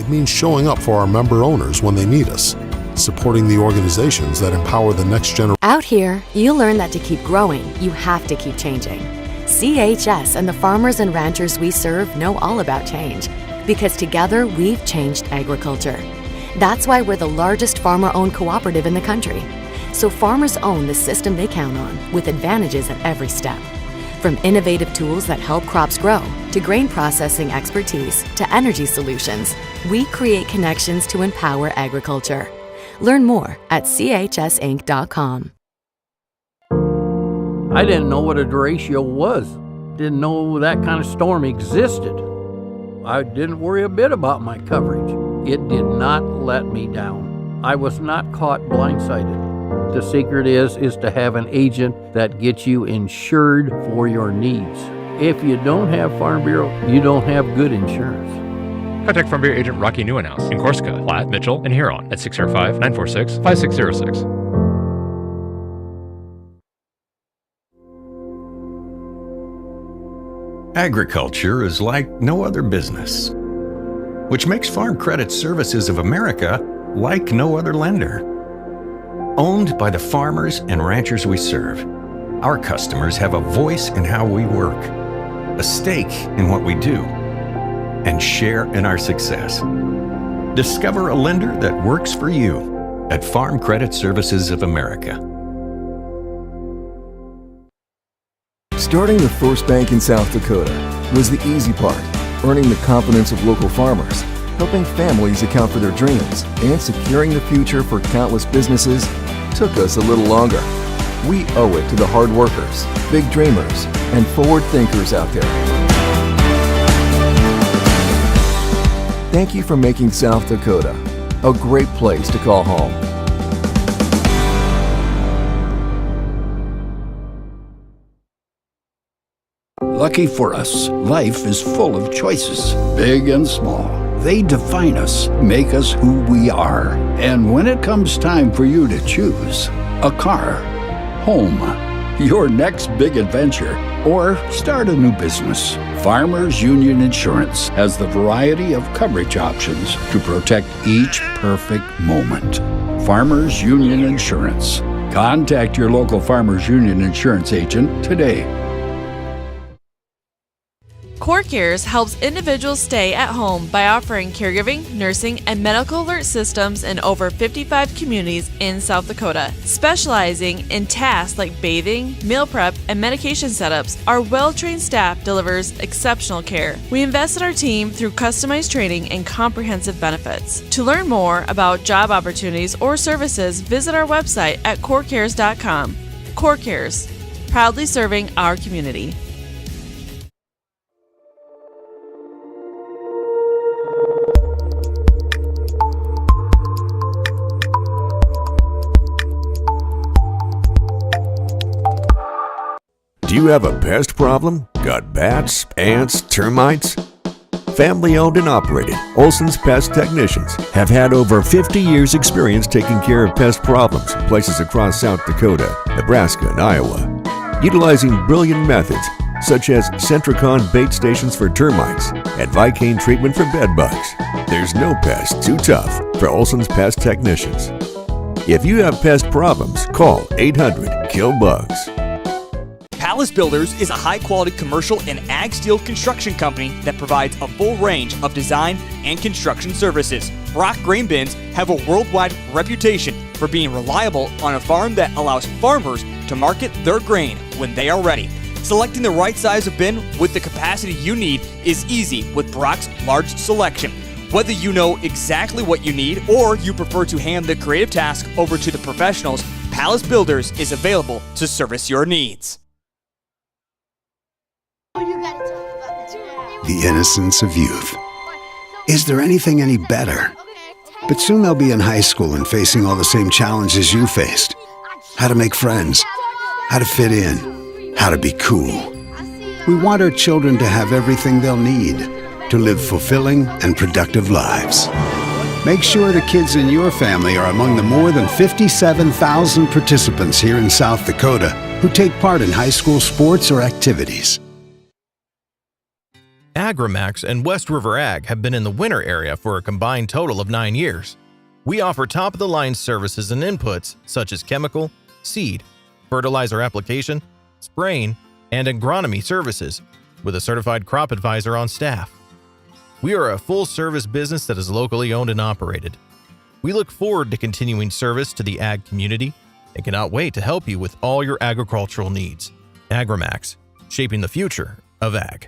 It means showing up for our member owners when they need us, supporting the organizations that empower the next generation. Out here, you'll learn that to keep growing, you have to keep changing. CHS and the farmers and ranchers we serve know all about change, because together we've changed agriculture. That's why we're the largest farmer-owned cooperative in the country. So farmers own the system they count on, with advantages at every step. From innovative tools that help crops grow, to grain processing expertise, to energy solutions, we create connections to empower agriculture. Learn more at chsinc.com. I didn't know what a derecho was. Didn't know that kind of storm existed. I didn't worry a bit about my coverage. It did not let me down. I was not caught blindsided. The secret is to have an agent that gets you insured for your needs. If you don't have Farm Bureau, you don't have good insurance. Contact Farm Bureau agent Rocky Newenhouse in Corsica, Platte, Mitchell, and Huron at 605-946-5606. Agriculture is like no other business, which makes Farm Credit Services of America like no other lender. Owned by the farmers and ranchers we serve, our customers have a voice in how we work, a stake in what we do, and share in our success. Discover a lender that works for you at Farm Credit Services of America. Starting the first bank in South Dakota was the easy part, earning the confidence of local farmers, helping families account for their dreams, and securing the future for countless businesses took us a little longer. We owe it to the hard workers, big dreamers, and forward thinkers out there. Thank you for making South Dakota a great place to call home. Lucky for us, life is full of choices, big and small. They define us, make us who we are. And when it comes time for you to choose a car, home, your next big adventure, or start a new business, Farmers Union Insurance has the variety of coverage options to protect each perfect moment. Farmers Union Insurance. Contact your local Farmers Union Insurance agent today. CoreCares helps individuals stay at home by offering caregiving, nursing, and medical alert systems in over 55 communities in South Dakota. Specializing in tasks like bathing, meal prep, and medication setups, our well-trained staff delivers exceptional care. We invest in our team through customized training and comprehensive benefits. To learn more about job opportunities or services, visit our website at corecares.com. CoreCares, proudly serving our community. Do you have a pest problem? Got bats, ants, termites? Family owned and operated, Olson's Pest Technicians have had over 50 years experience taking care of pest problems in places across South Dakota, Nebraska, and Iowa. Utilizing brilliant methods such as Centricon bait stations for termites and Vicane treatment for bed bugs. There's no pest too tough for Olson's Pest Technicians. If you have pest problems, call 800-KILL-BUGS. Palace Builders is a high-quality commercial and ag steel construction company that provides a full range of design and construction services. Brock Grain Bins have a worldwide reputation for being reliable on a farm that allows farmers to market their grain when they are ready. Selecting the right size of bin with the capacity you need is easy with Brock's large selection. Whether you know exactly what you need or you prefer to hand the creative task over to the professionals, Palace Builders is available to service your needs. The innocence of youth. Is there anything any better? But soon they'll be in high school and facing all the same challenges you faced. How to make friends, how to fit in, how to be cool. We want our children to have everything they'll need to live fulfilling and productive lives. Make sure the kids in your family are among the more than 57,000 participants here in South Dakota who take part in high school sports or activities. Agrimax and West River Ag have been in the winter area for a combined total of 9 years. We offer top-of-the-line services and inputs such as chemical, seed, fertilizer application, spraying, and agronomy services, with a certified crop advisor on staff. We are a full-service business that is locally owned and operated. We look forward to continuing service to the ag community and cannot wait to help you with all your agricultural needs. Agrimax, shaping the future of ag.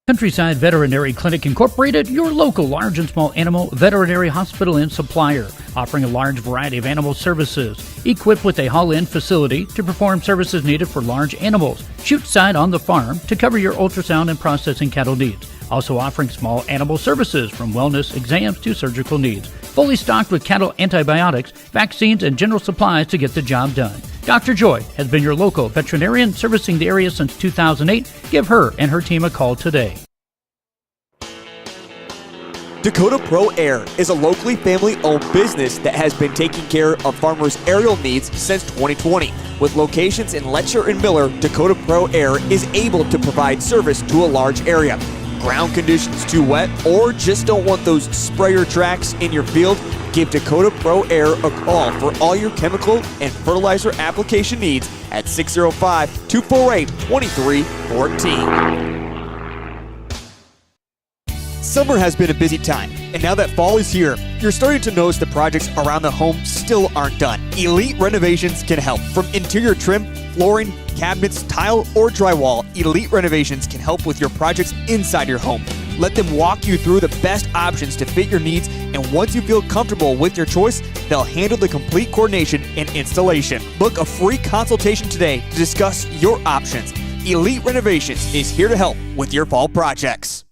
Countryside Veterinary Clinic Incorporated, your local large and small animal veterinary hospital and supplier, offering a large variety of animal services, equipped with a haul-in facility to perform services needed for large animals, chute side on the farm to cover your ultrasound and processing cattle needs. Also offering small animal services from wellness exams to surgical needs. Fully stocked with cattle antibiotics, vaccines, and general supplies to get the job done. Dr. Joy has been your local veterinarian servicing the area since 2008. Give her and her team a call today. Dakota Pro Air is a locally family-owned business that has been taking care of farmers' aerial needs since 2020. With locations in Letcher and Miller, Dakota Pro Air is able to provide service to a large area. Ground conditions too wet, or just don't want those sprayer tracks in your field? Give Dakota Pro Air a call for all your chemical and fertilizer application needs at 605-248-2314. Summer has been a busy time, and now that fall is here, you're starting to notice the projects around the home still aren't done. Elite Renovations can help. From interior trim, flooring, cabinets, tile, or drywall, Elite Renovations can help with your projects inside your home. Let them walk you through the best options to fit your needs, and once you feel comfortable with your choice, they'll handle the complete coordination and installation. Book a free consultation today to discuss your options. Elite Renovations is here to help with your fall projects.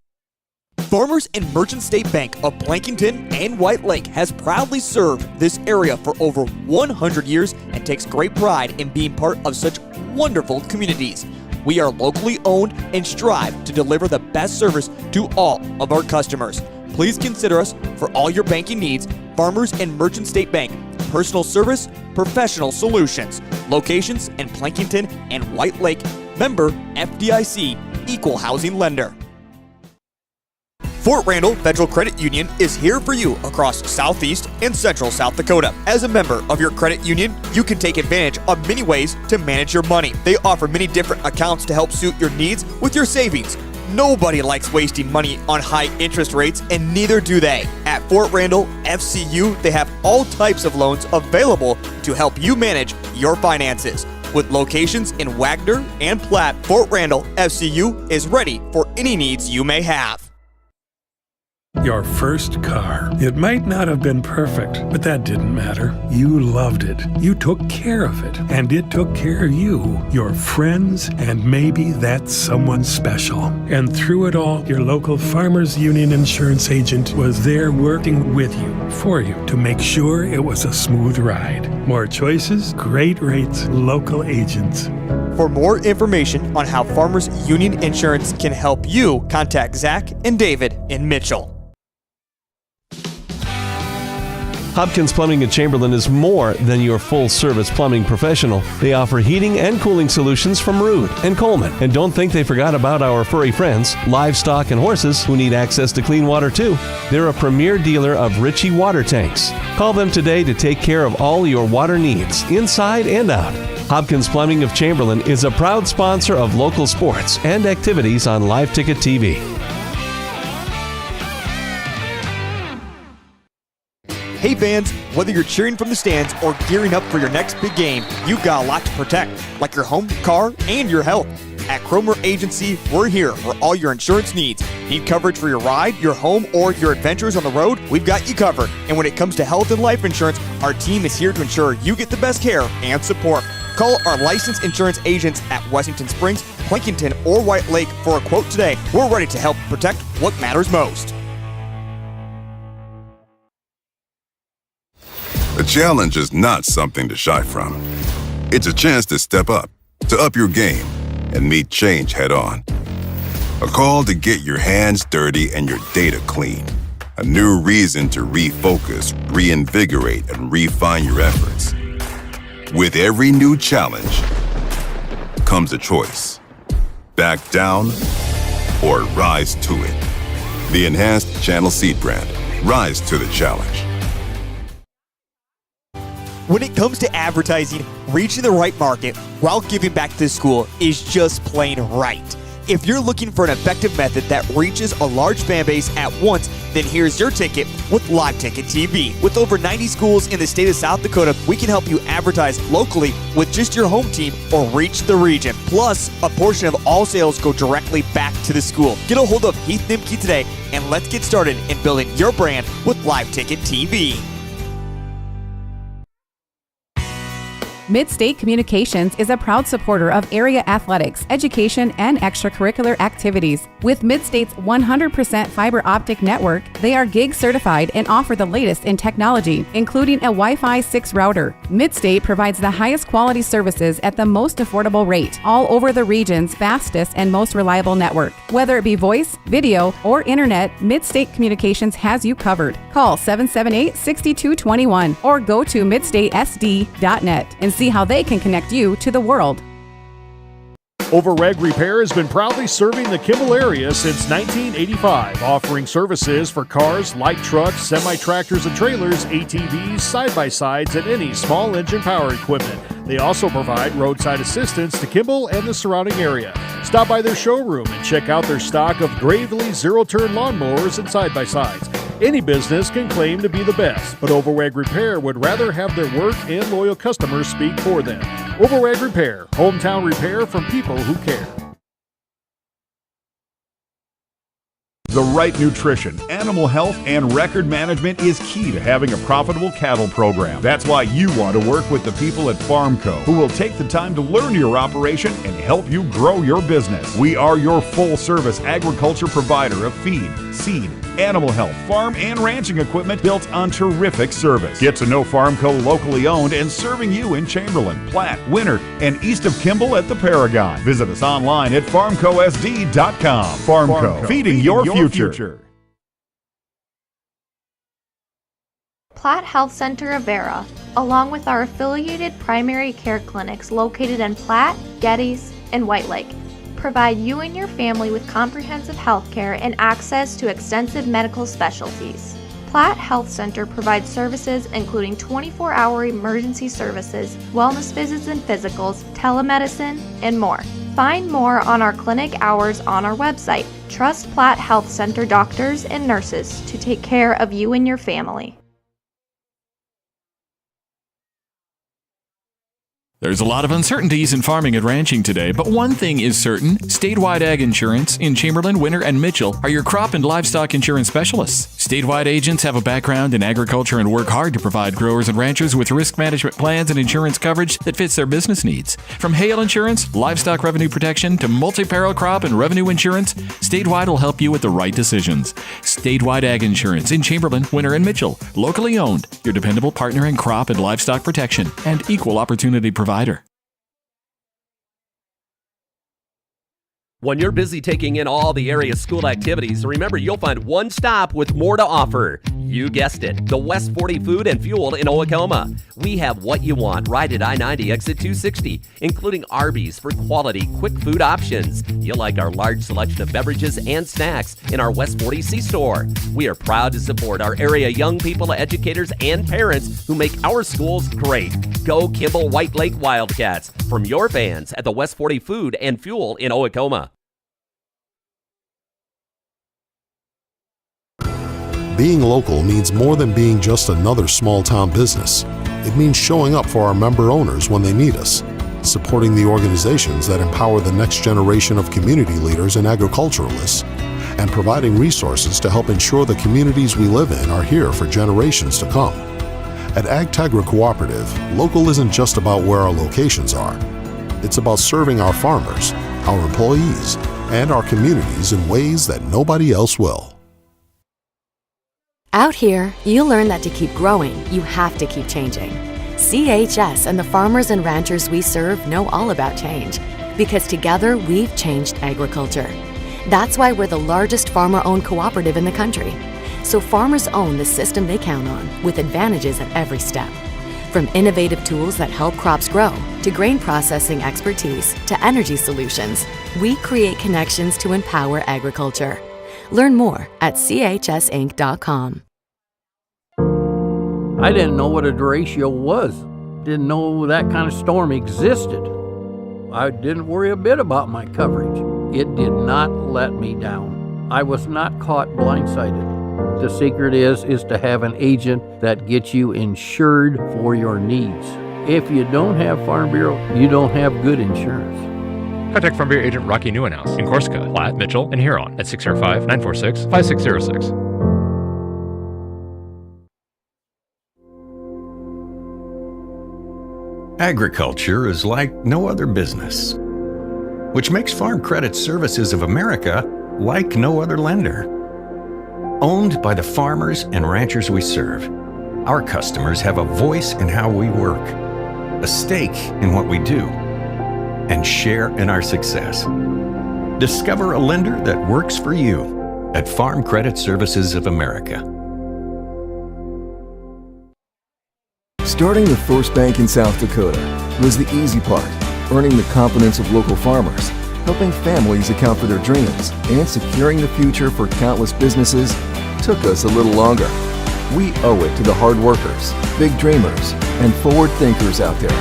Farmers and Merchant State Bank of Plankington and White Lake has proudly served this area for over 100 years and takes great pride in being part of such wonderful communities. We are locally owned and strive to deliver the best service to all of our customers. Please consider us for all your banking needs. Farmers and Merchant State Bank, personal service, professional solutions. Locations in Plankington and White Lake. Member FDIC, Equal Housing Lender. Fort Randall Federal Credit Union is here for you across Southeast and Central South Dakota. As a member of your credit union, you can take advantage of many ways to manage your money. They offer many different accounts to help suit your needs with your savings. Nobody likes wasting money on high interest rates, and neither do they. At Fort Randall FCU, they have all types of loans available to help you manage your finances. With locations in Wagner and Platte, Fort Randall FCU is ready for any needs you may have. Your first car. It might not have been perfect, but that didn't matter. You loved it. You took care of it, and it took care of you, your friends, and maybe that someone special. And through it all, your local Farmers Union insurance agent was there working with you, for you, to make sure it was a smooth ride. More choices, great rates, local agents. For more information on how Farmers Union Insurance can help you, contact Zach and David in Mitchell. Hopkins Plumbing in Chamberlain is more than your full-service plumbing professional. They offer heating and cooling solutions from Rude and Coleman. And don't think they forgot about our furry friends, livestock and horses, who need access to clean water too. They're a premier dealer of Ritchie water tanks. Call them today to take care of all your water needs, inside and out. Hopkins Plumbing of Chamberlain is a proud sponsor of local sports and activities on Live Ticket TV. Hey fans, whether you're cheering from the stands or gearing up for your next big game, you've got a lot to protect, like your home, car, and your health. At Cromer Agency, we're here for all your insurance needs. Need coverage for your ride, your home, or your adventures on the road? We've got you covered. And when it comes to health and life insurance, our team is here to ensure you get the best care and support. Call our licensed insurance agents at Washington Springs, Plankington, or White Lake for a quote today. We're ready to help protect what matters most. A challenge is not something to shy from. It's a chance to step up, to up your game, and meet change head on. A call to get your hands dirty and your data clean. A new reason to refocus, reinvigorate, and refine your efforts. With every new challenge comes a choice. back down, or rise to it. The enhanced Channel Seed brand. Rise to the challenge. When it comes to advertising, reaching the right market while giving back to the school is just plain right. If you're looking for an effective method that reaches a large fan base at once, then here's your ticket with Live Ticket TV. With over 90 schools in the state of South Dakota, we can help you advertise locally with just your home team or reach the region. Plus, a portion of all sales go directly back to the school. Get a hold of Heath Nimke today and let's get started in building your brand with Live Ticket TV. Mid-State Communications is a proud supporter of area athletics, education, and extracurricular activities. With Mid-State's 100% fiber optic network, they are gig certified and offer the latest in technology, including a Wi-Fi 6 router. Mid-State provides the highest quality services at the most affordable rate, all over the region's fastest and most reliable network. Whether it be voice, video, or internet, Mid-State Communications has you covered. Call 778-6221 or go to midstatesd.net and see how they can connect you to the world. Overreg Repair has been proudly serving the Kimball area since 1985, offering services for cars, light trucks, semi-tractors and trailers, ATVs, side-by-sides, and any small engine power equipment. They also provide roadside assistance to Kimball and the surrounding area. Stop by their showroom and check out their stock of Gravely zero-turn lawnmowers and side-by-sides. Any business can claim to be the best, but Overweg Repair would rather have their work and loyal customers speak for them. Overweg Repair, hometown repair from people who care. The right nutrition, animal health, and record management is key to having a profitable cattle program. That's why you want to work with the people at FarmCo, who will take the time to learn your operation and help you grow your business. We are your full-service agriculture provider of feed, seed, animal health, farm, and ranching equipment built on terrific service. Get to know FarmCo locally owned and serving you in Chamberlain, Platte, Winter, and east of Kimball at the Paragon. Visit us online at farmcosd.com. FarmCo, feeding your future. Platte Health Center of Vera, along with our affiliated primary care clinics located in Platte, Geddes, and White Lake, provide you and your family with comprehensive health care and access to extensive medical specialties. Platte Health Center provides services including 24-hour emergency services, wellness visits and physicals, telemedicine, and more. Find more on our clinic hours on our website. Trust Platte Health Center doctors and nurses to take care of you and your family. There's a lot of uncertainties in farming and ranching today, but one thing is certain. Statewide Ag Insurance in Chamberlain, Winter, and Mitchell are your crop and livestock insurance specialists. Statewide agents have a background in agriculture and work hard to provide growers and ranchers with risk management plans and insurance coverage that fits their business needs. From hail insurance, livestock revenue protection, to multi-peril crop and revenue insurance, Statewide will help you with the right decisions. Statewide Ag Insurance in Chamberlain, Winter, and Mitchell. Locally owned, your dependable partner in crop and livestock protection and equal opportunity provider. When you're busy taking in all the area school activities, remember you'll find one stop with more to offer. You guessed it, the West 40 Food and Fuel in Owatonna. We have what you want right at I-90 exit 260, including Arby's for quality, quick food options. You'll like our large selection of beverages and snacks in our West 40 C-Store. We are proud to support our area young people, educators, and parents who make our schools great. Go Kimball White Lake Wildkats from your fans at the West 40 Food and Fuel in Owatonna. Being local means more than being just another small-town business. It means showing up for our member owners when they need us, supporting the organizations that empower the next generation of community leaders and agriculturalists, and providing resources to help ensure the communities we live in are here for generations to come. At AgTegra Cooperative, local isn't just about where our locations are. It's about serving our farmers, our employees, and our communities in ways that nobody else will. Out here, you'll learn that to keep growing, you have to keep changing. CHS and the farmers and ranchers we serve know all about change, because together we've changed agriculture. That's why we're the largest farmer-owned cooperative in the country. So farmers own the system they count on, with advantages at every step. From innovative tools that help crops grow, to grain processing expertise, to energy solutions, we create connections to empower agriculture. Learn more at chsinc.com. I didn't know what a derecho was. Didn't know that kind of storm existed. I didn't worry a bit about my coverage. It did not let me down. I was not caught blindsided. The secret is to have an agent that gets you insured for your needs. If you don't have Farm Bureau, you don't have good insurance. Contact Farm Bureau agent Rocky Newenhouse in Corsica, Platte, Mitchell, and Huron at 605-946-5606. Agriculture is like no other business, which makes Farm Credit Services of America like no other lender. Owned by the farmers and ranchers we serve, our customers have a voice in how we work, a stake in what we do, and share in our success. Discover a lender that works for you at Farm Credit Services of America. Starting the first bank in South Dakota was the easy part, earning the confidence of local farmers, helping families account for their dreams, and securing the future for countless businesses took us a little longer. We owe it to the hard workers, big dreamers, and forward thinkers out there.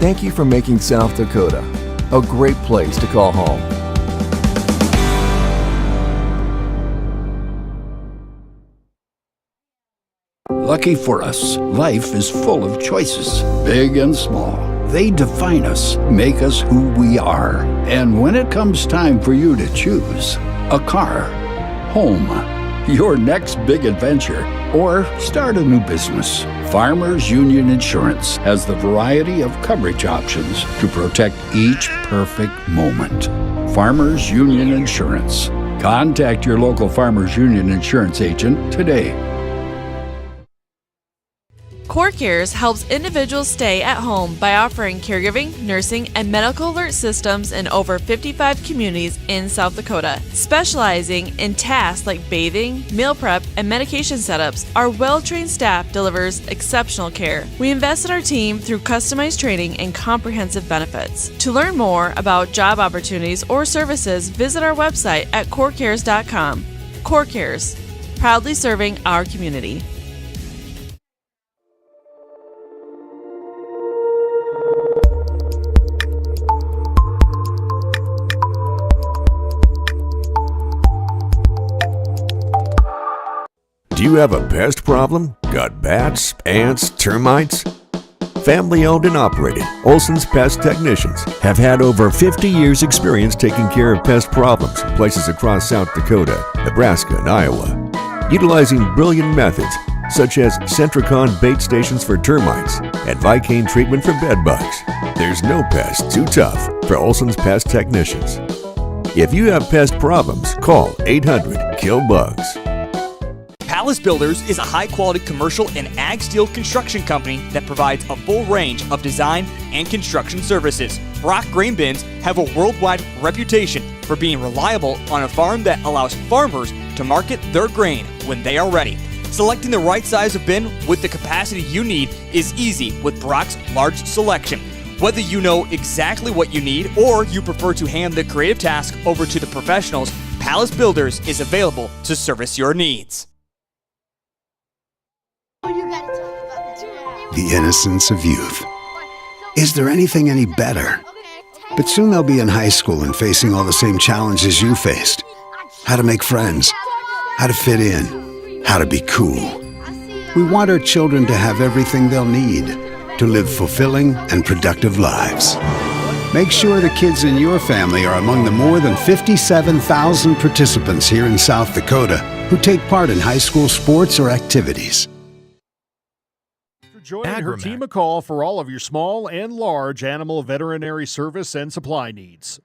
Thank you for making South Dakota a great place to call home. Lucky for us, life is full of choices, big and small. They define us, make us who we are. And when it comes time for you to choose a car, home, your next big adventure, or start a new business, Farmers Union Insurance has the variety of coverage options to protect each perfect moment. Farmers Union Insurance. Contact your local Farmers Union Insurance agent today. CoreCares helps individuals stay at home by offering caregiving, nursing, and medical alert systems in over 55 communities in South Dakota. Specializing in tasks like bathing, meal prep, and medication setups, our well-trained staff delivers exceptional care. We invest in our team through customized training and comprehensive benefits. To learn more about job opportunities or services, visit our website at corecares.com. CoreCares, proudly serving our community. Do you have a pest problem? Got bats, ants, termites? Family owned and operated, Olson's Pest Technicians have had over 50 years experience taking care of pest problems in places across South Dakota, Nebraska, and Iowa. Utilizing brilliant methods such as Centricon bait stations for termites and Vicane treatment for bed bugs, there's no pest too tough for Olson's Pest Technicians. If you have pest problems, call 800-KILL-BUGS. Palace Builders is a high-quality commercial and ag steel construction company that provides a full range of design and construction services. Brock Grain Bins have a worldwide reputation for being reliable on a farm that allows farmers to market their grain when they are ready. Selecting the right size of bin with the capacity you need is easy with Brock's large selection. Whether you know exactly what you need or you prefer to hand the creative task over to the professionals, Palace Builders is available to service your needs. The innocence of youth. Is there anything any better? But soon they'll be in high school and facing all the same challenges you faced. How to make friends, how to fit in, how to be cool. We want our children to have everything they'll need to live fulfilling and productive lives. Make sure the kids in your family are among the more than 57,000 participants here in South Dakota who take part in high school sports or activities. Join her team a call for all of your small and large animal veterinary service and supply needs.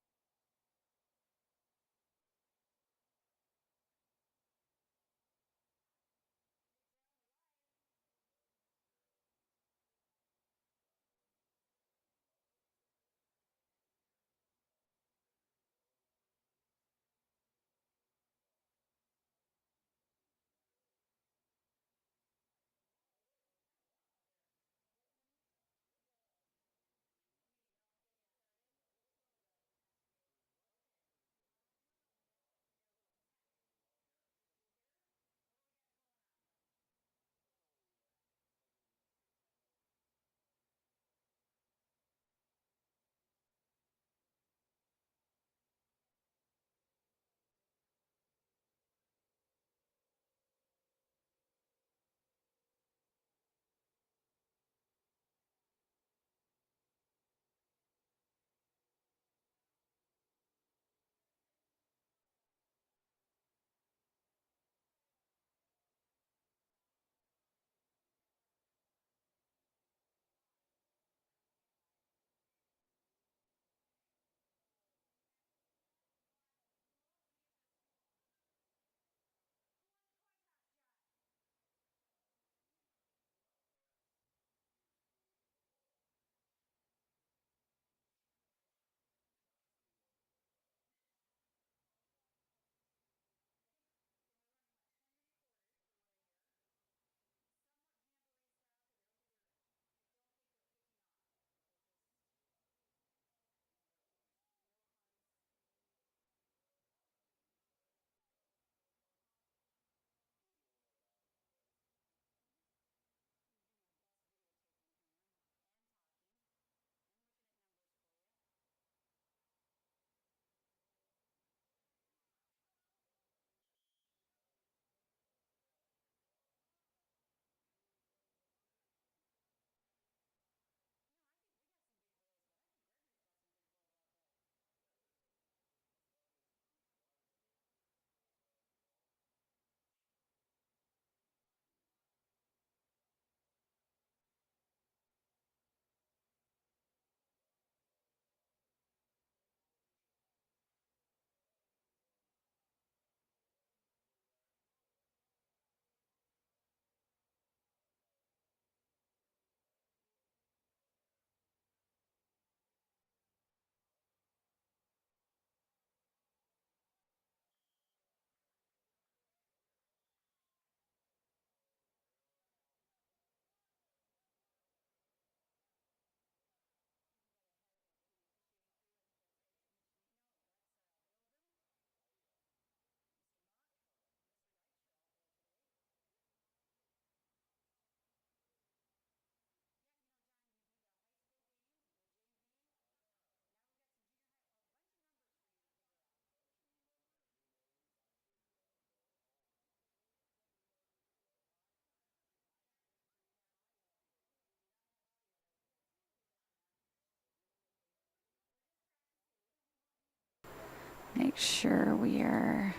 Make sure we are.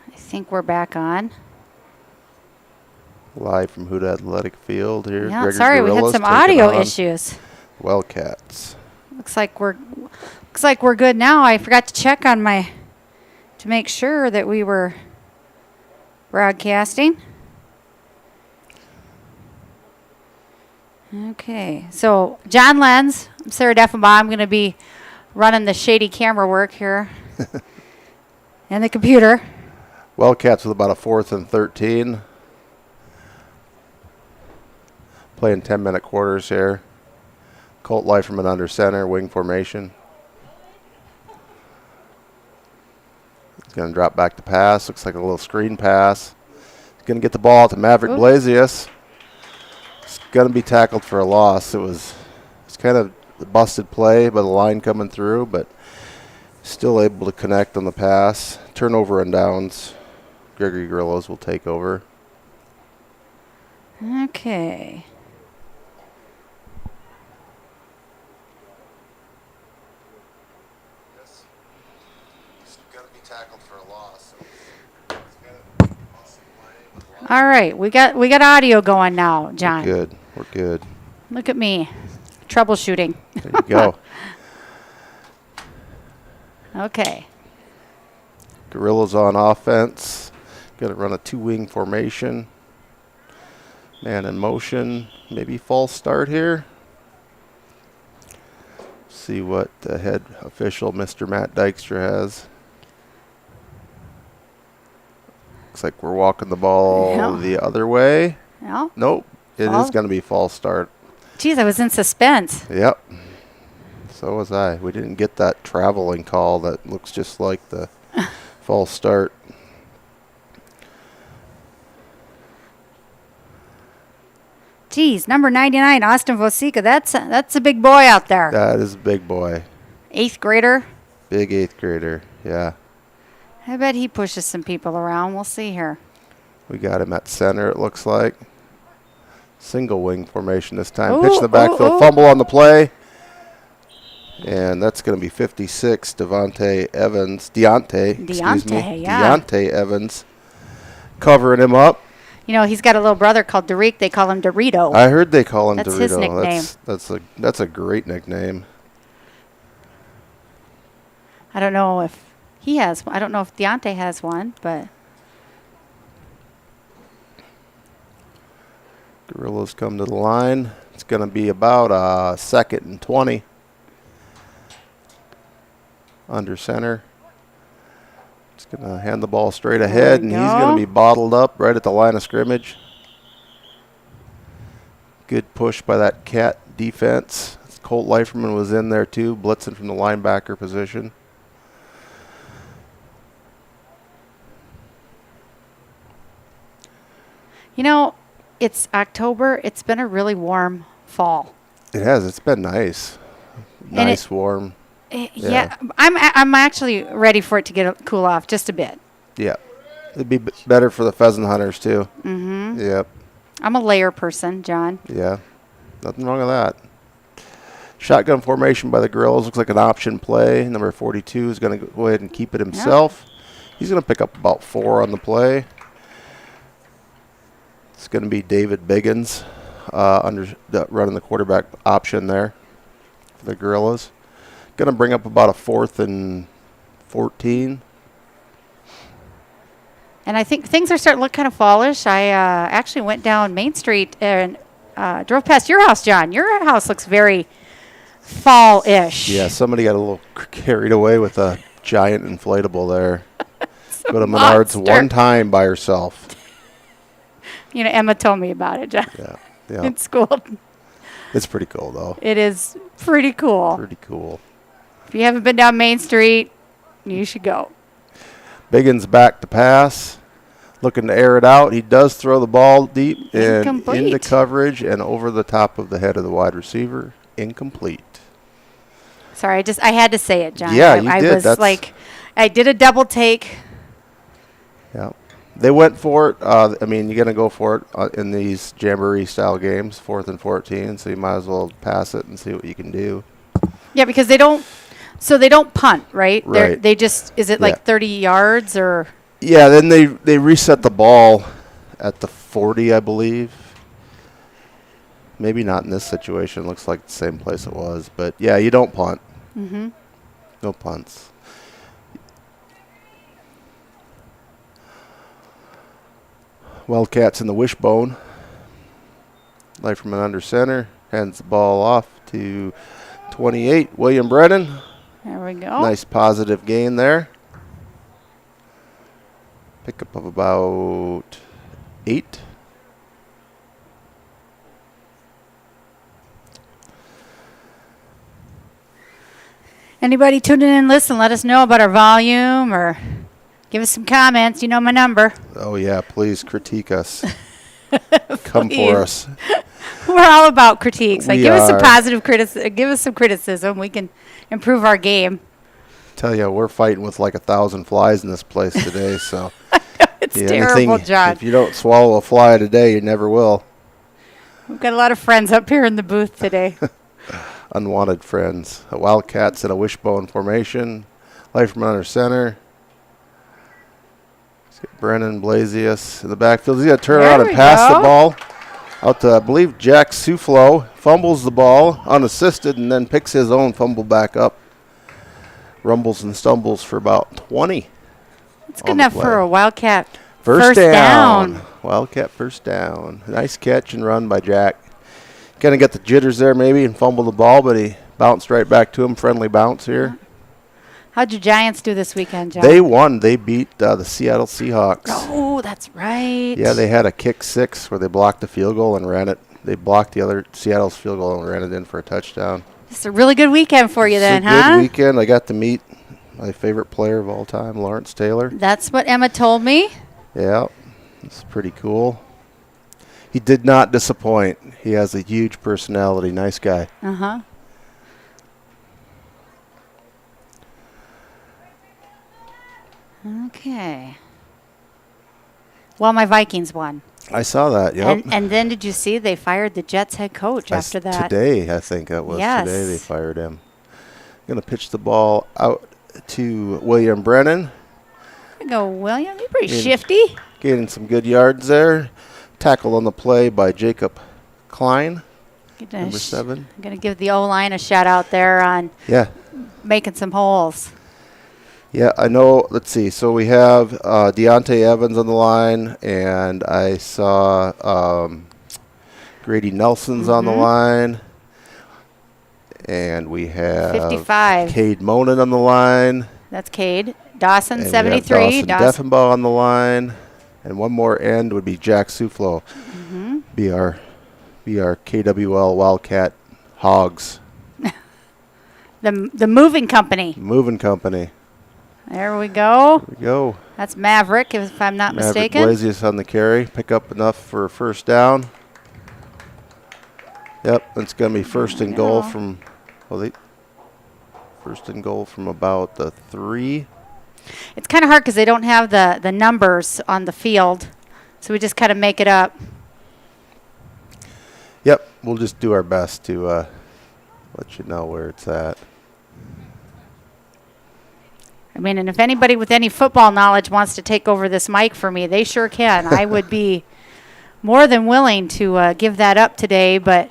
I think we're back on. Live from Hood Athletic Field here. Yeah, Gregory sorry, we had Gorillas some taking audio on issues. Wildkats. Looks like we're good now. I forgot to check on to make sure that we were broadcasting. Okay, so John Lenz, I'm Sarah Deffenbaugh. I'm going to be running the shady camera work here and the computer. Wildcats with about a 4th and 13. Playing 10-minute quarters here. Colt Leiferman under center, wing formation. He's going to drop back to pass. Looks like a little screen pass. He's going to get the ball to Maverick Blasius. It's going to be tackled for a loss. It's kind of a busted play by the line coming through, but still able to connect on the pass. Turnover and downs. Gregory Gorillas will take over. Okay. All right, we got audio going now, John. We're good. Look at me, troubleshooting. There you go. Okay. Gorillas on offense. Got to run a 2-wing formation. Man in motion. Maybe false start here. See what the head official, Mr. Matt Dykstra, has. Looks like we're walking the ball the other way. No. Nope. It is going to be false start. Geez, I was in suspense. Yep. So was I. We didn't get that traveling call that looks just like the false start. Geez, number 99, Austin Vosica. That's a big boy out there. That is a big boy. 8th grader. Big 8th grader, yeah. I bet he pushes some people around. We'll see here. We got him at center, it looks like. Single wing formation this time. Pitch in the backfield, fumble on the play. And that's going to be 56, Deontay Evans. Covering him up. You know, he's got a little brother called Derek. They call him Dorito. I heard they call him Dorito. That's his nickname. That's a great nickname. I don't know if he has. I don't know if Deontay has one, but Gorillas come to the line. It's going to be about 2nd and 20. Under center. It's going to hand the ball straight ahead, and he's going to be bottled up right at the line of scrimmage. Good push by that Cat defense. Colt Leiferman was in there too, blitzing from the linebacker position. You know, it's October. It's been a really warm fall. It has. It's been nice. Nice, warm. Yeah. I'm actually ready for it to cool off just a bit. Yeah. It'd be better for the pheasant hunters too. Mm-hmm. Yep. I'm a layer person, John. Yeah. Nothing wrong with that. Shotgun formation by the Gorillas. Looks like an option play. Number 42 is going to go ahead and keep it himself. Yep. He's going to pick up about 4 on the play. It's going to be David Biggins running the quarterback option there for the Gorillas. Going to bring up about a 4th and 14. And I think things are starting to look kind of fallish. I actually went down Main Street and drove past your house, John. Your house looks very fall-ish. Yeah, somebody got a little carried away with a giant inflatable there. Go to Menards one time by herself. You know, Emma told me about it, John. Yeah. In school. It's pretty cool, though. It is pretty cool. Pretty cool. If you haven't been down Main Street, you should go. Biggins back to pass. Looking to air it out. He does throw the ball deep and into coverage and over the top of the head of the wide receiver. Incomplete. Sorry, I had to say it, John. Yeah, I was like, I did a double take. Yeah. They went for it. I mean, you're going to go for it in these jamboree-style games, 4th and 14, so you might as well pass it and see what you can do. Yeah, because they don't punt, right? Right. They just, is it like 30 yards or? Yeah, then they reset the ball at the 40, I believe. Maybe not in this situation. Looks like the same place it was. But, yeah, you don't punt. Mm-hmm. No punts. Wildcats in the wishbone. Liferman under center. Hands the ball off to 28, William Brennan. There we go. Nice positive gain there. Pickup of about 8. Anybody tuning in, listen, let us know about our volume or give us some comments. You know my number. Oh, yeah, please critique us. Come for us. We're all about critiques. Like, We give us some are. positive criticism. Give us some criticism. We can improve our game. Tell you, we're fighting with like 1,000 flies in this place today, so. It's terrible, John. If you don't swallow a fly today, you never will. We've got a lot of friends up here in the booth today. Unwanted friends. Wildcats in a wishbone formation. Liferman under center. Let's get Brennan Blasius in the backfield. He's going to turn around and pass the ball out to, I believe, Jack Suflo. Fumbles the ball unassisted and then picks his own fumble back up. Rumbles and stumbles for about 20. It's good enough for a Wildcat First down. Wildcat first down. Nice catch and run by Jack. Kind of got the jitters there maybe and fumbled the ball, but he bounced right back to him. Friendly bounce here. How'd your Giants do this weekend, John? They won. They beat the Seattle Seahawks. Oh, that's right. Yeah, they had a kick 6 where they blocked the field goal and ran it. They blocked the other Seattle's field goal and ran it in for a touchdown. It's a really good weekend for you then, It's a huh? good weekend. I got to meet my favorite player of all time, Lawrence Taylor. That's what Emma told me. Yeah, it's pretty cool. He did not disappoint. He has a huge personality. Nice guy. Uh-huh. Okay. Well, my Vikings won. I saw that, yep. And then did you see they fired the Jets head coach after that? Today, I think that was. Yes. Today they fired him. Going to pitch the ball out to William Brennan. There you go, William. You're pretty shifty. Gaining some good yards there. Tackle on the play by Jacob Klein, number 7. I'm going to give the O-line a shout-out there on making some holes. Yeah, I know. Let's see. So we have Deontay Evans on the line, and I saw Grady Nelson's on the line. And we have 55. Cade Monin on the line. That's Cade. Dawson, And 73. we have Dawson Deffenbaugh on the line. And one more end would be Jack Suflo. Mm-hmm. Be our KWL Wildcat Hogs. The moving company. Moving company. There we go. There we go. That's Maverick, if I'm not mistaken. Maverick Blasius on the carry. Pick up enough for a first down. Yep, it's going to be first and goal from, first and goal from about the 3. It's kind of hard because they don't have the numbers on the field, so we just kind of make it up. Yep, we'll just do our best to let you know where it's at. I mean, and if anybody with any football knowledge wants to take over this mic for me, they sure can. I would be more than willing to give that up today, but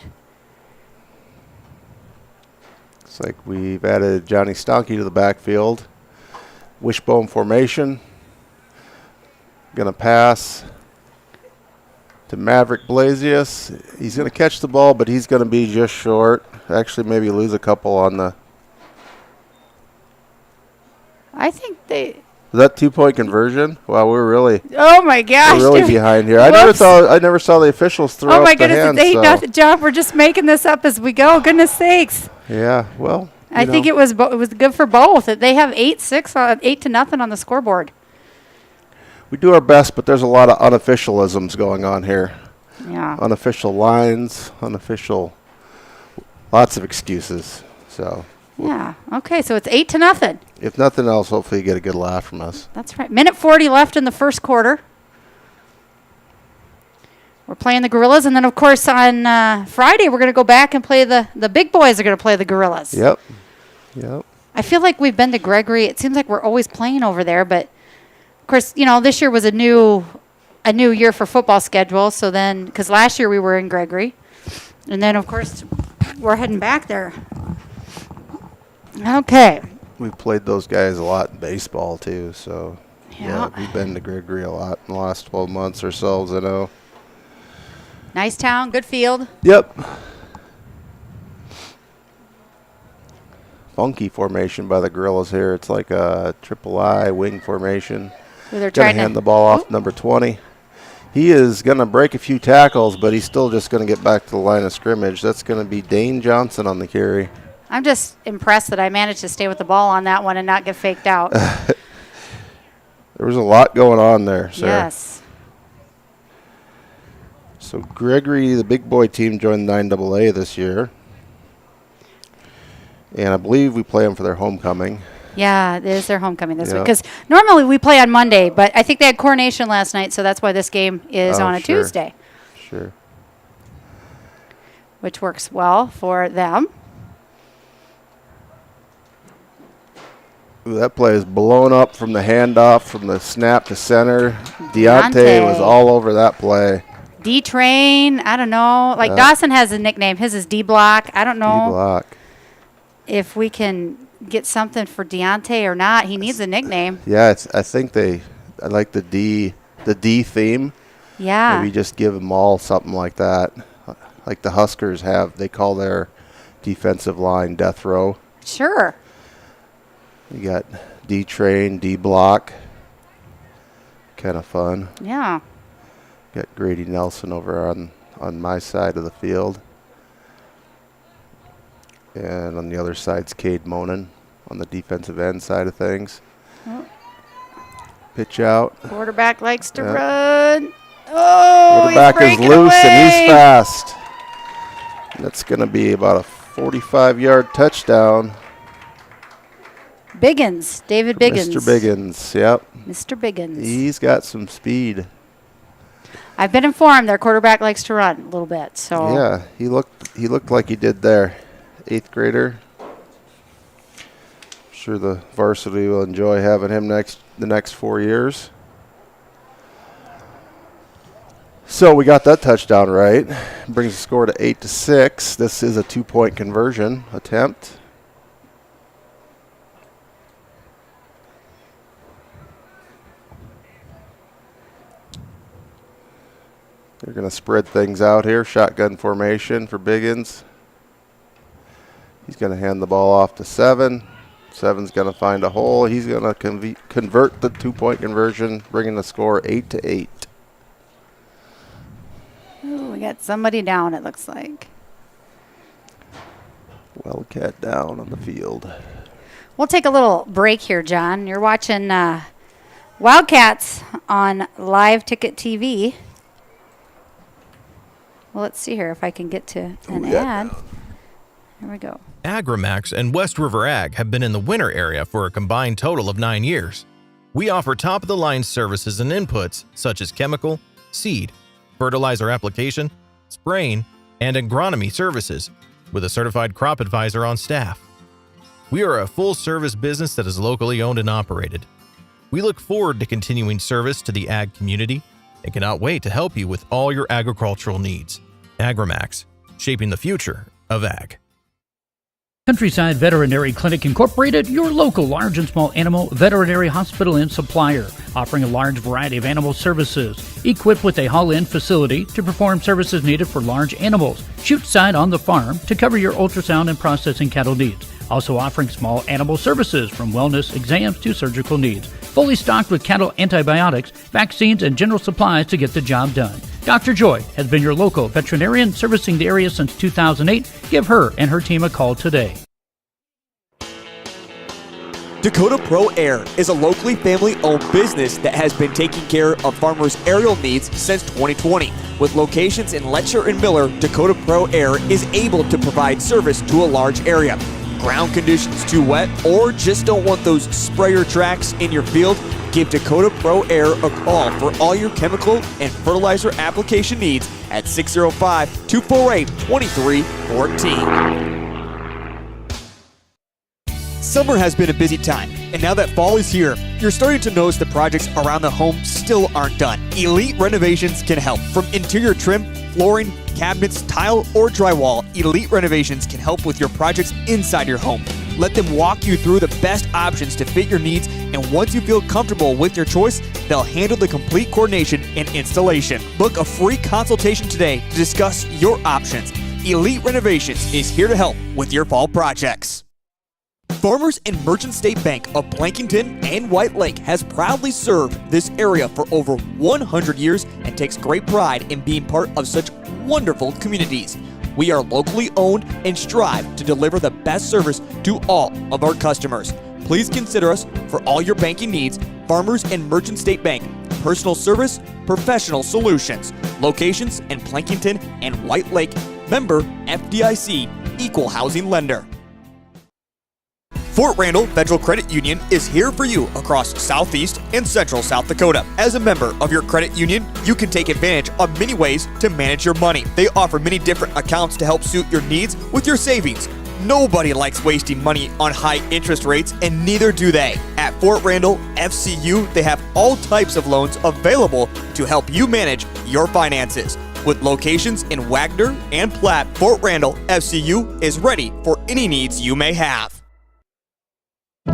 looks like we've added Johnny Stonky to the backfield. Wishbone formation. Going to pass to Maverick Blasius. He's going to catch the ball, but he's going to be just short. Actually, maybe lose a couple on the. I think they. Is that 2-point conversion? Wow, we're really. Oh my gosh! We're really behind here. I never saw the officials throw. Oh my out the goodness! hands, It's 8-0, John. We're just making this up as we go. Goodness sakes! Yeah, well. I think it was good for both. They have 8-0 on the scoreboard. We do our best, but there's a lot of unofficialisms going on here. Yeah. Unofficial lines, lots of excuses. So. Yeah. Okay. So it's 8-0. If nothing else, hopefully you get a good laugh from us. That's right. Minute 40 left in the first quarter. We're playing the Gorillas, and then of course on Friday we're going to go back and play the big boys are going to play the Gorillas. Yep. Yep. I feel like we've been to Gregory. It seems like we're always playing over there, but of course, this year was a new year for football schedule. So then, because last year we were in Gregory, and then of course we're heading back there. Okay. We played those guys a lot in baseball too, so Yeah. we've been to Gregory a lot in the last 12 months ourselves, I know. Nice town, good field. Yep. Funky formation by the Gorillas here. It's like a triple I wing formation. They're Gonna trying hand to the ball off to number 20. He is going to break a few tackles, but he's still just going to get back to the line of scrimmage. That's going to be Dane Johnson on the carry. I'm just impressed that I managed to stay with the ball on that one and not get faked out. There was a lot going on there, sir. Yes. So Gregory, the big boy team, joined 9AA this year. And I believe we play them for their homecoming. Yeah, it is their homecoming this week. Yep. Because normally we play on Monday, but I think they had coronation last night, so that's why this game is on a Tuesday. Sure. Which works well for them. Ooh, that play is blown up from the handoff, from the snap to center. Deontay was all over that play. D-Train, I don't know. Like Dawson has a nickname. His is D-Block. I don't know D-Block. if we can get something for Deontay or not. He needs a nickname. Yeah, I think I like the D theme. Yeah. Maybe just give them all something like that. Like the Huskers have, they call their defensive line death row. Sure. You got D-Train, D-Block. Kind of fun. Yeah. Got Grady Nelson over on my side of the field. And on the other side's Cade Monin on the defensive end side of things. Oh. Pitch out. Quarterback likes to run. Oh, Quarterback he's is breaking loose away. and he's fast. That's going to be about a 45-yard touchdown. Biggins, David Biggins. Mr. Biggins, yep. Mr. Biggins. He's got some speed. I've been informed their quarterback likes to run a little bit. So Yeah, he looked like he did there. 8th grader. Sure the varsity will enjoy having him the next 4 years. So we got that touchdown right. Brings the score to 8-6. This is a 2-point conversion attempt. They're going to spread things out here. Shotgun formation for Biggins. He's going to hand the ball off to 7. 7's going to find a hole. He's going to convert the 2-point conversion, bringing the score 8-8. Ooh, we got somebody down, it looks like. Wildcat down on the field. We'll take a little break here, John. You're watching Wildkats on Live Ticket TV. Well, let's see here if I can get to an ad. Here we go. Agrimax and West River Ag have been in the winter area for a combined total of 9 years. We offer top-of-the-line services and inputs such as chemical, seed, fertilizer application, spraying, and agronomy services with a certified crop advisor on staff. We are a full-service business that is locally owned and operated. We look forward to continuing service to the ag community and cannot wait to help you with all your agricultural needs. Agrimax, shaping the future of ag. Countryside Veterinary Clinic Incorporated, your local large and small animal veterinary hospital and supplier, offering a large variety of animal services, equipped with a haul-in facility to perform services needed for large animals, chute side on the farm to cover your ultrasound and processing cattle needs. Also offering small animal services from wellness exams to surgical needs. Fully stocked with cattle antibiotics, vaccines, and general supplies to get the job done. Dr. Joy has been your local veterinarian servicing the area since 2008. Give her and her team a call today. Dakota Pro Air is a locally family-owned business that has been taking care of farmers' aerial needs since 2020. With locations in Letcher and Miller, Dakota Pro Air is able to provide service to a large area. Ground conditions too wet, or just don't want those sprayer tracks in your field? Give Dakota Pro Air a call for all your chemical and fertilizer application needs at 605-248-2314. Summer has been a busy time, and now that fall is here, you're starting to notice the projects around the home still aren't done. Elite Renovations can help. From interior trim, flooring, cabinets, tile, or drywall, Elite Renovations can help with your projects inside your home. Let them walk you through the best options to fit your needs, and once you feel comfortable with your choice, they'll handle the complete coordination and installation. Book a free consultation today to discuss your options. Elite Renovations is here to help with your fall projects. Farmers and Merchant State Bank of Blankington and White Lake has proudly served this area for over 100 years and takes great pride in being part of such wonderful communities. We are locally owned and strive to deliver the best service to all of our customers. Please consider us for all your banking needs. Farmers and Merchant State Bank, personal service, professional solutions. Locations in Blankington and White Lake. Member FDIC, Equal Housing Lender. Fort Randall Federal Credit Union is here for you across Southeast and Central South Dakota. As a member of your credit union, you can take advantage of many ways to manage your money. They offer many different accounts to help suit your needs with your savings. Nobody likes wasting money on high interest rates, and neither do they. At Fort Randall FCU, they have all types of loans available to help you manage your finances. With locations in Wagner and Platte, Fort Randall FCU is ready for any needs you may have.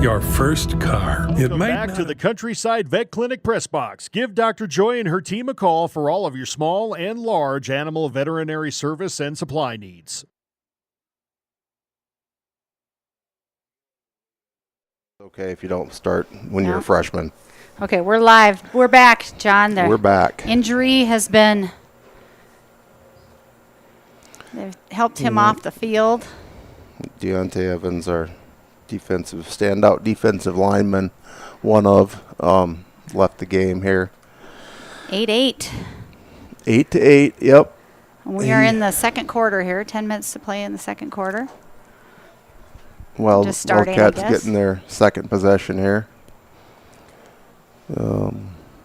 Your first car. Welcome back to the Countryside Vet Clinic Press Box. Give Dr. Joy and her team a call for all of your small and large animal veterinary service and supply needs. Okay, if you don't start when you're a freshman. Okay, we're live. We're back, John. We're back. Injury has been... They've helped him off the field. Deontay Evans, our standout defensive lineman, left the game here. 8-8. 8-8, yep. We are in the second quarter here. 10 minutes to play in the second quarter. Well, just starting, Wildcats getting their second possession here.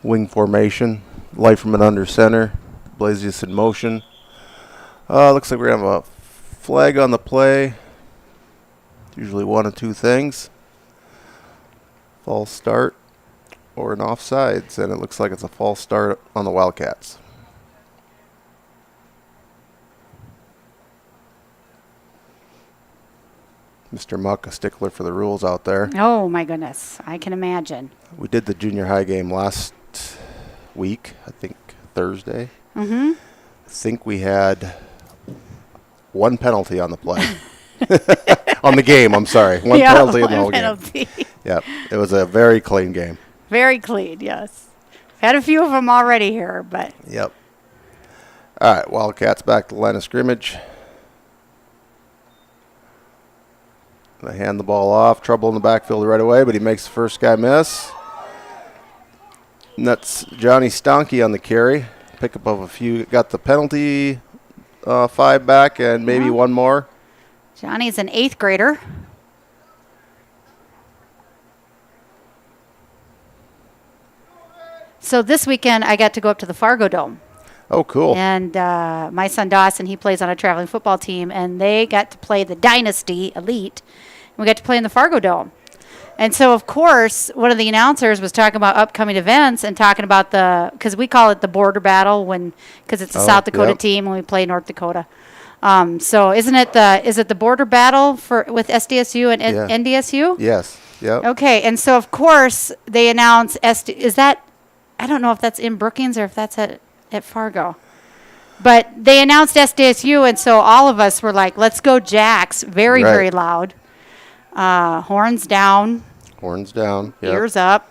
Wing formation, Leiferman under center, Blasius in motion. Looks like we're going to have a flag on the play. Usually one of two things. False start or an offsides, and it looks like it's a false start on the Wildcats. Mr. Muck, a stickler for the rules out there. Oh, my goodness. I can imagine. We did the junior high game last week, I think Thursday. Mm-hmm. I think we had one penalty on the play. On the game, I'm sorry. One penalty in the whole game. Yep. It was a very clean game. Very clean, yes. Had a few of them already here, but. Yep. All right, Wildcats back to the line of scrimmage. They hand the ball off. Trouble in the backfield right away, but he makes the first guy miss. And that's Johnny Stonky on the carry. Pickup of a few. Got the penalty 5 back and maybe one more. Johnny's an 8th grader. So this weekend, I got to go up to the Fargo Dome. Oh, cool. And my son Dawson, he plays on a traveling football team, and they got to play the Dynasty Elite. We got to play in the Fargo Dome. And so, of course, one of the announcers was talking about upcoming events and talking about because we call it the border battle because it's a South Dakota team when we play North Dakota. So is it the border battle with SDSU and NDSU? Yes. Yep. Okay, and so of course they announced I don't know if that's in Brookings or if that's at Fargo. But they announced SDSU, and so all of us were like, let's go Jacks, very, very loud. Horns down. Horns down. Yep. Ears up.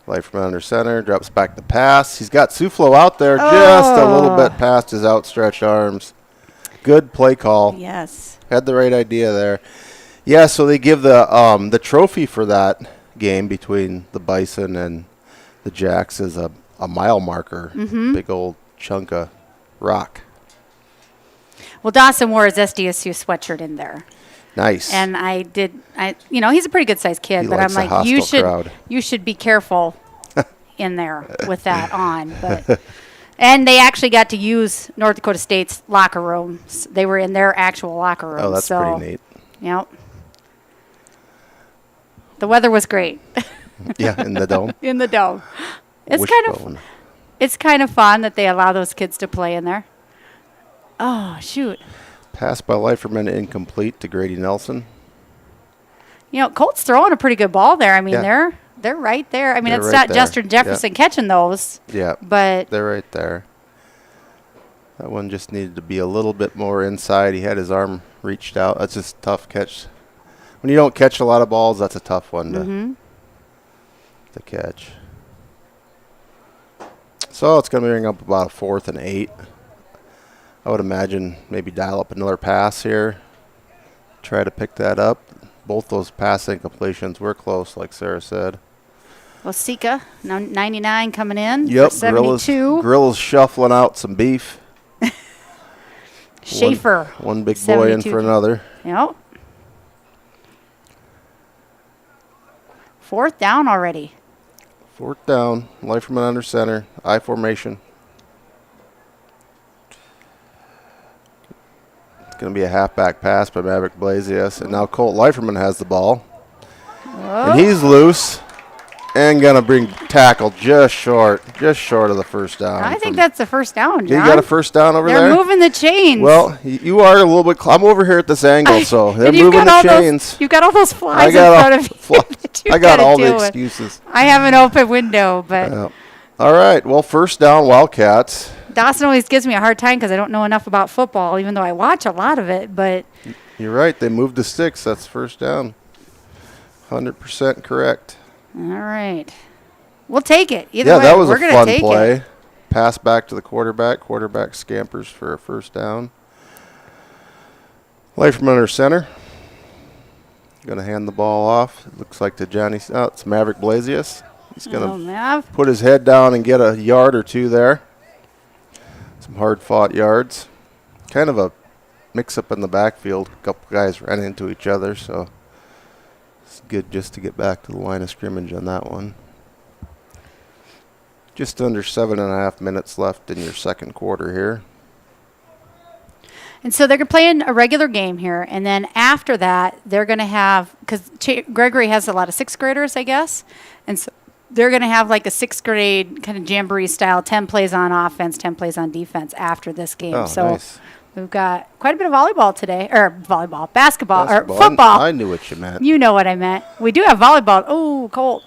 Leiferman under center, drops back to pass. He's got Suflo out there just a little bit past his outstretched arms. Good play call. Yes. Had the right idea there. Yeah, so they give the trophy for that game between the Bison and the Jacks as a mile marker. Mm-hmm. Big old chunk of rock. Well, Dawson wore his SDSU sweatshirt in there. Nice. And he's a pretty good sized kid, but I'm like, you should be careful in there with that on. And they actually got to use North Dakota State's locker rooms. They were in their actual locker room. Oh, that's pretty neat. Yep. The weather was great. Yeah, in the dome. In the dome. It's kind of fun that they allow those kids to play in there. Oh, shoot. Pass by Leiferman incomplete to Grady Nelson. Colt's throwing a pretty good ball there. I mean, Yeah. they're right there. I mean, They're it's right not there. Justin Jefferson catching those. Yeah. But they're right there. That one just needed to be a little bit more inside. He had his arm reached out. That's just a tough catch. When you don't catch a lot of balls, that's a tough one to catch. So it's going to bring up about a 4th and 8. I would imagine maybe dial up another pass here. Try to pick that up. Both those passing completions were close, like Sarah said. Wasika, now 99 coming in. Yep, For 72. Grilla's shuffling out some beef. Schaefer. One big boy in for another. Yep. 4th down already. 4th down. Leiferman under center. I formation. It's going to be a halfback pass by Maverick Blasius. And now Colt Leiferman has the ball. And he's loose. And going to bring tackle just short of the first down. I think that's the first down, John. You got a first down over there? They're moving the chains. Well, you are a little bit. I'm over here at this angle, so they're moving the chains. You've got all those flies in front of you. I got all the excuses. I have an open window, but. All right. Well, first down, Wildcats. Dawson always gives me a hard time because I don't know enough about football, even though I watch a lot of it. But you're right. They moved the sticks. That's first down. 100% correct. All right. We'll take it. Either way, that was we're a gonna fun take play. it. Pass back to the quarterback. Quarterback scampers for a first down. Leiferman under center. Going to hand the ball off. It looks like to Johnny. Oh, it's Maverick Blasius. He's going to put his head down and get a yard or two there. Some hard-fought yards. Kind of a mix-up in the backfield. A couple guys ran into each other, so it's good just to get back to the line of scrimmage on that one. Just under 7.5 minutes left in your second quarter here. And so they're playing a regular game here, and then after that, they're going to have, because Gregory has a lot of 6th graders, I guess, and so they're going to have like a 6th grade kind of jamboree style, 10 plays on offense, 10 plays on defense after this game. Oh, so nice. We've got quite a bit of volleyball today, or basketball, or football. I knew what you meant. You know what I meant. We do have volleyball. Oh, Colt.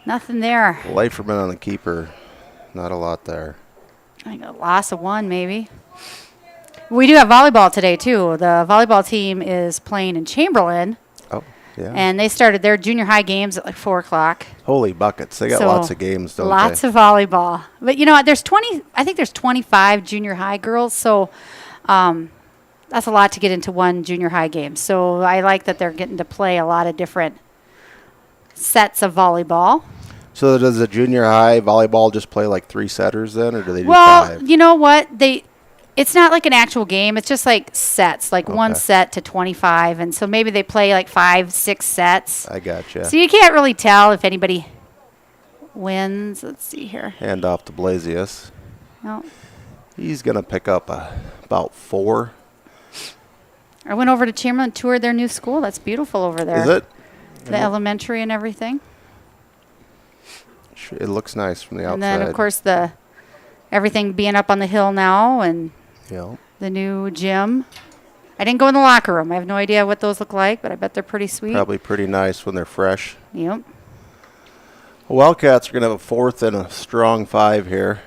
Nothing there. Leiferman on the keeper. Not a lot there. I think a loss of 1 maybe. We do have volleyball today, too. The volleyball team is playing in Chamberlain. Oh, yeah. And they started their junior high games at like 4 o'clock. Holy buckets. They got lots of games, don't lots they? of volleyball. But, you know what, I think there's 25 junior high girls, so that's a lot to get into one junior high game. So I like that they're getting to play a lot of different sets of volleyball. So does the junior high volleyball just play like 3 setters then, or do they do 5? Well, you know what? It's not like an actual game. It's just like sets, like one set to 25. And so maybe they play like 5, 6 sets. I gotcha. So you can't really tell if anybody wins. Let's see here. Hand off to Blasius. No. He's going to pick up about 4. I went over to Chamberlain, toured their new school. That's beautiful over there. Is it? The elementary and everything. It looks nice from the outside. And then, of course, everything being up on the hill now and the new gym. I didn't go in the locker room. I have no idea what those look like, but I bet they're pretty sweet. Probably pretty nice when they're fresh. Yep. Wildcats are going to have a 4th and a strong 5 here.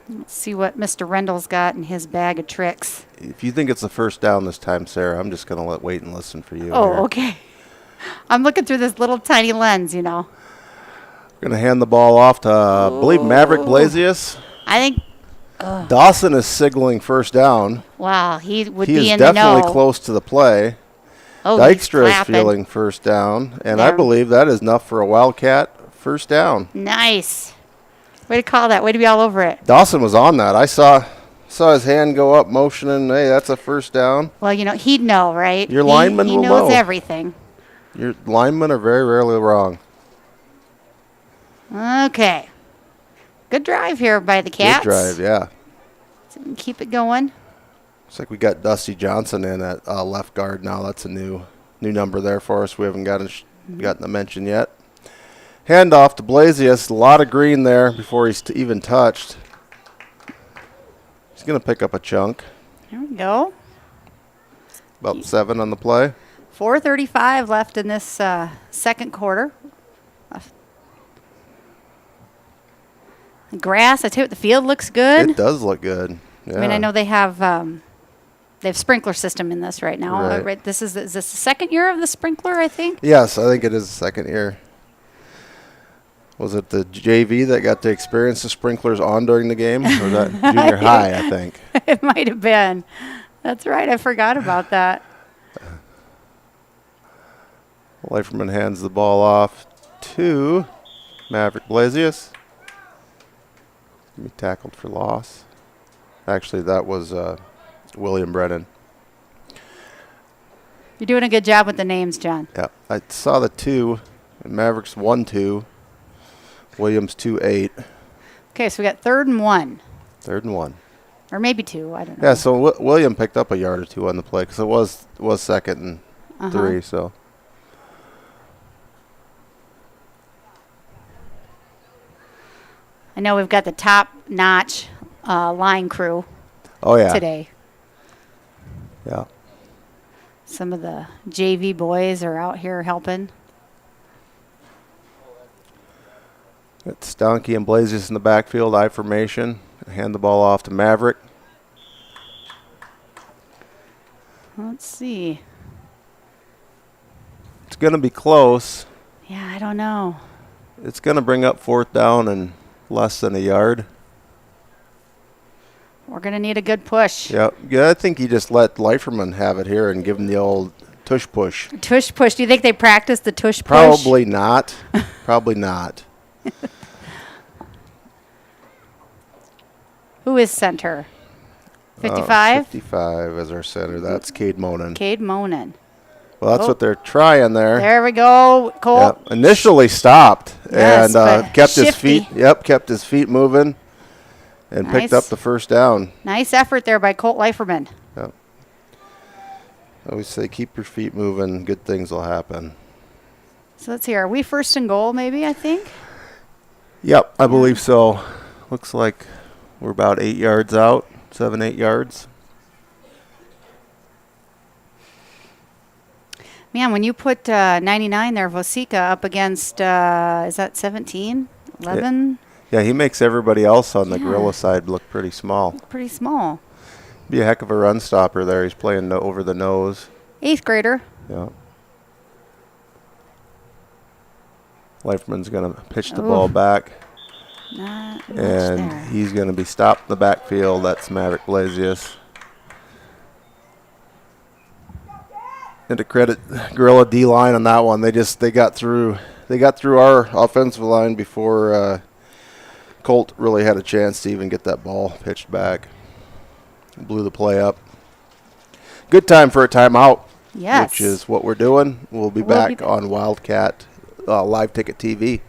Let's see what Mr. Rendell's got in his bag of tricks. If you think it's the first down this time, Sarah, I'm just going to wait and listen for you. Oh, here. okay. I'm looking through this little tiny lens, you know. We're going to hand the ball off to, I believe, Maverick Blasius. I think Dawson is signaling first down. Wow, he would He be is in the know. definitely close to the play. Oh, Dykstra he's is feeling first down, and I Yeah. believe that is enough for a Wildcat first down. Nice. Way to call that. Way to be all over it. Dawson was on that. I saw his hand go up, motioning, hey, that's a first down. Well, you know, he'd know, right? Your lineman he will knows know. everything. Your linemen are very rarely wrong. Okay. Good drive here by the Cats. Good drive, yeah. Keep it going. Looks like we got Dusty Johnson in at left guard now. That's a new number there for us. We haven't got gotten a mention yet. Handoff to Blasius. A lot of green there before he's even touched. He's going to pick up a chunk. There we go. About 7 on the play. 4:35 left in this second quarter. Grass, I tell you what, the field looks good. It does look good. Yeah. I mean, I know they have sprinkler system in this right now. Right. Is this the second year of the sprinkler, I think? Yes, I think it is the second year. Was it the JV that got to experience the sprinklers on during the game? Or was that junior high, I think? It might have been. That's right. I forgot about that. Leiferman hands the ball off to Maverick Blasius. Be tackled for loss. Actually, that was William Brennan. You're doing a good job with the names, John. Yeah, I saw the 2. And Mavericks 1-2. Williams 2-8. Okay, so we got 3rd and 1. 3rd and 1. Or maybe 2. I don't know. Yeah, so William picked up a yard or 2 on the play because it was 2nd and 3. So. I know we've got the top-notch line crew today. Yeah. Some of the JV boys are out here helping. It's Donkey and Blasius in the backfield, I formation. Hand the ball off to Maverick. Let's see. It's going to be close. Yeah, I don't know. It's going to bring up 4th down and less than a yard. We're going to need a good push. Yep. Yeah, I think you just let Leiferman have it here and give him the old tush push. Tush push. Do you think they practice the tush push? Probably not. Probably not. Who is center? 55? 55 as our center. That's Cade Monin. Cade Monin. Well, that's what they're trying there. There we go, Colt. Yep. Initially stopped Yes, and kept shifty. his feet. Yep, kept his feet moving and picked up the 1st down. Nice effort there by Colt Leiferman. Yep. I always say keep your feet moving. Good things will happen. So let's see. Are we 1st and goal? Maybe I think. Yep, I believe so. Looks like we're about 8 yards out, 7-8 yards. Man, when you put 99 there, Vosica up against, is that 17, 11? Yeah, he makes everybody else on the gorilla side look pretty small. Pretty small. Be a heck of a run stopper there. He's playing over the nose. 8th grader. Yeah. Leiferman's going to pitch the ball back. Not much And there. he's going to be stopped in the backfield. That's Maverick Blasius. And to credit Gorilla D-line on that one, they got through our offensive line before Colt really had a chance to even get that ball pitched back. Blew the play up. Good time for a timeout. Yes. Which is what we're doing. We'll be back on Wildcat Live Ticket TV.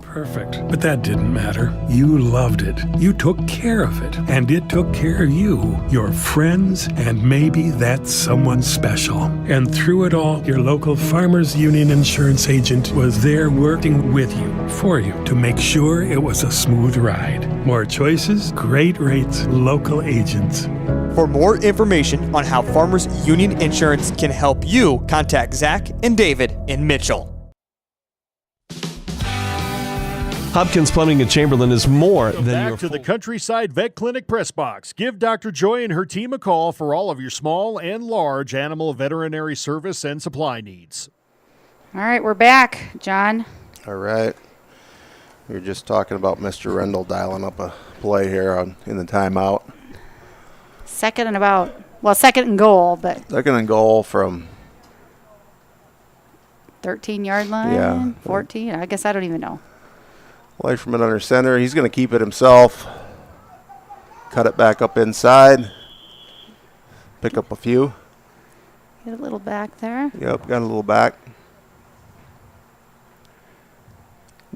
Perfect. But that didn't matter. You loved it. You took care of it. And it took care of you, your friends, and maybe that's someone special. And through it all, your local Farmers Union insurance agent was there working with you, for you, to make sure it was a smooth ride. More choices, great rates, local agents. For more information on how Farmers Union Insurance can help you, contact Zach and David in Mitchell. Hopkins Plumbing in Chamberlain is more than Back your to the Countryside Vet Clinic press box. Give Dr. Joy and her team a call for all of your small and large animal veterinary service and supply needs. All right, we're back, John. All right. We were just talking about Mr. Rendell dialing up a play here in the timeout. Second and goal, but 2nd and goal from 13-yard line, Yeah. 14. I guess I don't even know. Leiferman under center. He's going to keep it himself. Cut it back up inside. Pick up a few. Get a little back there. Yep, got a little back.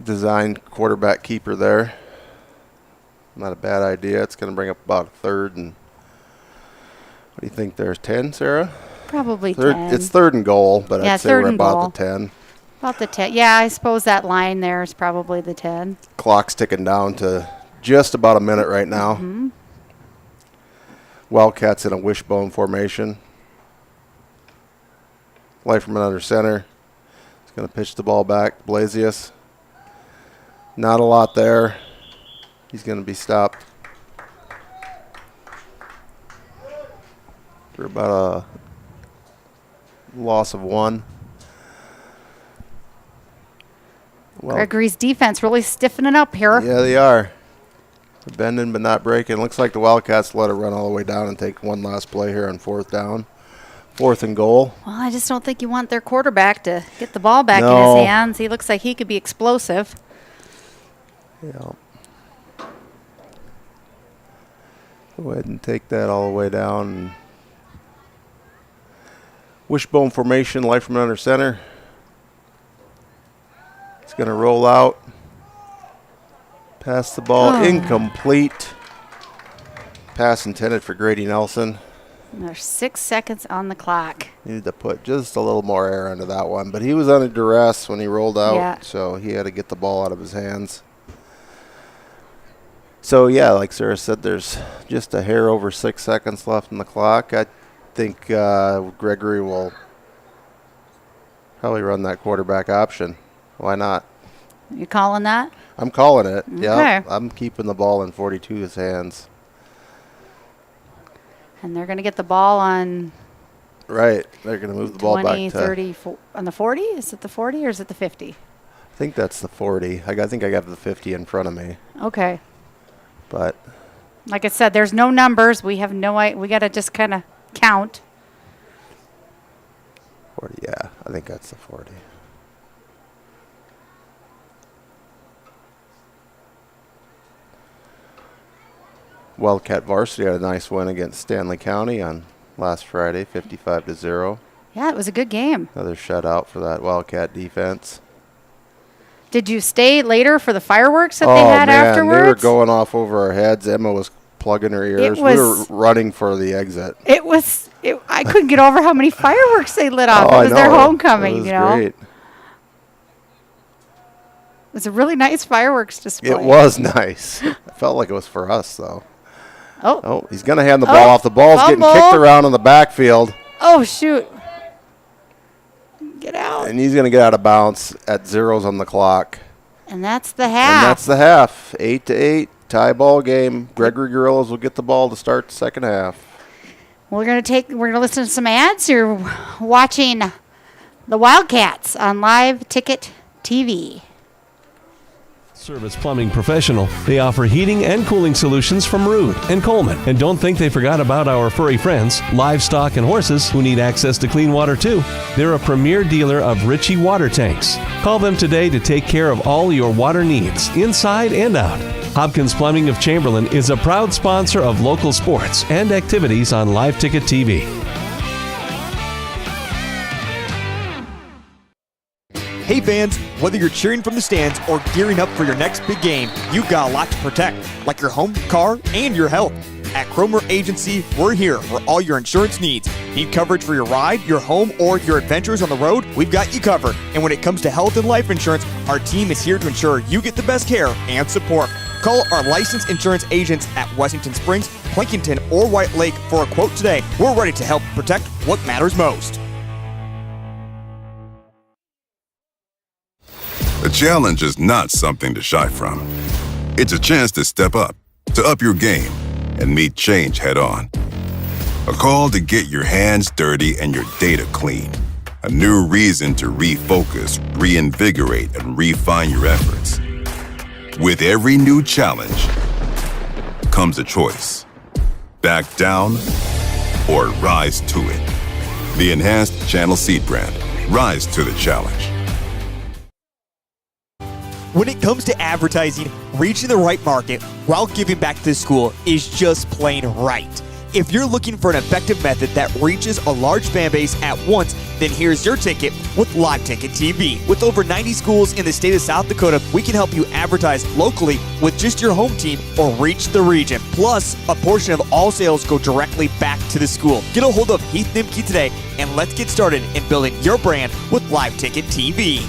Designed quarterback keeper there. Not a bad idea. It's going to bring up about a 3rd and do you think there's 10, Sarah? Probably 10. It's 3rd and goal, but Yeah, I'd say we're 3rd and about goal. the 10. About the 10. Yeah, I suppose that line there is probably the 10. Clock's ticking down to just about a minute right now. Mm-hmm. Wildcats in a wishbone formation. Leiferman under center. He's going to pitch the ball back. Blasius. Not a lot there. He's going to be stopped for about a loss of 1. Well, Gregory's defense really stiffening up here. yeah, they are. Bending but not breaking. Looks like the Wildcats let it run all the way down and take one last play here on 4th down. 4th and goal. Well, I just don't think you want their quarterback to get the ball back in No. his hands. He looks like he could be explosive. Yeah. Go ahead and take that all the way down. Wishbone formation, Leiferman under center. It's going to roll out. Pass the ball, incomplete. Pass intended for Grady Nelson. There's 6 seconds on the clock. Needed to put just a little more air into that one, but he was under duress when he rolled out, Yeah. so he had to get the ball out of his hands. So, yeah, like Sarah said, there's just a hair over 6 seconds left in the clock. I think Gregory will probably run that quarterback option. Why not? You calling that? I'm calling it. Yeah, Okay. I'm keeping the ball in 42's hands. And they're going to get the ball on Right. They're going to move the ball 20, back to 30, on the 40? Is it the 40 or is it the 50? I think that's the 40. I think I got the 50 in front of me. Okay. But Like I said, there's no numbers. We have no idea. We got to just kind of count. 40, yeah, I think that's the 40. Wildcat varsity had a nice win against Stanley County on last Friday, 55-0. Yeah, it was a good game. Another shutout for that Wildcat defense. Did you stay later for the fireworks that they had afterwards? They were going off over our heads. Emma was plugging her ears. We were running for the exit. I couldn't get over how many fireworks they lit off. Oh, It was their homecoming, it was you know. great. It was a really nice fireworks display. It was nice. I felt like it was for us, though. Oh, he's going to hand the ball off. The ball's fumble. getting kicked around in the backfield. Oh, shoot. Get out. And he's going to get out of bounds at 0s on the clock. And that's the half. And that's the half. 8-8, tie ball game. Gregory Gorillas will get the ball to start the second half. We're gonna listen to some ads. You're watching the Wildcats on Live Ticket TV. Service Plumbing Professional. They offer heating and cooling solutions from Rude and Coleman. And don't think they forgot about our furry friends, livestock and horses who need access to clean water too. They're a premier dealer of Ritchie water tanks. Call them today to take care of all your water needs, inside and out. Hopkins Plumbing of Chamberlain is a proud sponsor of local sports and activities on Live Ticket TV. Hey fans, whether you're cheering from the stands or gearing up for your next big game, you've got a lot to protect, like your home, car, and your health. At Cromer Agency, we're here for all your insurance needs. Need coverage for your ride, your home, or your adventures on the road? We've got you covered. And when it comes to health and life insurance, our team is here to ensure you get the best care and support. Call our licensed insurance agents at Washington Springs, Plankington, or White Lake for a quote today. We're ready to help protect what matters most. A challenge is not something to shy from. It's a chance to step up your game, and meet change head on. A call to get your hands dirty and your data clean. A new reason to refocus, reinvigorate, and refine your efforts. With every new challenge comes a choice. Back down or rise to it. The enhanced Channel Seed brand. Rise to the challenge. When it comes to advertising, reaching the right market while giving back to the school is just plain right. If you're looking for an effective method that reaches a large fan base at once, then here's your ticket with Live Ticket TV. With over 90 schools in the state of South Dakota, we can help you advertise locally with just your home team or reach the region. Plus, a portion of all sales go directly back to the school. Get a hold of Heath Nimke today and let's get started in building your brand with Live Ticket TV.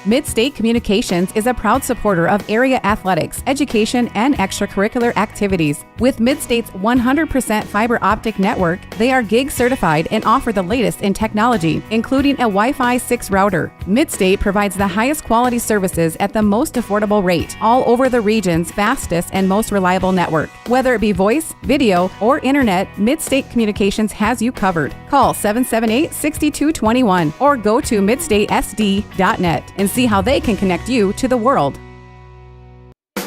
Midstate Communications is a proud supporter of area athletics, education, and extracurricular activities. With Midstate's 100% fiber optic network, they are gig certified and offer the latest in technology, including a Wi-Fi 6 router. Midstate provides the highest quality services at the most affordable rate, all over the region's fastest and most reliable network. Whether it be voice, video, or internet, Midstate Communications has you covered. Call 778-6221 or go to midstatesd.net and see how they can connect you to the world.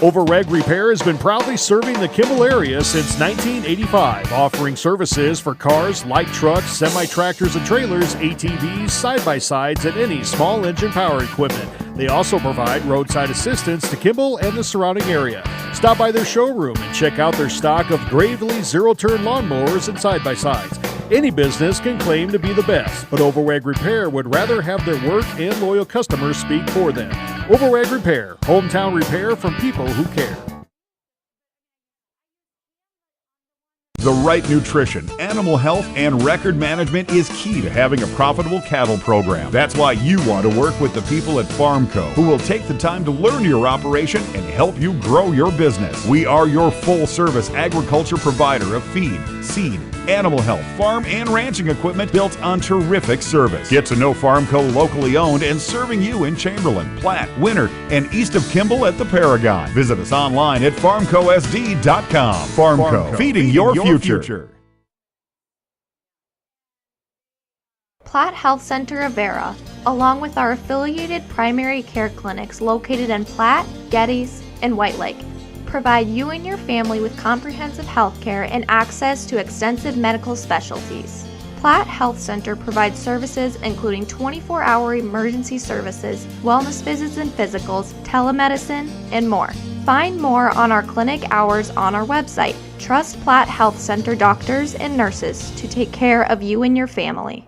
Overreg Repair has been proudly serving the Kimball area since 1985, offering services for cars, light trucks, semi-tractors and trailers, ATVs, side-by-sides, and any small engine power equipment. They also provide roadside assistance to Kimball and the surrounding area. Stop by their showroom and check out their stock of Gravely zero-turn lawnmowers and side-by-sides. Any business can claim to be the best, but Overreg Repair would rather have their work and loyal customers speak for them. Overreg Repair, hometown repair from people who care. The right nutrition, animal health, and record management is key to having a profitable cattle program. That's why you want to work with the people at FarmCo, who will take the time to learn your operation and help you grow your business. We are your full-service agriculture provider of feed, seed, animal health, farm, and ranching equipment built on terrific service. Get to know FarmCo locally owned and serving you in Chamberlain, Platte, Winter, and east of Kimball at the Paragon. Visit us online at farmcosd.com. FarmCo, feeding your future. Platte Health Center of Vera, along with our affiliated primary care clinics located in Platte, Geddes, and White Lake, provide you and your family with comprehensive health care and access to extensive medical specialties. Platte Health Center provides services including 24-hour emergency services, wellness visits and physicals, telemedicine, and more. Find more on our clinic hours on our website. Trust Platte Health Center doctors and nurses to take care of you and your family.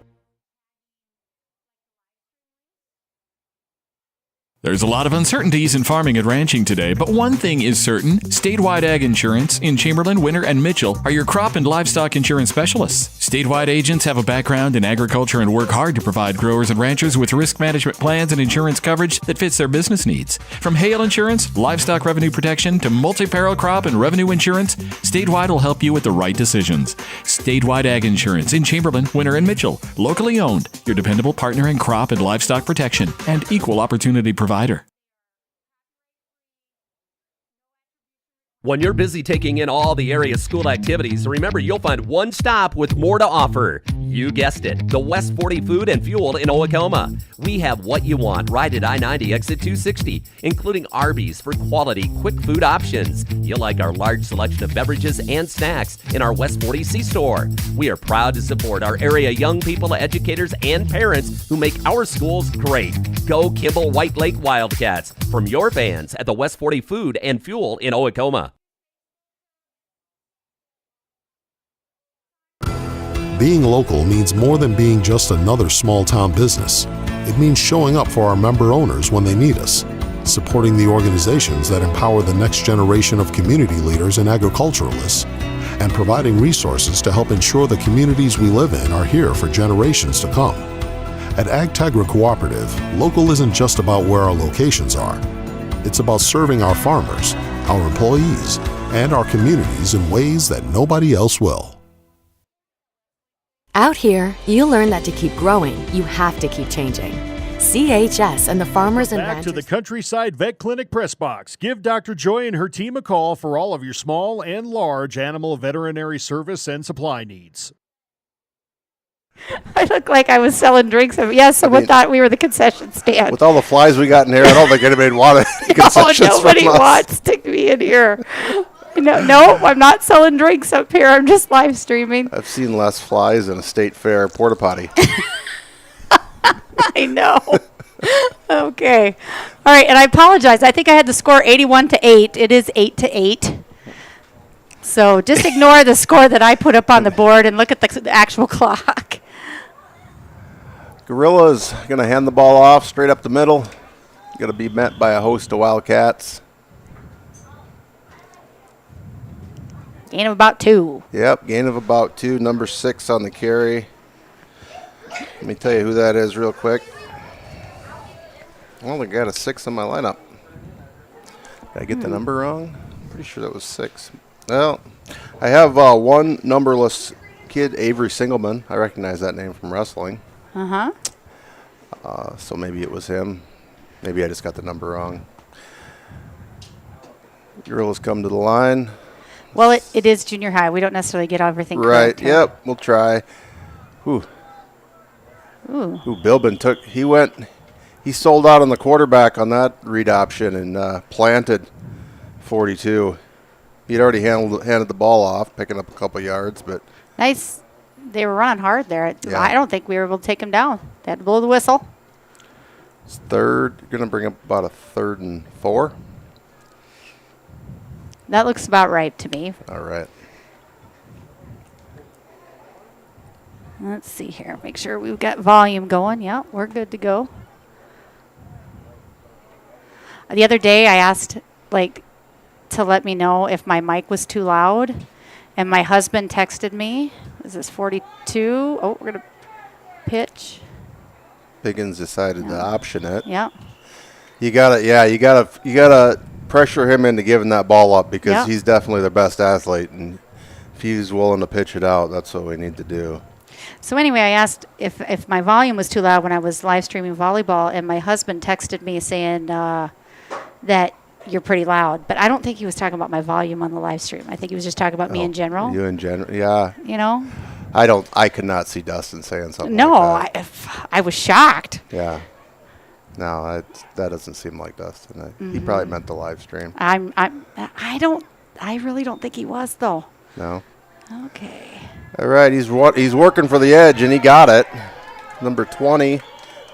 There's a lot of uncertainties in farming and ranching today, but one thing is certain. Statewide Ag Insurance in Chamberlain, Winter, and Mitchell are your crop and livestock insurance specialists. Statewide agents have a background in agriculture and work hard to provide growers and ranchers with risk management plans and insurance coverage that fits their business needs. From hail insurance, livestock revenue protection, to multi-peril crop and revenue insurance, Statewide will help you with the right decisions. Statewide Ag Insurance in Chamberlain, Winter, and Mitchell. Locally owned, your dependable partner in crop and livestock protection and equal opportunity provider. When you're busy taking in all the area's school activities, remember you'll find one stop with more to offer. You guessed it, the West 40 Food and Fuel in Owatonna. We have what you want right at I-90 exit 260, including Arby's for quality, quick food options. You'll like our large selection of beverages and snacks in our West 40 C-Store. We are proud to support our area young people, educators, and parents who make our schools great. Go Kimball White Lake Wildcats from your fans at the West 40 Food and Fuel in Owatonna. Being local means more than being just another small-town business. It means showing up for our member owners when they need us, supporting the organizations that empower the next generation of community leaders and agriculturalists, and providing resources to help ensure the communities we live in are here for generations to come. At AgTegra Cooperative, local isn't just about where our locations are. It's about serving our farmers, our employees, and our communities in ways that nobody else will. Out here, you learn that to keep growing, you have to keep changing. CHS and the farmers and Back ranchers. to the Countryside Vet Clinic Press Box. Give Dr. Joy and her team a call for all of your small and large animal veterinary service and supply needs. I look like I was selling drinks. Yes, someone thought we were the concession stand. With all the flies we got in here, I don't think anybody wanted any concessions nobody from us. wants to be in here. No, I'm not selling drinks up here. I'm just live streaming. I've seen less flies in a state fair porta potty. I know. Okay. All right, and I apologize. I think I had the score 81-8. It is 8-8. So just ignore the score that I put up on the board and look at the actual clock. Gorilla's going to hand the ball off straight up the middle. Going to be met by a host of Wildcats. Gain of about 2. Yep, gain of about 2. Number 6 on the carry. Let me tell you who that is real quick. I only got a 6 in my lineup. Did I get the number wrong? Pretty sure that was 6. Well, I have one numberless kid, Avery Singleman. I recognize that name from wrestling. Uh-huh. So maybe it was him. Maybe I just got the number wrong. Girls come to the line. Well, it is junior high. We don't necessarily get everything right. correct. Yep, we'll try. Ooh, Bilbin he sold out on the quarterback on that read option and planted 42. He'd already handed the ball off, picking up a couple yards, but nice. They were running hard there. Yeah. I don't think we were able to take him down. They had to blow the whistle. It's third. Going to bring up about a 3rd and 4. That looks about right to me. All right. Let's see here. Make sure we've got volume going. Yeah, we're good to go. The other day I asked, to let me know if my mic was too loud, and my husband texted me. Is this 42? Oh, we're going to pitch. Biggins decided to option it. Yeah. You gotta pressure him into giving that ball up because he's definitely the best athlete, and if he's willing to pitch it out, that's what we need to do. So anyway, I asked if my volume was too loud when I was live streaming volleyball, and my husband texted me saying that you're pretty loud. But I don't think he was talking about my volume on the live stream. I think he was just talking about me in general. You in general, yeah. You know? I could not see Dustin saying something No, like that. I was shocked. Yeah. No, that doesn't seem like Dustin. He probably meant the live stream. I really don't think he was, though. No. Okay. All right, he's working for the edge, and he got it. Number 20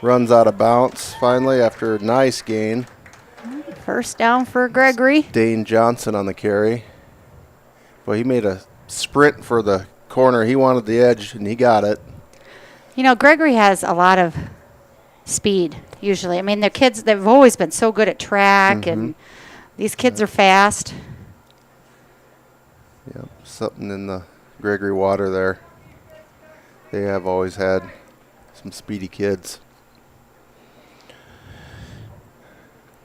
runs out of bounds finally after a nice gain. First down for Gregory. Dane Johnson on the carry. Well, he made a sprint for the corner. He wanted the edge, and he got it. You know, Gregory has a lot of speed, usually. I mean, their kids, they've always been so good at track, and these kids are fast. Yep, something in the Gregory water there. They have always had some speedy kids.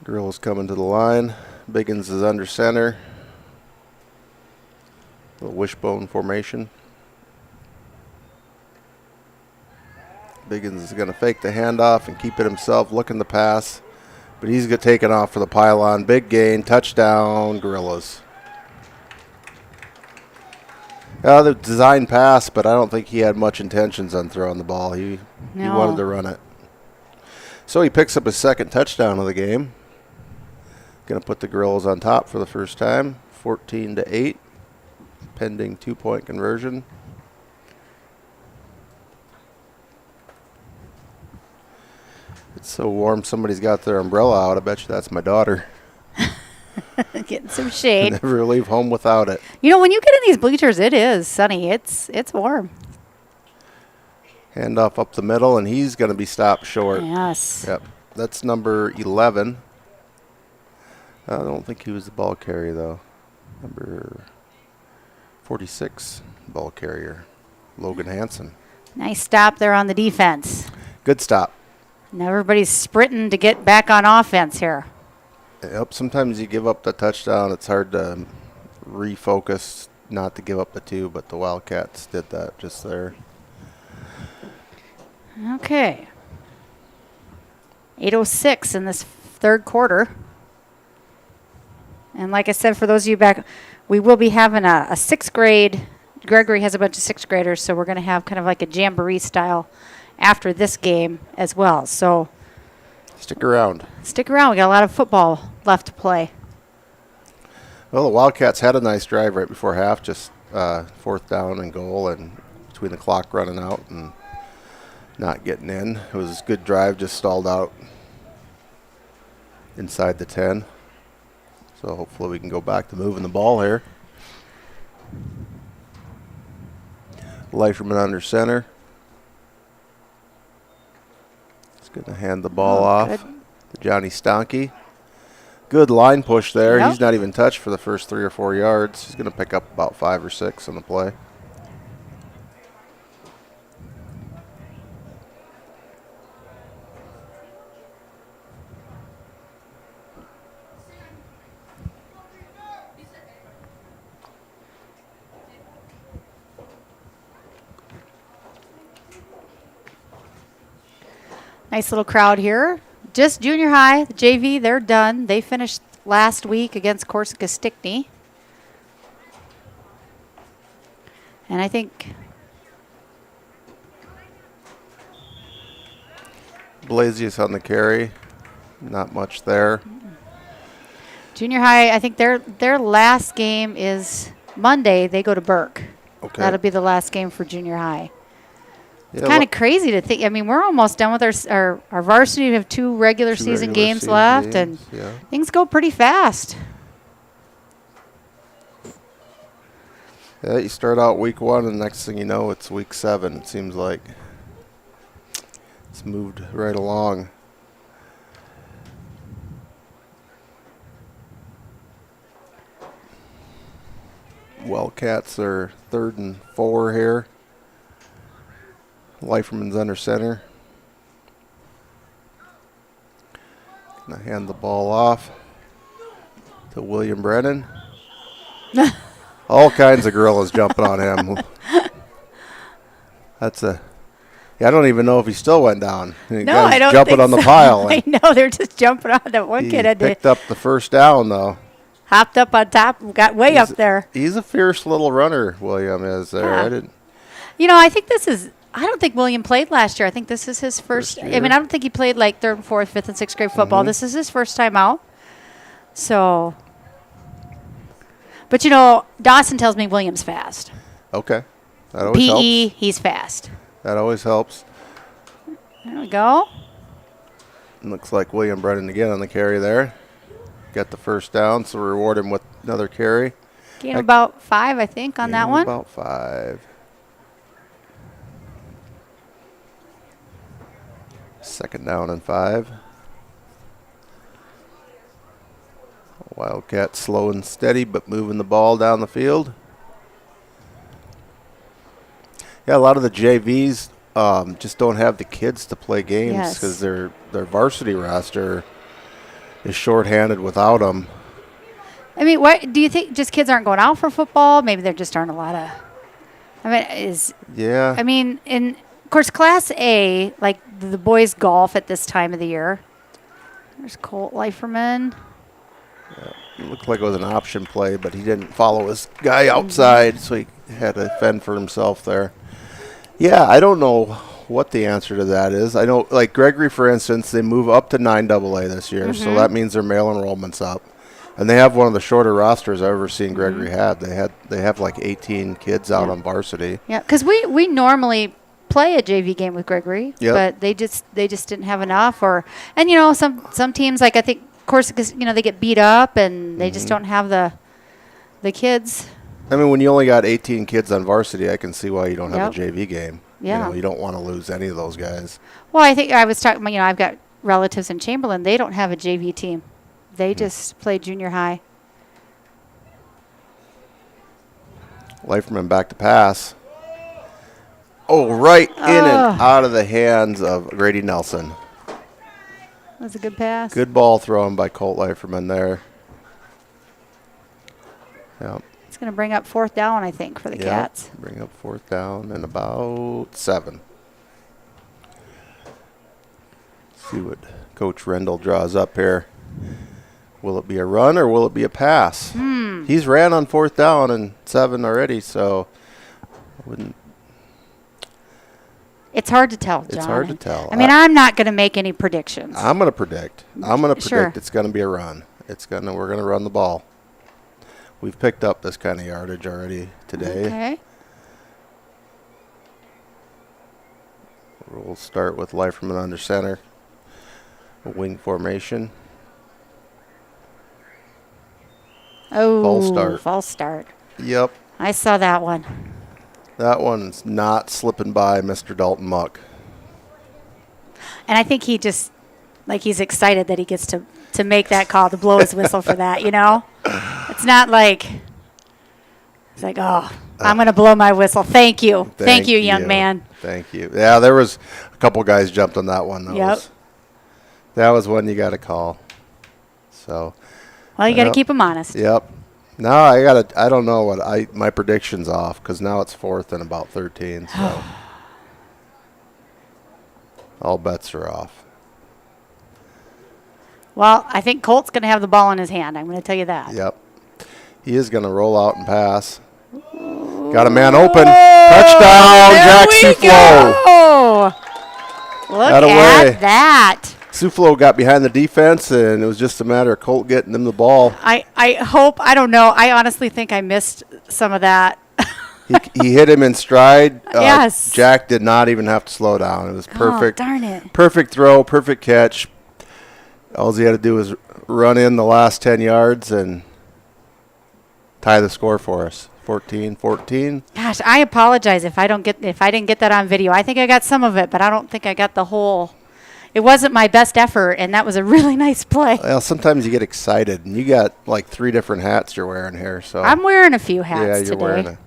Girls coming to the line. Biggins is under center. Little wishbone formation. Biggins is going to fake the handoff and keep it himself, looking to pass. But he's going to take it off for the pylon. Big gain, touchdown, Gorillas. The design pass, but I don't think he had much intentions on throwing the ball. He wanted to run it. So he picks up his second touchdown of the game. Going to put the Gorillas on top for the first time, 14-8, pending 2-point conversion. It's so warm, somebody's got their umbrella out. I bet you that's my daughter. Getting some shade. Never leave home without it. You know, when you get in these bleachers, it is sunny. It's warm. Handoff up the middle, and he's going to be stopped short. Yes. Yep. That's number 11. I don't think he was the ball carrier, though. Number 46, ball carrier, Logan Hansen. Nice stop there on the defense. Good stop. And everybody's sprinting to get back on offense here. Yep, sometimes you give up the touchdown. It's hard to refocus not to give up the 2, but the Wildcats did that just there. Okay. 8:06 in this third quarter. And like I said, for those of you back, we will be having a 6th grade. Gregory has a bunch of 6th graders, so we're going to have kind of like a jamboree style after this game as well. So stick around. Stick around. We got a lot of football left to play. Well, the Wildcats had a nice drive right before half, just 4th down and goal, and between the clock running out and not getting in. It was a good drive, just stalled out inside the 10. So hopefully we can go back to moving the ball here. Leiferman under center. He's going to hand the ball off to Johnny Stonke. Good line push there. Yep. He's not even touched for the first 3 or 4 yards. He's going to pick up about 5 or 6 on the play. Nice little crowd here. Just junior high, the JV, they're done. They finished last week against Corsica Stickney. And I think Blasius on the carry. Not much there. junior high, I think their last game is Monday. They go to Burke. Okay. That'll be the last game for junior high. It's Yeah, kind of crazy to think. I mean, we're almost done with our varsity. We have 2 regular season games left, and things go pretty fast. Yeah, you start out week 1, and the next thing you know, it's week 7. It seems like it's moved right along. Wildcats are 3rd and 4 here. Leiferman's under center. Gonna hand the ball off to William Brennan. All kinds of gorillas jumping on him. That's a. Yeah, I don't even know if he still went down. The No, guy's I don't jumping think on the so. pile. I know, they're just jumping on that one He kid had to picked up the first down though. hopped up on top, got way up there. He's a fierce little runner. William is there. Yeah. I didn't. You know, I think this is. I don't think William played last year. I think this is his first. I mean, I don't think he played like 3rd and 4th, 5th, and 6th grade football. Mhm. This is his first time out. So, but you know, Dawson tells me William's fast. Okay, that always helps. PE, he's fast. That always helps. There we go. Looks like William Brennan again on the carry there. Got the first down, so reward him with another carry. Gain about 5, I think, on that one. About 5. Second down and 5. Wildcat slow and steady, but moving the ball down the field. Yeah, a lot of the JVs just don't have the kids to play games because their varsity roster is shorthanded without them. I mean, what do you think? Just kids aren't going out for football? Maybe there just aren't a lot of. I mean, Yeah. I mean, of course, Class A, like the boys golf at this time of the year. There's Colt Leiferman. It looked like it was an option play, but he didn't follow his guy outside, so he had to fend for himself there. Yeah, I don't know what the answer to that is. I know, like Gregory, for instance, they move up to 9AA this year, so that means their male enrollment's up. And they have one of the shorter rosters I've ever seen Gregory had. They have like 18 kids out on varsity. Yeah, because we normally play a JV game with Gregory, but they just didn't have enough. And you know, some teams, like I think Corsica, you know, they get beat up and they just don't have the kids. I mean, when you only got 18 kids on varsity, I can see why you don't have a JV game. Yeah. You know, you don't want to lose any of those guys. Well, I think I was talking, you know, I've got relatives in Chamberlain. They don't have a JV team. They just play junior high. Leiferman back to pass. Oh, right in and out of the hands of Grady Nelson. That was a good pass. Good ball thrown by Colt Leiferman there. Yeah. It's going to bring up 4th down, I think, for the Cats. Bring up 4th down and about 7. See what Coach Rendell draws up here. Will it be a run or will it be a pass? He's ran on 4th down and 7 already, so I wouldn't. It's hard to tell, John. It's hard to tell. I mean, I'm not going to make any predictions. I'm going to predict. Sure. It's going to be a run. We're going to run the ball. We've picked up this kind of yardage already today. Okay. We'll start with Leiferman under center. A wing formation. Oh, False start. False start. Yep. I saw that one. That one's not slipping by Mr. Dalton Muck. And I think he just, like, he's excited that he gets to make that call, to blow his whistle for that, you know? It's not like, he's like, oh, I'm going to blow my whistle. Thank you. Thank you, young man. Thank you. Yeah, there was a couple guys jumped on that one. That was one you got to call. So. Well, you got to keep them honest. Yep. No, I don't know what my prediction's off because now it's 4th and about 13. So all bets are off. Well, I think Colt's going to have the ball in his hand. I'm going to tell you that. Yep. He is going to roll out and pass. Got a man open. Touchdown, Jack Suflo. Look at that. Suflo got behind the defense, and it was just a matter of Colt getting him the ball. I hope, I don't know. I honestly think I missed some of that. he hit him in stride. Yes. Jack did not even have to slow down. It was perfect. Oh, darn it. Perfect throw, perfect catch. All he had to do was run in the last 10 yards and tie the score for us. 14-14. Gosh, I apologize if I didn't get that on video. I think I got some of it, but I don't think I got the whole. It wasn't my best effort, and that was a really nice play. Well, sometimes you get excited, and you got like 3 different hats you're wearing here. So I'm wearing a few hats today. Yeah, you're wearing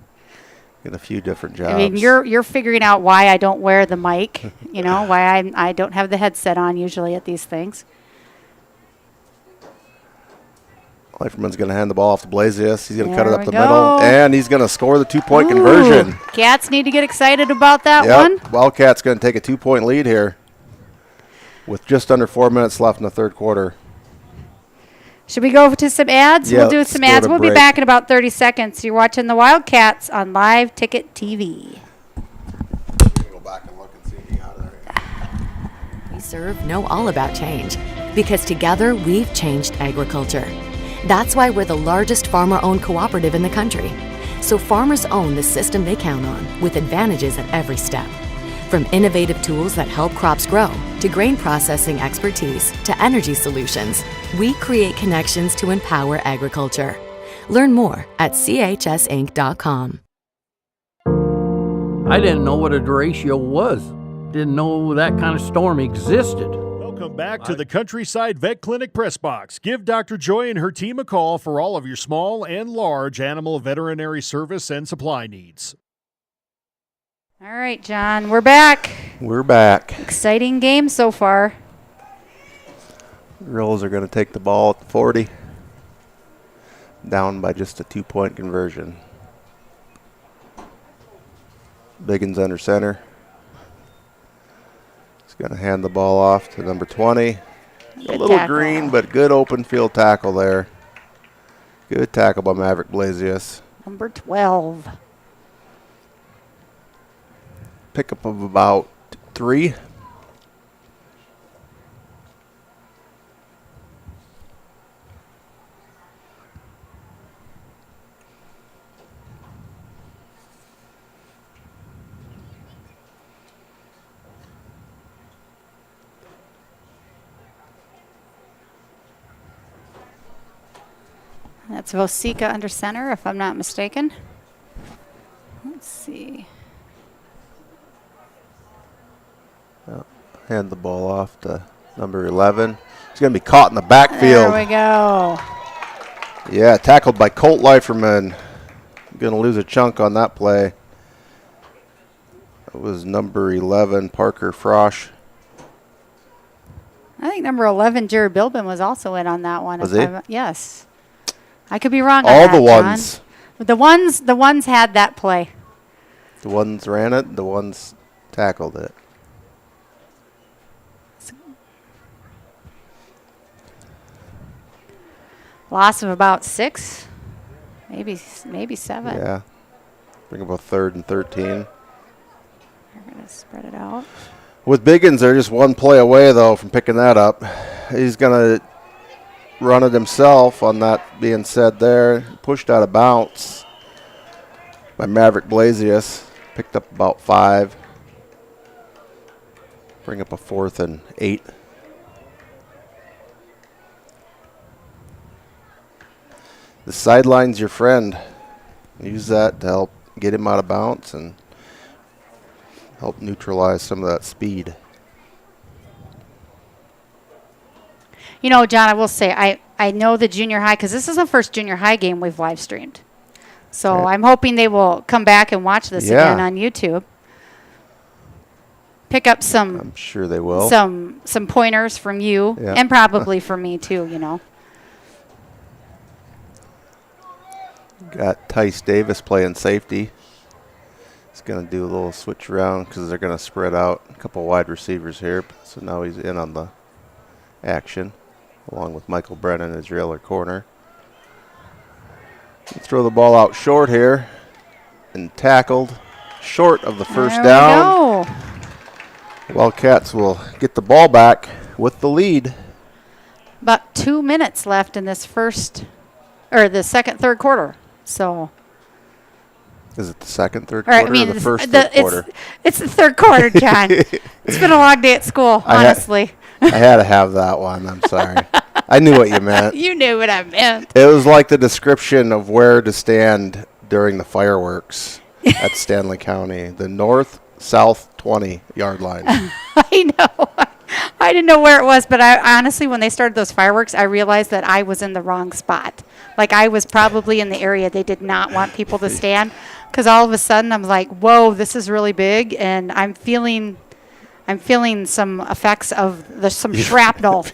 a few different jobs. I mean, you're figuring out why I don't wear the mic. You know, why I don't have the headset on usually at these things. Leiferman's going to hand the ball off to Blasius. He's going to cut it up the middle, and he's going to score the 2-point conversion. Cats need to get excited about that one. Wildcats going to take a 2-point lead here with just under 4 minutes left in the third quarter. Should we go to some ads? Yeah, we'll do some ads. We'll be back in about 30 seconds. You're watching the Wildcats on Live Ticket TV. Go back and look and see if you got it. We serve know all about change because together we've changed agriculture. That's why we're the largest farmer-owned cooperative in the country. So farmers own the system they count on with advantages at every step. From innovative tools that help crops grow, to grain processing expertise, to energy solutions, we create connections to empower agriculture. Learn more at chsinc.com. I didn't know what a derecho was. Didn't know that kind of storm existed. Welcome back to the Countryside Vet Clinic Press Box. Give Dr. Joy and her team a call for all of your small and large animal veterinary service and supply needs. All right, John, we're back. We're back. Exciting game so far. Girls are going to take the ball at the 40. Down by just a 2-point conversion. Biggins under center. He's going to hand the ball off to number 20. Good a little tackle. green, but good open field tackle there. Good tackle by Maverick Blasius. Number 12. Pickup of about 3. That's Vosica under center, if I'm not mistaken. Let's see. Hand the ball off to number 11. He's going to be caught in the backfield. There we go. Yeah, tackled by Colt Leiferman. Going to lose a chunk on that play. It was number 11, Parker Frosch. I think number 11, Jared Bilbin, was also in on that one. Was he? Yes. I could be wrong on All that, the ones. John. The ones had that play. The ones ran it, the ones tackled it. Loss of about 6, maybe 7. Yeah. Bring up a 3rd and 13. We're going to spread it out. With Biggins, they're just one play away, though, from picking that up. He's going to run it himself on that being said there. Pushed out of bounds by Maverick Blasius. Picked up about 5. Bring up a 4th and 8. The sideline's your friend. Use that to help get him out of bounds and help neutralize some of that speed. You know, John, I will say, I know the junior high, because this is the first junior high game we've live streamed. So Okay. I'm hoping they will come back and watch this again on YouTube. Pick up some. I'm sure they will. Some pointers from you, Yeah. and probably from me too. You know. Got Tice Davis playing safety. He's going to do a little switch around because they're going to spread out a couple wide receivers here. So now he's in on the action, along with Michael Brennan as your other corner. Throw the ball out short here, and tackled short of the first down. Wildcats will get the ball back with the lead. About 2 minutes left in this third quarter. So. Is it the second, third quarter, or the first, third quarter? It's the third quarter, John. It's been a long day at school, honestly. I had to have that one. I'm sorry. I knew what you meant. You knew what I meant. It was like the description of where to stand during the fireworks at Stanley County. The north-south 20-yard line. I know. I didn't know where it was, but I honestly, when they started those fireworks, I realized that I was in the wrong spot. Like, I was probably in the area they did not want people to stand, because all of a sudden I'm like, whoa, this is really big, and I'm feeling some effects of some shrapnel.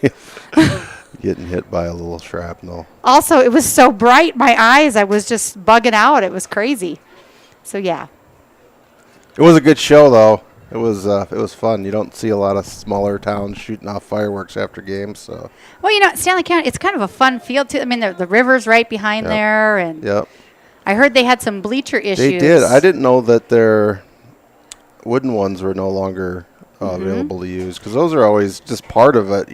Getting hit by a little shrapnel. Also, it was so bright, my eyes, I was just bugging out. It was crazy. So, yeah. It was a good show, though. It was fun. You don't see a lot of smaller towns shooting off fireworks after games. So. Well, you know, Stanley County, it's kind of a fun field, too. I mean, the river's right behind there. And yep. I heard they had some bleacher issues. They did. I didn't know that their wooden ones were no longer available to use, because those are always just part of it,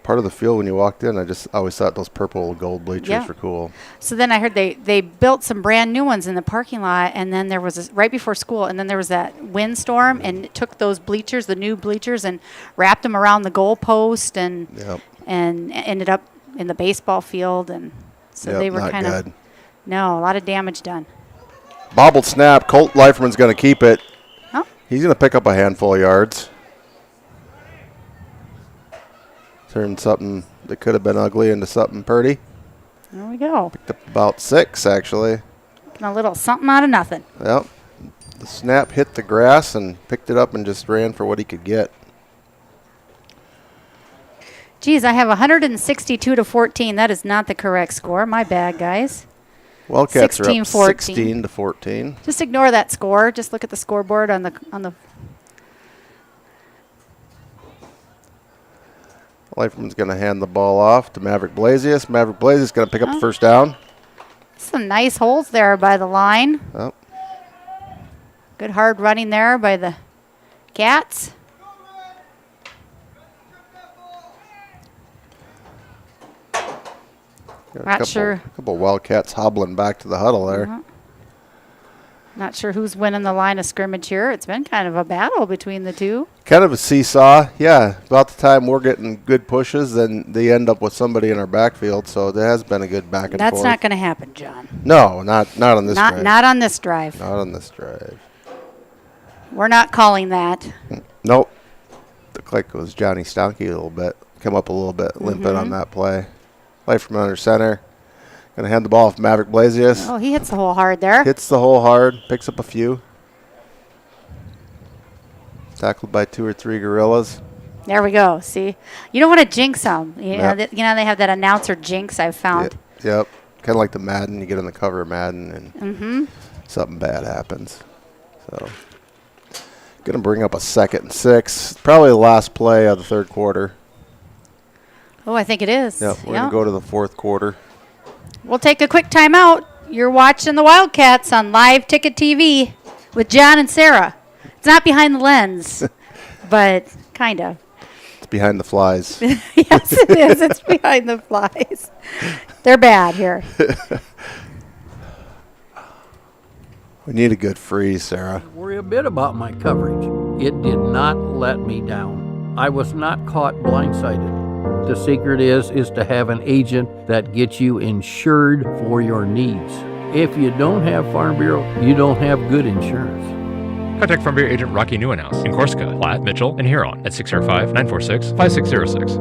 part of the field when you walked in. I just always thought those purple gold bleachers were cool. So then I heard they built some brand new ones in the parking lot, and then there was right before school, and then there was that windstorm, and it took those bleachers, the new bleachers, and wrapped them around the goal post, and ended up in the baseball field, and so they were kind of a lot of damage done. Bobbled snap. Colt Leiferman's going to keep it. Oh. He's going to pick up a handful of yards. Turned something that could have been ugly into something pretty. There we go. Picked up about 6, actually. A little something out of nothing. Yep. The snap hit the grass and picked it up and just ran for what he could get. Geez, I have 162-14. That is not the correct score. My bad, guys. Wildcats are up 16-14. 16-14. Just ignore that score. Just look at the scoreboard on the. Leiferman's going to hand the ball off to Maverick Blasius. Maverick Blasius going to pick up the first down. Some nice holes there by the line. Oh. Good hard running there by the Cats. Not sure. A couple Wildcats hobbling back to the huddle there. Not sure who's winning the line of scrimmage here. It's been kind of a battle between the two. Kind of a seesaw. Yeah, about the time we're getting good pushes, then they end up with somebody in our backfield. So there has been a good back and forth. That's not going to happen, John. No, not on this drive. Not on this drive. Not on this drive. We're not calling that. Nope. Looked like it was Johnny Stonky a little bit. Come up a little bit limping on that play. Play from under center. Going to hand the ball off Maverick Blasius. Oh, he hits the hole hard there. Hits the hole hard. Picks up a few. Tackled by 2 or 3 gorillas. There we go. See? You don't want to jinx them. You know, they have that announcer jinx, I've found. Yep. Kind of like the Madden. You get on the cover of Madden and something bad happens. So, going to bring up a 2nd and 6. Probably the last play of the third quarter. Oh, I think it is. Yep. We're going to go to the fourth quarter. We'll take a quick timeout. You're watching the Wildcats on Live Ticket TV with John and Sarah. It's not behind the lens, but kind of. It's behind the flies. Yes, it is. It's behind the flies. They're bad here. We need a good freeze, Sarah. Worry a bit about my coverage. It did not let me down. I was not caught blindsided. The secret is to have an agent that gets you insured for your needs. If you don't have Farm Bureau, you don't have good insurance. Contact Farm Bureau agent Rocky Newenhouse in Corsica, Platte, Mitchell, and Huron at 605-946-5606.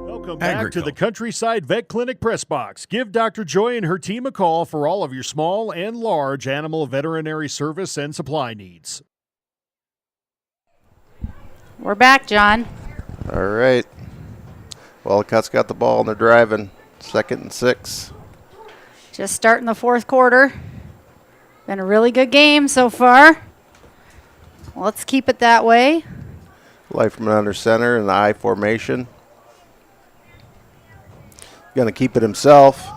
Welcome back to the Countryside Vet Clinic Press Box. Give Dr. Joy and her team a call for all of your small and large animal veterinary service and supply needs. We're back, John. All right. Wildcats got the ball and they're driving. 2nd and 6. Just starting the fourth quarter. Been a really good game so far. Let's keep it that way. Life from under center in the I formation. Going to keep it himself.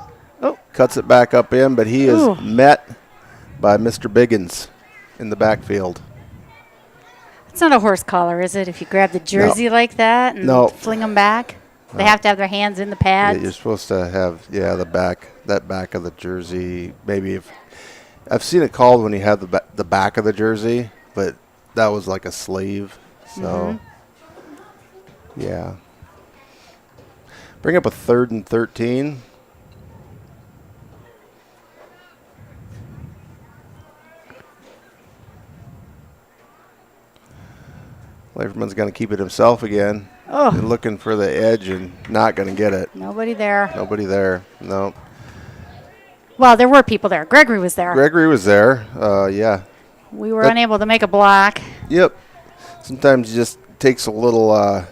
Oh. Cuts it back up in, but he is met by Mr. Biggins in the backfield. It's not a horse collar, is it? If you grab the jersey like that and fling them back, they have to have their hands in the pads. Yeah, you're supposed to have that back of the jersey. Maybe if I've seen it called when you have the back of the jersey, but that was like a sleeve. So yeah. Bring up a 3rd and 13. Leverman's going to keep it himself again. Oh. And looking for the edge and not going to get it. Nobody there. Nobody there. No. Well, there were people there. Gregory was there. Gregory was there. Yeah. We were unable to make a block. Yep. Sometimes it just takes a little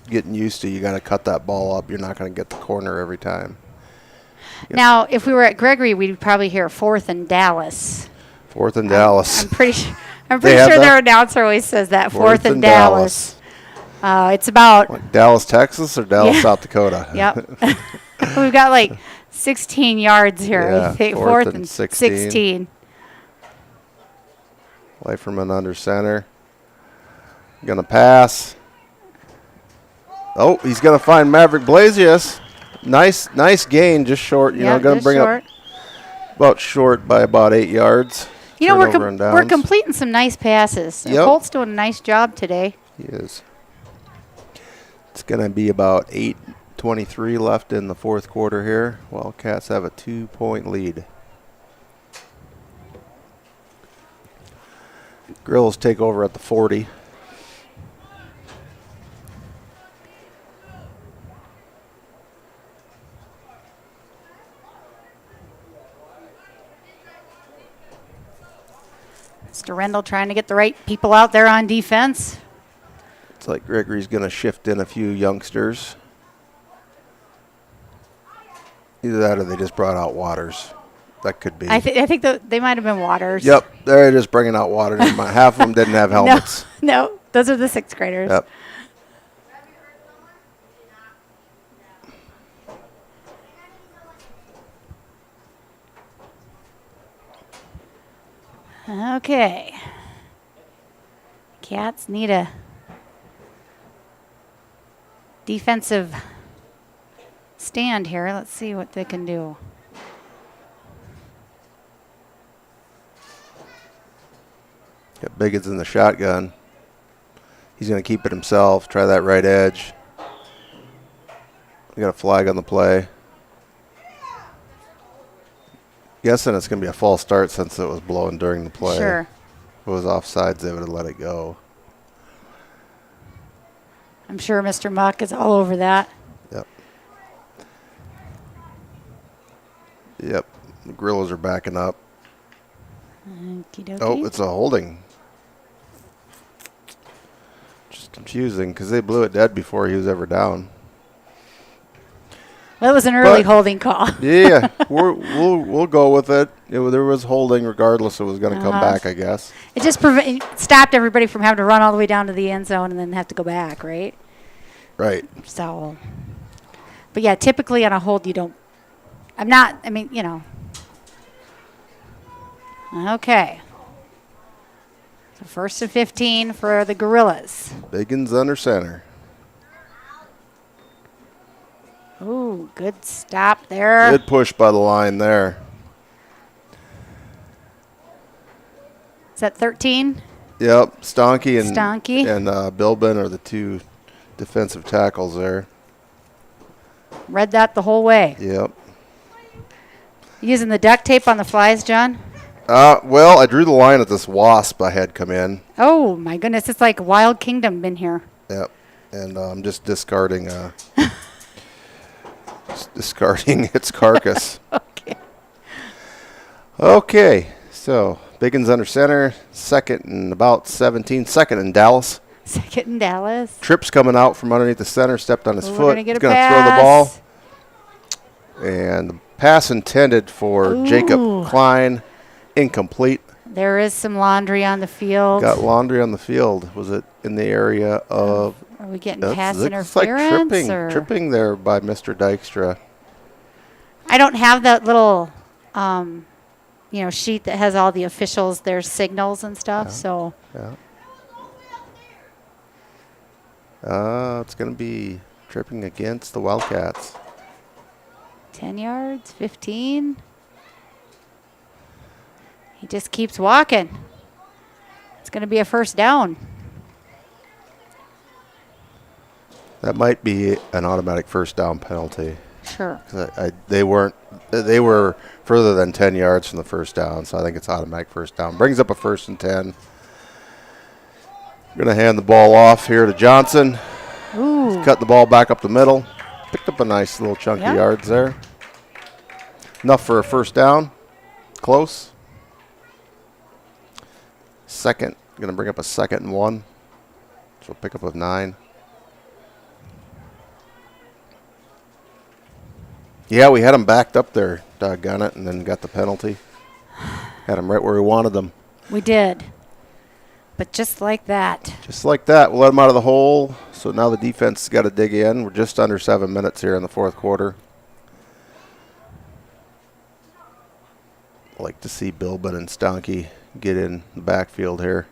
getting used to. You got to cut that ball up. You're not going to get the corner every time. Yep. Now, if we were at Gregory, we'd probably hear 4th and Dallas. 4th and Dallas. I'm pretty sure their announcer always says that. 4th and Dallas. It's about like Dallas, Texas, or Dallas, South Dakota. Yep. We've got like 16 yards here. Yeah, I think 4th and 16. Leiferman under center. Gonna pass. Oh, he's gonna find Maverick Blasius. Nice gain, just short. Gonna bring up about short by about 8 yards. We're completing some nice passes. Yep. Colt's doing a nice job today. He is. It's going to be about 8:23 left in the fourth quarter here. Wildcats have a 2-point lead. Grills take over at the 40. Mr. Rendell trying to get the right people out there on defense. It's like Gregory's going to shift in a few youngsters. Either that or they just brought out Waters. That could be. I think they might have been Waters. Yep, they're just bringing out Waters. Half of them didn't have helmets. No, those are the 6th graders. Yep. Okay. Cats need a defensive stand here. Let's see what they can do. Got Biggins in the shotgun. He's going to keep it himself, try that right edge. We got a flag on the play. Guessing it's going to be a false start since it was blowing during the play. Sure. If it was offsides, they would have let it go. I'm sure Mr. Muck is all over that. Yep. Yep. The Gorillas are backing up. Okey-dokey. Oh, it's a holding. Just confusing because they blew it dead before he was ever down. That was an early holding call. Yeah, we'll go with it. There was holding regardless. It was going to come back, I guess. It just stopped everybody from having to run all the way down to the end zone and then have to go back, right? Right. So, but yeah, typically on a hold you don't. Okay. So 1st and 15 for the Gorillas. Biggins under center. Ooh, good stop there. Good push by the line there. Is that 13? Yep, Stonky and Bilbin are the two defensive tackles there. Read that the whole way. Yep. Using the duct tape on the flies, John? Well, I drew the line at this wasp I had come in. Oh, my goodness. It's like Wild Kingdom in here. Yep. And I'm just discarding its carcass. Okay. So, Biggins under center. Second and about 17. Second in Dallas. Second in Dallas. Tripp's coming out from underneath the center. Stepped on his foot. He's going to throw the ball. And the pass intended for Jacob Klein. Incomplete. There is some laundry on the field. Got laundry on the field. Was it in the area of... Are we getting pass interference? Like tripping there by Mr. Dykstra. I don't have that little, sheet that has all the officials, their signals and stuff. So. Yeah. It's going to be tripping against the Wildcats. 10 yards, 15. He just keeps walking. It's going to be a first down. That might be an automatic first down penalty. Sure. They were further than 10 yards from the first down, so I think it's automatic first down. Brings up a 1st and 10. Going to hand the ball off here to Johnson. Ooh. He's cut the ball back up the middle. Picked up a nice little chunk of yards there. Enough for a first down. Close. Second. Going to bring up a 2nd and 1. So pick up a 9. Yeah, we had him backed up there, doggone it, and then got the penalty. Had him right where we wanted them. We did. But just like that. Just like that. We'll let him out of the hole. So now the defense has got to dig in. We're just under 7 minutes here in the fourth quarter. I'd like to see Bilbin and Stonky get in the backfield here.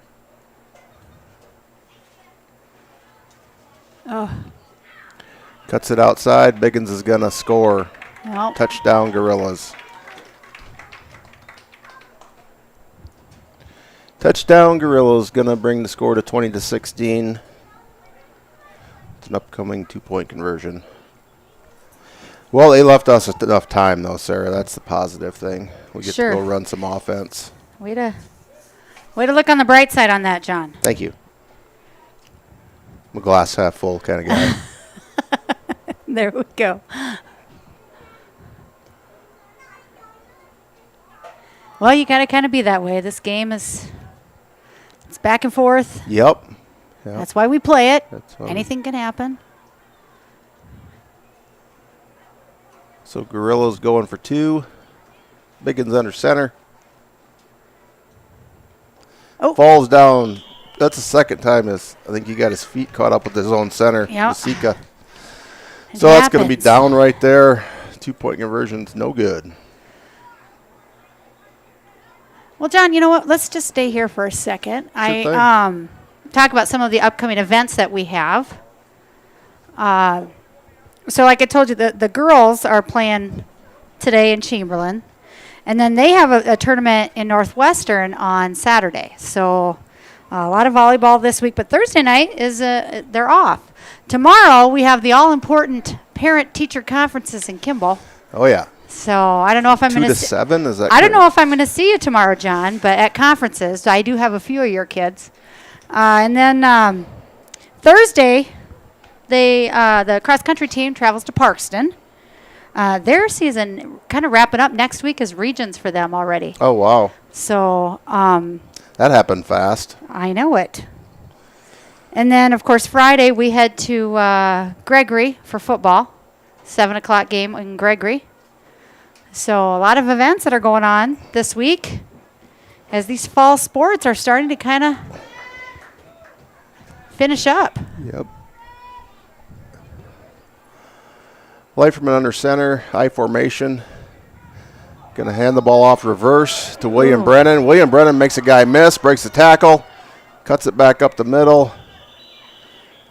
Oh. Cuts it outside. Biggins is going to score. Nope. Touchdown, Gorillas. Touchdown, Gorillas. Going to bring the score to 20-16. It's an upcoming 2-point conversion. Well, they left us enough time, though, Sarah. That's the positive thing. We get to go run some offense. Way to look on the bright side on that, John. Thank you. I'm a glass half full kind of guy. There we go. Well, you got to kind of be that way. This game it's back and forth. Yep. That's why we play it. Anything can happen. So Gorillas going for 2. Biggins under center. Oh. Falls down. That's the second time I think he got his feet caught up with his own center. Yep. Masika. So that's going to be down right there. 2-point conversion's no good. Well, John, you know what? Let's just stay here for a second. Sure Talk about some of the upcoming events that we have. So like I told you, the girls are playing today in Chamberlain. And then they have a tournament in Northwestern on Saturday. So a lot of volleyball this week. But Thursday night they're off. Tomorrow we have the all-important parent-teacher conferences in Kimball. Oh, yeah. So I don't know if I'm going to 2 to 7, is that I don't know if I'm going to see you tomorrow, John, but at conferences, I do have a few of your kids. And then Thursday, the cross-country team travels to Parkston. Their season kind of wrapping up. Next week is regions for them already. Oh, wow. So that happened fast. I know it. And then, of course, Friday we head to Gregory for football, 7 o'clock game in Gregory. So a lot of events that are going on this week as these fall sports are starting to kind of finish up. Yep. Leiferman under center, I formation. Going to hand the ball off reverse to William Brennan. William Brennan makes a guy miss, breaks the tackle, cuts it back up the middle.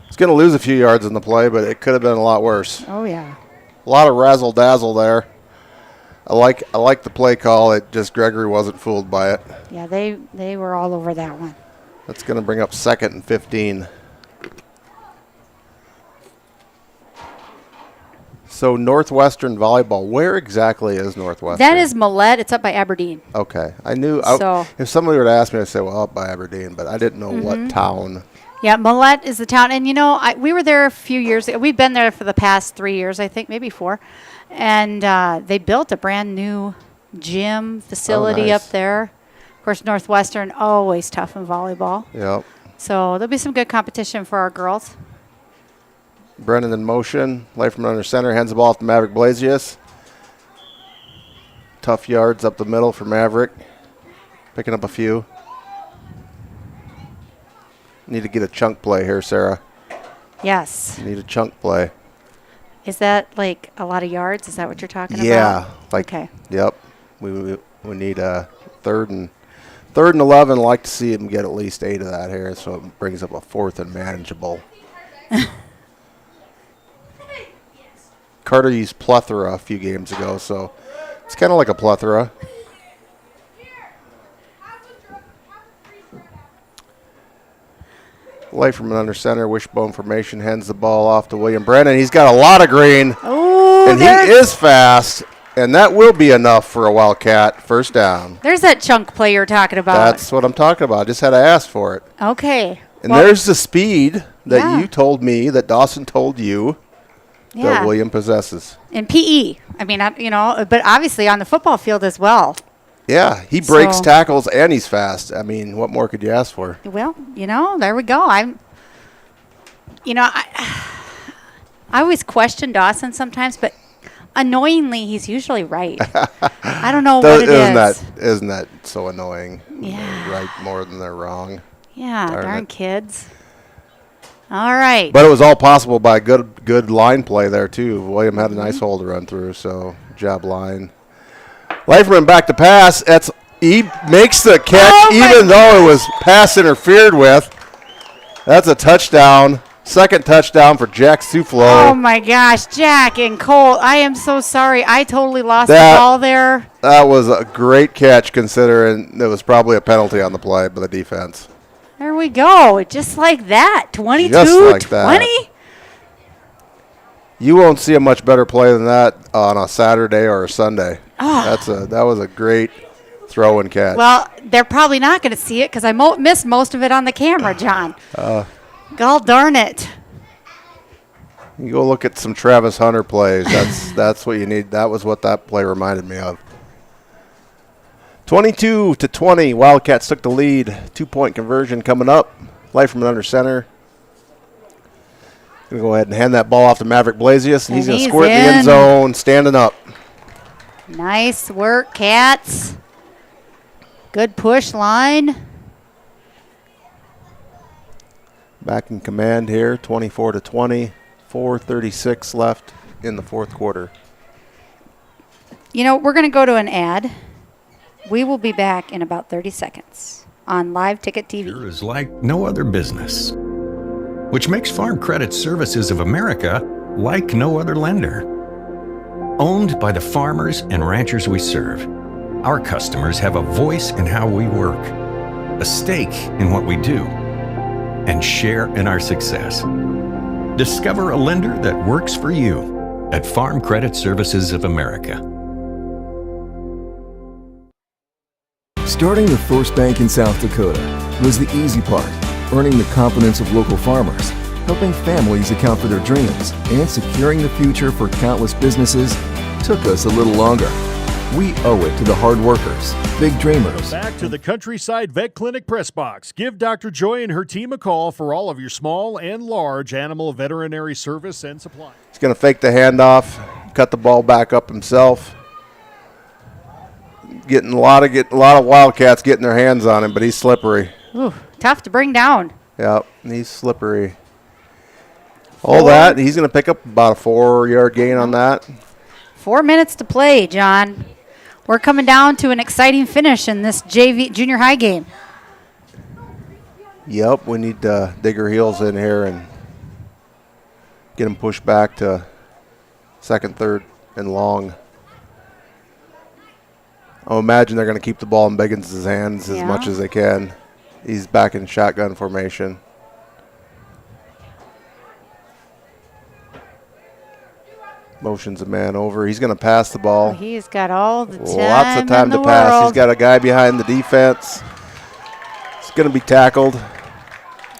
He's going to lose a few yards in the play, but it could have been a lot worse. Oh, yeah. A lot of razzle-dazzle there. I like the play call. It just Gregory wasn't fooled by it. Yeah, they were all over that one. That's going to bring up 2nd and 15. So Northwestern volleyball. Where exactly is Northwestern? That is Millette. It's up by Aberdeen. Okay. I knew. So- if somebody were to ask me, I'd say, well, up by Aberdeen, but I didn't know what town. Yeah, Millette is the town. And, we were there a few years ago. We've been there for the past 3 years, I think, maybe 4. And they built a brand new gym facility up there. Of course, Northwestern, always tough in volleyball. Yep. So there'll be some good competition for our girls. Brennan in motion. Light from under center. Hands the ball off to Maverick Blasius. Tough yards up the middle for Maverick. Picking up a few. Need to get a chunk play here, Sarah. Yes. Need a chunk play. Is that like a lot of yards? Is that what you're talking about? Yeah. Okay. Yep. We need a 3rd and 11. I'd like to see him get at least 8 of that here, so it brings up a 4th and manageable. Carter used plethora a few games ago, so it's kind of like a plethora. Light from an under center, wishbone formation, hands the ball off to William Brennan. He's got a lot of green, and he is fast, and that will be enough for a Wildcat first down. There's that chunk play you're talking about. That's what I'm talking about. Just had to ask for it. Okay. And there's the speed that you told me, that Dawson told you, that William possesses. In PE. I mean, but obviously on the football field as well. Yeah, he breaks tackles and he's fast. I mean, what more could you ask for? Well, there we go. I always question Dawson sometimes, but annoyingly, he's usually right. I don't know what it is. Isn't that so annoying? Yeah. They're right more than they're wrong. Yeah, darn kids. All right. But it was all possible by good line play there, too. William had a nice hole to run through, so job line. Leiferman back to pass. He makes the catch, even though it was pass interfered with. That's a touchdown. Second touchdown for Jack Suflo. Oh, my gosh. Jack and Cole, I am so sorry. I totally lost the ball there. That was a great catch, considering it was probably a penalty on the play by the defense. There we go. Just like that. 22, Just like 20. That. You won't see a much better play than that on a Saturday or a Sunday. Oh. That was a great throw and catch. Well, they're probably not going to see it because I missed most of it on the camera, John. God darn it. You go look at some Travis Hunter plays. That's what you need. That was what that play reminded me of. 22-20, Wildcats took the lead. 2-point conversion coming up. Light from under center. Going to go ahead and hand that ball off to Maverick Blasius, and he's going to squirt in the end zone, standing up. Nice work, Cats. Good push line. Back in command here, 24-20. 4:36 left in the fourth quarter. We're going to go to an ad. We will be back in about 30 seconds on Live Ticket TV. Sure is like no other business, which makes Farm Credit Services of America like no other lender. Owned by the farmers and ranchers we serve, our customers have a voice in how we work, a stake in what we do, and share in our success. Discover a lender that works for you at Farm Credit Services of America. Starting the first bank in South Dakota was the easy part, earning the confidence of local farmers, helping families account for their dreams, and securing the future for countless businesses took us a little longer. We owe it to the hard workers, big dreamers. Back to the Countryside Vet Clinic press box. Give Dr. Joy and her team a call for all of your small and large animal veterinary service and supply. He's going to fake the handoff, cut the ball back up himself. Getting a lot of Wildcats getting their hands on him, but he's slippery. Ooh, tough to bring down. Yep, he's slippery. All that, he's going to pick up about a 4-yard gain on that. 4 minutes to play, John. We're coming down to an exciting finish in this JV junior high game. Yep, we need to dig our heels in here and get him pushed back to second, third, and long. I imagine they're going to keep the ball in Biggins' hands as much as they can. He's back in shotgun formation. Motions a man over. He's going to pass the ball. He's got all the time. Lots of time to pass. He's got a guy behind the defense. He's going to be tackled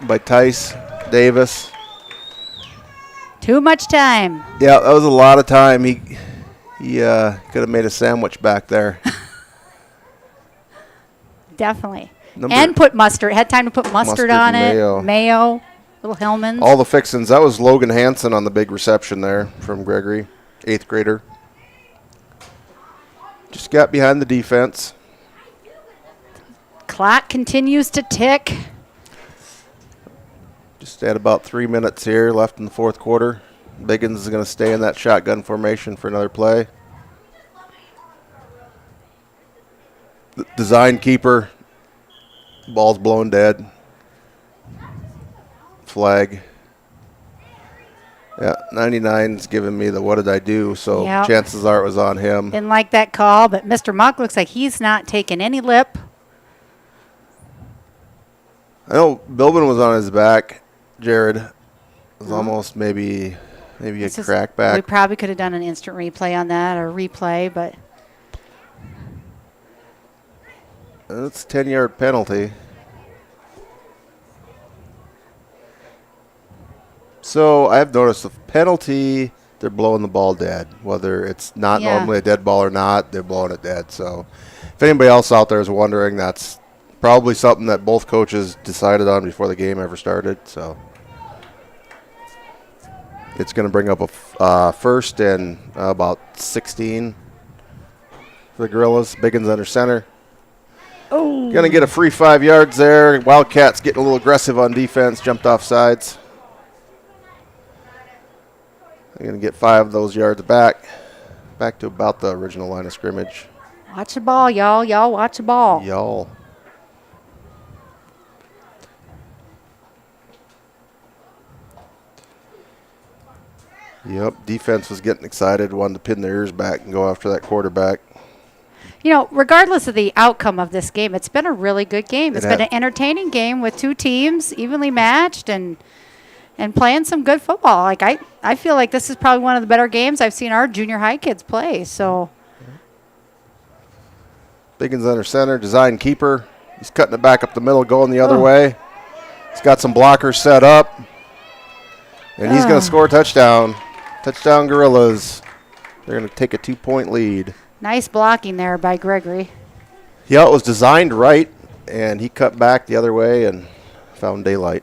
by Tice Davis. Too much time. Yeah, that was a lot of time. He could have made a sandwich back there. Definitely. And put mustard. Had time to put mustard on it. Mayo. Little Hellmann's. All the fixins. That was Logan Hansen on the big reception there from Gregory, 8th grader. Just got behind the defense. Clock continues to tick. Just at about 3 minutes here left in the 4th quarter. Biggins is going to stay in that shotgun formation for another play. The design keeper. Ball's blown dead. Flag. Yeah, 99's giving me the what did I do, so chances are it was on him. Didn't like that call, but Mr. Muck looks like he's not taking any lip. I know Bilbin was on his back. Jared was almost maybe a crack back. We probably could have done an instant replay on that or replay, but. It's a 10-yard penalty. So I've noticed the penalty, they're blowing the ball dead. Whether it's not normally a dead ball or not, they're blowing it dead. So if anybody else out there is wondering, that's probably something that both coaches decided on before the game ever started. So it's going to bring up a first and about 16 for the Gorillas. Biggins under center. Oh. Going to get a free 5 yards there. Wildcats getting a little aggressive on defense, jumped off sides. They're going to get 5 of those yards back to about the original line of scrimmage. Watch the ball, y'all. Y'all watch the ball. Y'all. Yep, defense was getting excited, wanted to pin their ears back and go after that quarterback. You know, regardless of the outcome of this game, it's been a really good game. It's been an entertaining game with two teams evenly matched and playing some good football. Like I feel like this is probably one of the better games I've seen our junior high kids play. So Biggins under center, design keeper. He's cutting it back up the middle, going the other way. He's got some blockers set up. And he's going to score a touchdown. Touchdown Gorillas. They're going to take a 2-point lead. Nice blocking there by Gregory. Yeah, it was designed right, and he cut back the other way and found daylight.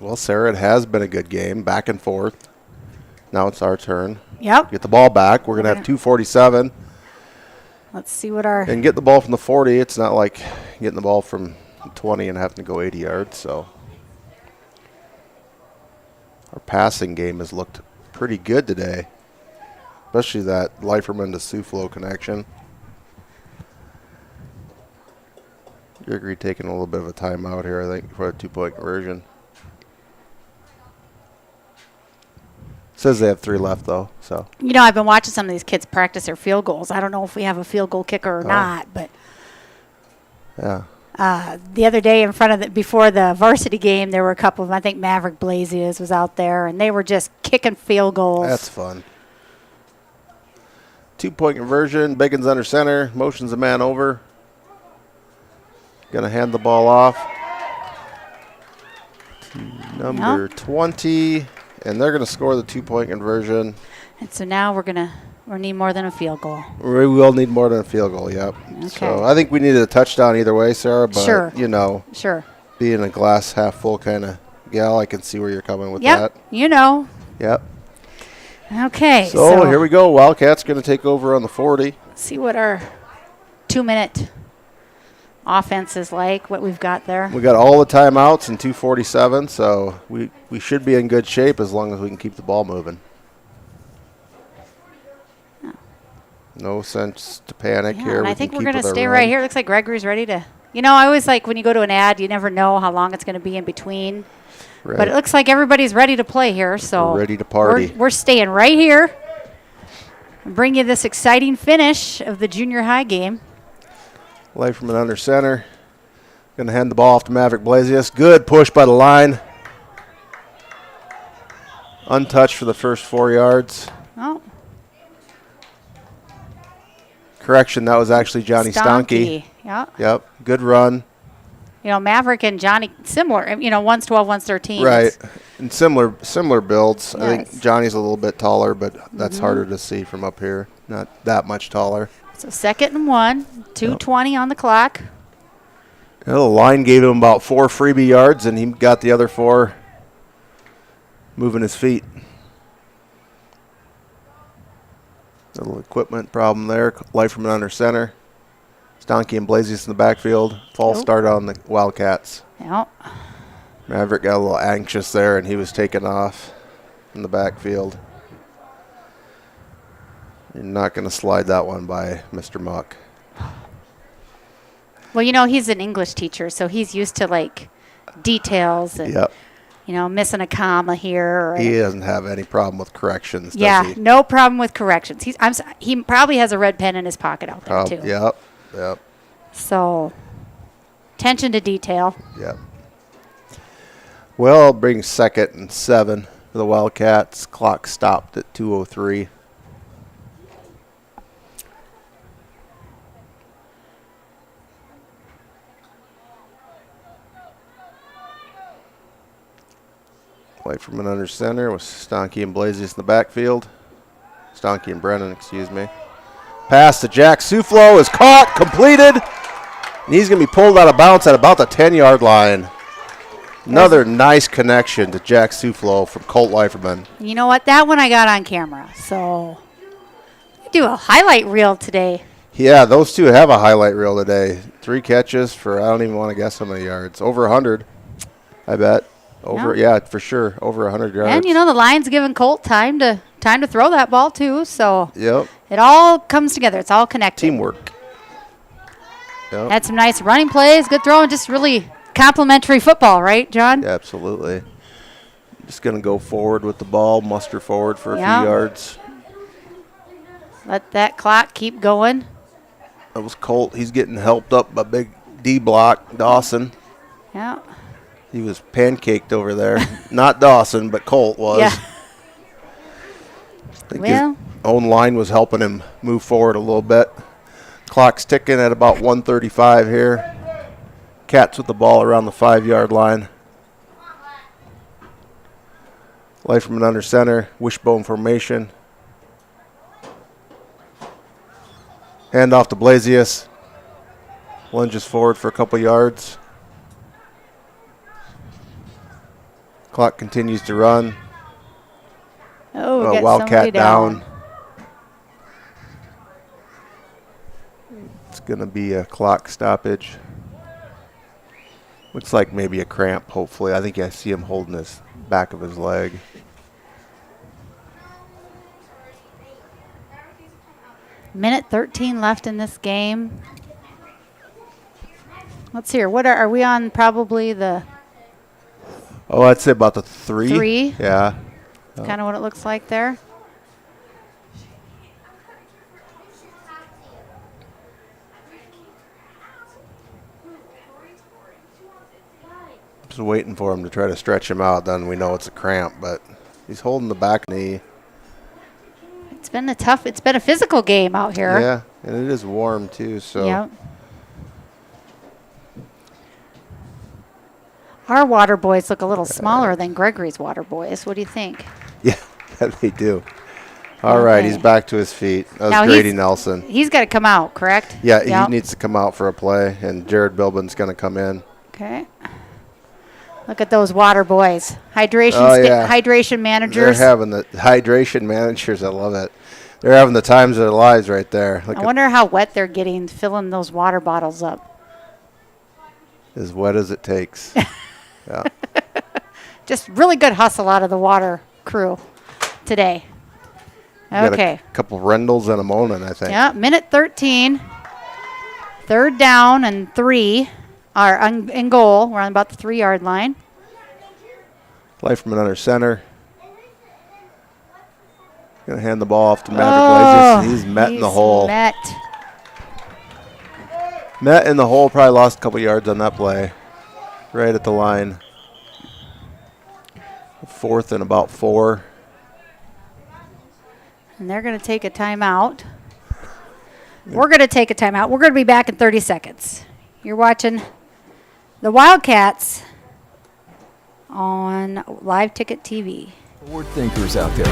Well, Sarah, it has been a good game, back and forth. Now it's our turn. Yep. Get the ball back. We're going to have 2:47. Let's see what our... And get the ball from the 40. It's not like getting the ball from 20 and having to go 80 yards, so... Our passing game has looked pretty good today, especially that Leiferman to Suflo connection. Gregory taking a little bit of a timeout here, I think, for a 2-point conversion. Says they have 3 left, though. So You know, I've been watching some of these kids practice their field goals. I don't know if we have a field goal kicker or not, but yeah. The other day before the varsity game, there were a couple of them. I think Maverick Blazius was out there, and they were just kicking field goals. That's fun. 2-point conversion. Biggins under center. Motions a man over. Going to hand the ball off to number 20, and they're going to score the 2-point conversion. And so now we need more than a field goal. We will need more than a field goal, yep. Okay. So I think we needed a touchdown either way, Sarah, but, you know, being a glass half full kind of gal, I can see where you're coming with that. You know. Yep. Okay. So here we go. Wildcats going to take over on the 40. Let's see what our 2-minute offense is like, what we've got there. We got all the timeouts in 2:47, so we should be in good shape as long as we can keep the ball moving. No sense to panic here. And I think we're going to stay right here. Looks like Gregory's ready to. You know, I always like when you go to an ad, you never know how long it's going to be in between. Right. But it looks like everybody's ready to play here, so We're ready to party. We're staying right here and bring you this exciting finish of the junior high game. Light from an under center. Going to hand the ball off to Maverick Blasius. Good push by the line. Untouched for the first 4 yards. Oh. Correction, that was actually Johnny Stonke. Yeah. Yep, good run. You know, Maverick and Johnny, similar. You know, one's 12, one's 13. Right, and similar builds. Yes. I think Johnny's a little bit taller, but that's harder to see from up here. Not that much taller. So 2nd and 1, 2:20 on the clock. The line gave him about 4 freebie yards, and he got the other 4 moving his feet. Little equipment problem there. Light from an under center. Stonke and Blasius in the backfield. False start on the Wildcats. Yep. Maverick got a little anxious there, and he was taken off in the backfield. You're not going to slide that one by Mr. Muck. Well, you know, he's an English teacher, so he's used to, like, details and, you know, missing a comma here. Or He doesn't have any problem with corrections, does yeah, he? no problem with corrections. He probably has a red pen in his pocket out there, too. Yep. So, attention to detail. Yep. Well, bring 2nd and 7 for the Wildcats. Clock stopped at 2:03. Light from an under center with Stonke and Blasius in the backfield. Stonke and Brennan, excuse me. Pass to Jack Suflo is caught, completed. And he's going to be pulled out of bounds at about the 10-yard line. Another nice connection to Jack Suflo from Colt Leiferman. You know what? That one I got on camera. So, we do a highlight reel today. Yeah, those two have a highlight reel today. 3 catches for, I don't even want to guess how many yards. Over 100, I bet. Yeah, for sure. Over 100 yards. And, you know, the Lions giving Colt time to throw that ball, too. So, yep. It all comes together. It's all connected. Teamwork. Yep. Had some nice running plays, good throwing, just really complimentary football, right, John? Yeah, absolutely. Just going to go forward with the ball, muster forward for a few yards. Let that clock keep going. That was Colt. He's getting helped up by big D block, Dawson. Yeah. He was pancaked over there. Not Dawson, but Colt was. Yeah. I think his own line was helping him move forward a little bit. Clock's ticking at about 1:35 here. Cats with the ball around the 5-yard line. Light from an under center, wishbone formation. Hand off to Blasius. Lunges forward for a couple yards. Clock continues to run. Oh, we got Wildcat down. It's going to be a clock stoppage. Looks like maybe a cramp, hopefully. I think I see him holding his back of his leg. Minute 13 left in this game. Let's see here. What are we on? Probably the Oh, I'd say about the 3. 3? Yeah. Kind of what it looks like there. Just waiting for him to try to stretch him out. Then we know it's a cramp, but he's holding the back knee. It's been a physical game out here. Yeah, and it is warm too, so. Yep. Our water boys look a little smaller than Gregory's water boys. What do you think? Yeah, they do. All right, he's back to his feet. That was Now Grady Nelson. He's got to come out, correct? Yeah, Yep. he needs to come out for a play, and Jared Bilbin's going to come in. Okay. Look at those water boys. Hydration hydration managers. They're having the hydration managers. I love it. They're having the times of their lives right there. Look I wonder how wet they're getting filling those water bottles up. As wet as it takes. Yeah. Just really good hustle out of the water crew today. Got Okay. a couple Rendels and a Monin, I think. Yeah, minute 13. 3rd down and 3 are in goal. We're on about the 3-yard line. Leifman under center. Going to hand the ball off to Maverick Blazes. He's met in the hole. Met in the hole. Probably lost a couple yards on that play. Right at the line. 4th and about 4. And they're going to take a timeout. We're going to take a timeout. We're going to be back in 30 seconds. You're watching the Wildkats on Live Ticket TV. Forward thinkers out there.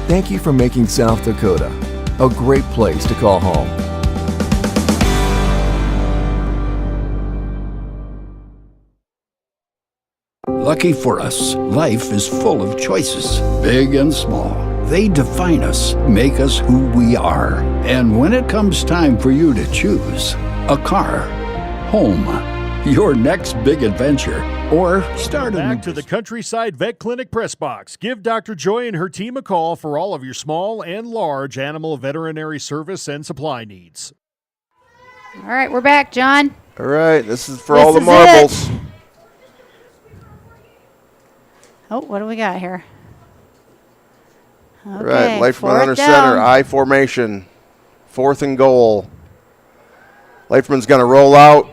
Thank you for making South Dakota a great place to call home. Lucky for us, life is full of choices, big and small. They define us, make us who we are. And when it comes time for you to choose, a car, home, your next big adventure, or start a Back to the Countryside Vet Clinic press box. Give Dr. Joy and her team a call for all of your small and large animal veterinary service and supply needs. All right, we're back, John. All right, this is for all the marbles. Oh, what do we got here? Okay, All right, Leifman under center, I formation. 4th and goal. Leifman's going to roll out.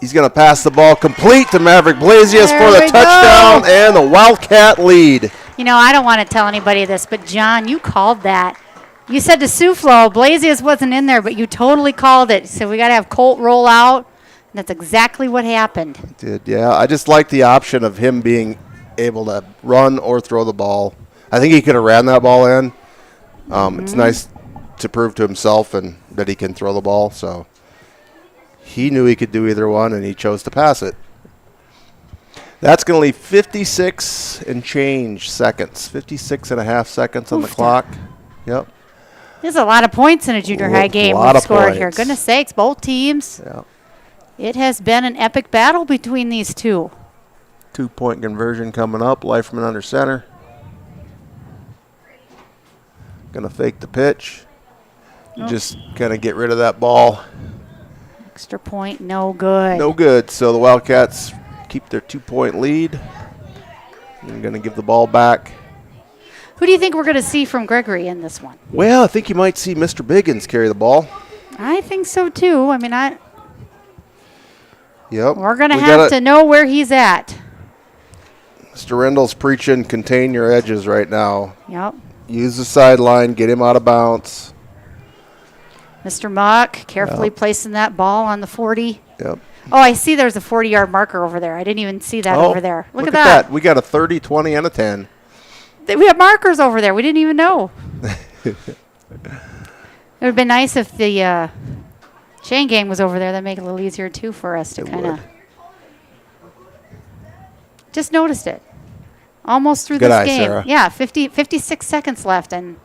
He's going to pass the ball complete to Maverick Blasius for the touchdown and the Wildcat lead. You know, I don't want to tell anybody this, but John, you called that. You said to Suflo, Blasius wasn't in there, but you totally called it. So we got to have Colt roll out. And that's exactly what happened. Did, yeah. I just like the option of him being able to run or throw the ball. I think he could have ran that ball in. It's nice to prove to himself and that he can throw the ball. So he knew he could do either one, and he chose to pass it. That's going to leave 56 and change seconds, 56 and a half seconds on the clock. Yep. There's a lot of points in a junior high game we've scored here. Goodness sakes, both teams. Yeah. It has been an epic battle between these two. 2-point conversion coming up. Leifman under center. Going to fake the pitch. Just kind of get rid of that ball. Extra point, no good. No good. So the Wildcats keep their 2-point lead. I'm going to give the ball back. Who do you think we're going to see from Gregory in this one? Well, I think you might see Mr. Biggins carry the ball. I think so too. I mean, Yep. We're going to have to know where he's at. Mr. Rendell's preaching contain your edges right now. Yep. Use the sideline, get him out of bounds. Mr. Muck carefully placing that ball on the 40. Yep. Oh, I see there's a 40-yard marker over there. I didn't even see that over there. Look at that. We got a 30, 20, and a 10. We have markers over there. We didn't even know. It would have been nice if the chain gang was over there. That'd make it a little easier, too, for us to kind of. Just noticed it. Almost through this game. Sarah. Yeah, 56 seconds left. And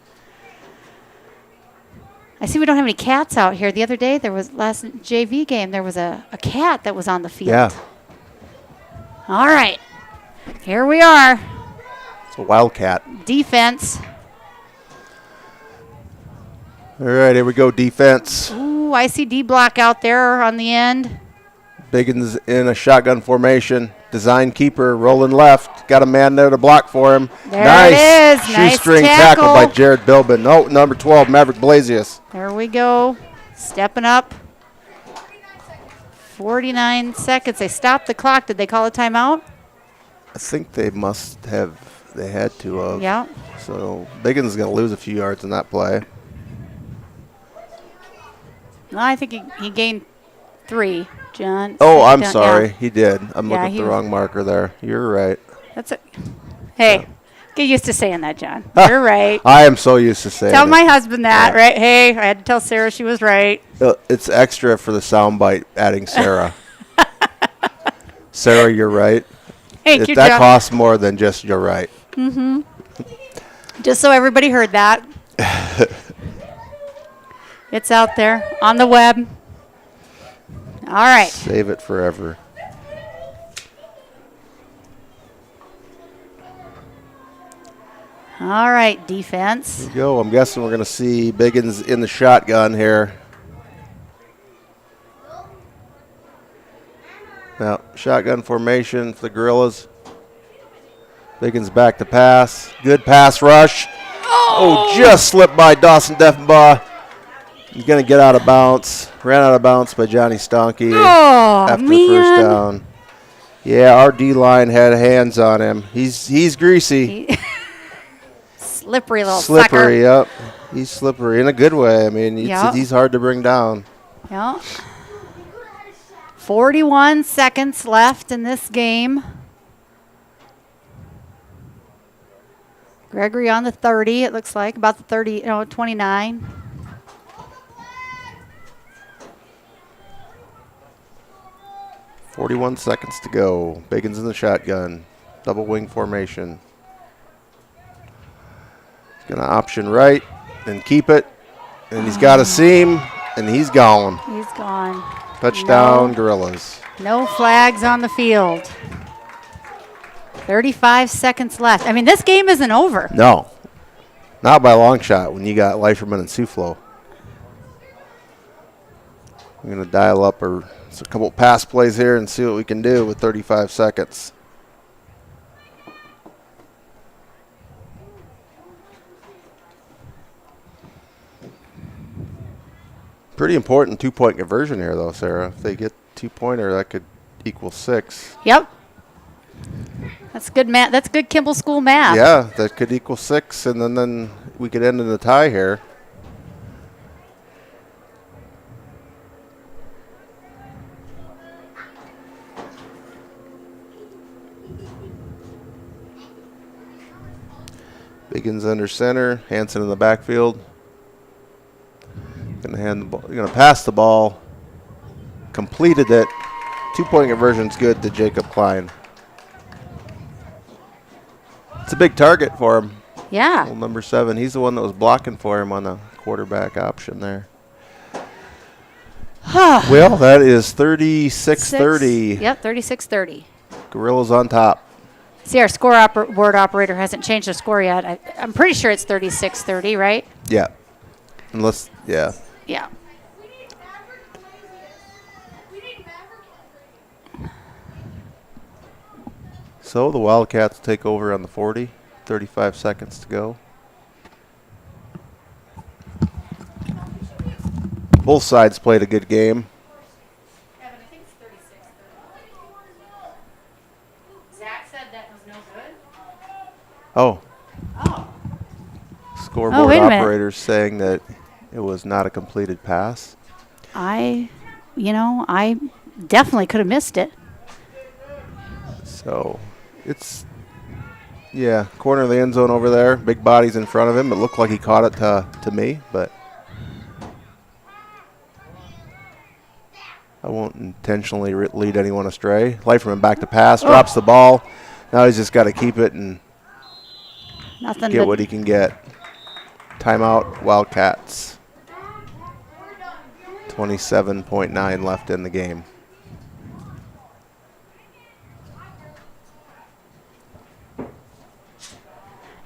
I see we don't have any cats out here. The other day, there was last JV game, there was a cat that was on the field. Yeah. All right. Here we are. It's a Wildcat. Defense. All right, here we go, defense. Ooh, I see D-block out there on the end. Biggins in a shotgun formation. Design keeper rolling left. Got a man there to block for him. There nice. it is. Nice Shoestring tackle by Jared Bilbin. Oh, number 12, Maverick Blasius. There we go. Stepping up. 49 seconds. They stopped the clock. Did they call a timeout? I think they must have. They had to have. Yeah. So Biggins is going to lose a few yards in that play. No, I think he gained 3, John. Oh, I'm sorry. Yeah. He did. I'm looking at the was wrong marker there. You're right. That's it. Hey, get used to saying that, John. You're right. I am so used to saying Tell it. my husband that, right? Hey, I had to tell Sarah she was right. It's extra for the soundbite, adding Sarah. Sarah, you're right. Thank you, that John. costs more than just you're right. Mm-hmm. Just so everybody heard that. It's out there on the web. All right. Save it forever. All right, defense. Here we go. I'm guessing we're going to see Biggins in the shotgun here. Now, shotgun formation for the Gorillas. Biggins back to pass. Good pass rush. Oh, just slipped by Dawson Deffenbaugh. He's going to get out of bounds. Ran out of bounds by Johnny Stonky after the first down. Yeah, our D-line had hands on him. He's greasy. Slippery little Slippery, sucker. yep. He's slippery in a good way. I mean, he's hard to bring down. Yeah. 41 seconds left in this game. Gregory on the 30, it looks like. About the 30, 29. .41 seconds to go. Biggins in the shotgun. Double wing formation. He's going to option right and keep it. And he's got a seam, and he's gone. He's gone. Touchdown, Gorillas. No flags on the field. 35 seconds left. I mean, this game isn't over. No. Not by a long shot when you got Leiferman and Suflo. I'm going to dial up a couple pass plays here and see what we can do with 35 seconds. Pretty important 2-point conversion here, though, Sarah. If they get 2-pointer, that could equal 6. Yep. That's good math. That's good Kimball School math. Yeah, that could equal 6, and then we could end in a tie here. Biggins under center, Hansen in the backfield. Gonna pass the ball. Completed it. 2-point conversion's good to Jacob Klein. It's a big target for him. Yeah. Well, number 7. He's the one that was blocking for him on the quarterback option there. Well, that is 36-30. Yep, 36-30. Gorillas on top. See, our score board operator hasn't changed the score yet. I'm pretty sure it's 36-30, right? Yeah. Unless, yeah. Yeah. So the Wildcats take over on the 40. 35 seconds to go. Both sides played a good game. Zach said that was no good. Oh. Scoreboard wait a minute. operators saying that it was not a completed pass. I definitely could have missed it. So it's, corner of the end zone over there. Big bodies in front of him. It looked like he caught it to me, but I won't intentionally lead anyone astray. Leiferman back to pass, drops the ball. Now he's just got to keep it and get what he can get. Timeout, Wildcats. 27.9 left in the game.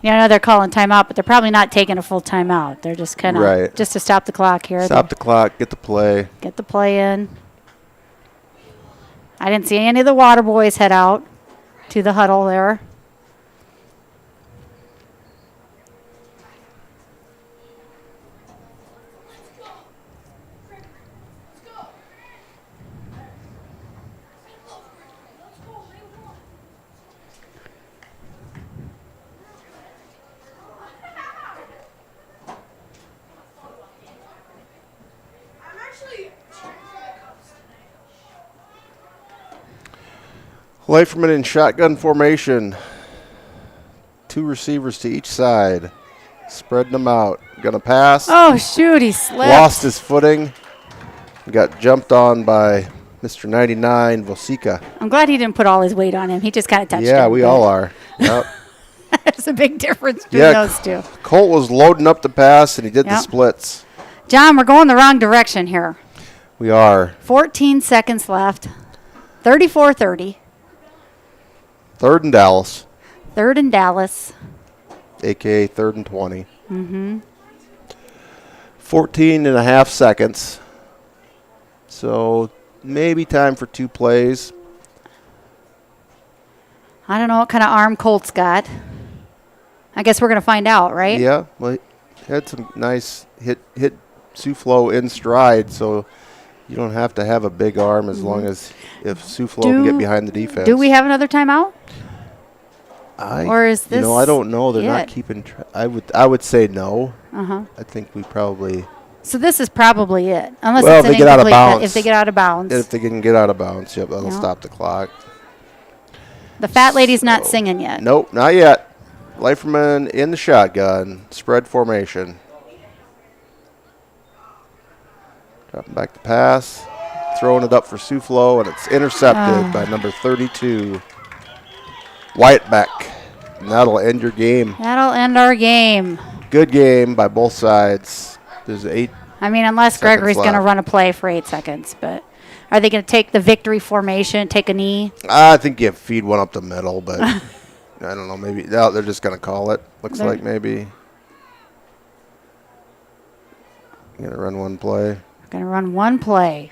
Yeah, I know they're calling timeout, but they're probably not taking a full timeout. They're just kind of just to stop the clock here. Stop the clock, get the play. Get the play in. I didn't see any of the water boys head out to the huddle there. Leiferman in shotgun formation. 2 receivers to each side. Spreading them out. Gonna pass. Oh, shoot, he slipped. Lost his footing. Got jumped on by Mr. 99, Vosika. I'm glad he didn't put all his weight on him. He just kind of touched him. Yeah, we all are. Yep. There's a big difference between those two. Colt was loading up the pass, and he did the splits. John, we're going the wrong direction here. We are. 14 seconds left. 34-30. 3rd and Dallas. 3rd and Dallas. A.K.A. 3rd and 20. Mm-hmm. 14 and a half seconds. So maybe time for 2 plays. I don't know what kind of arm Colt's got. I guess we're going to find out, right? Yeah, well, he had some nice hit Suflo in stride, so you don't have to have a big arm as long as if Suflo can get behind the defense. Do we have another timeout? Or is this I don't know. They're not keeping track. I would say no. Uh-huh. I think we probably. So this is probably it, unless Well, it's if they get out of bounds. If they get out of bounds. If they can get out of bounds, yep, that'll stop the clock. The fat lady's not singing yet. Nope, not yet. Leiferman in the shotgun, spread formation. Dropping back to pass, throwing it up for Suflo, and it's intercepted by number 32, Whitebeck. And that'll end your game. That'll end our game. Good game by both sides. There's 8. I mean, unless Gregory's going to run a play for 8 seconds, but are they going to take the victory formation, take a knee? I think you feed one up the middle, but I don't know. Maybe they're just going to call it. Looks like maybe. Going to run one play. Going to run one play.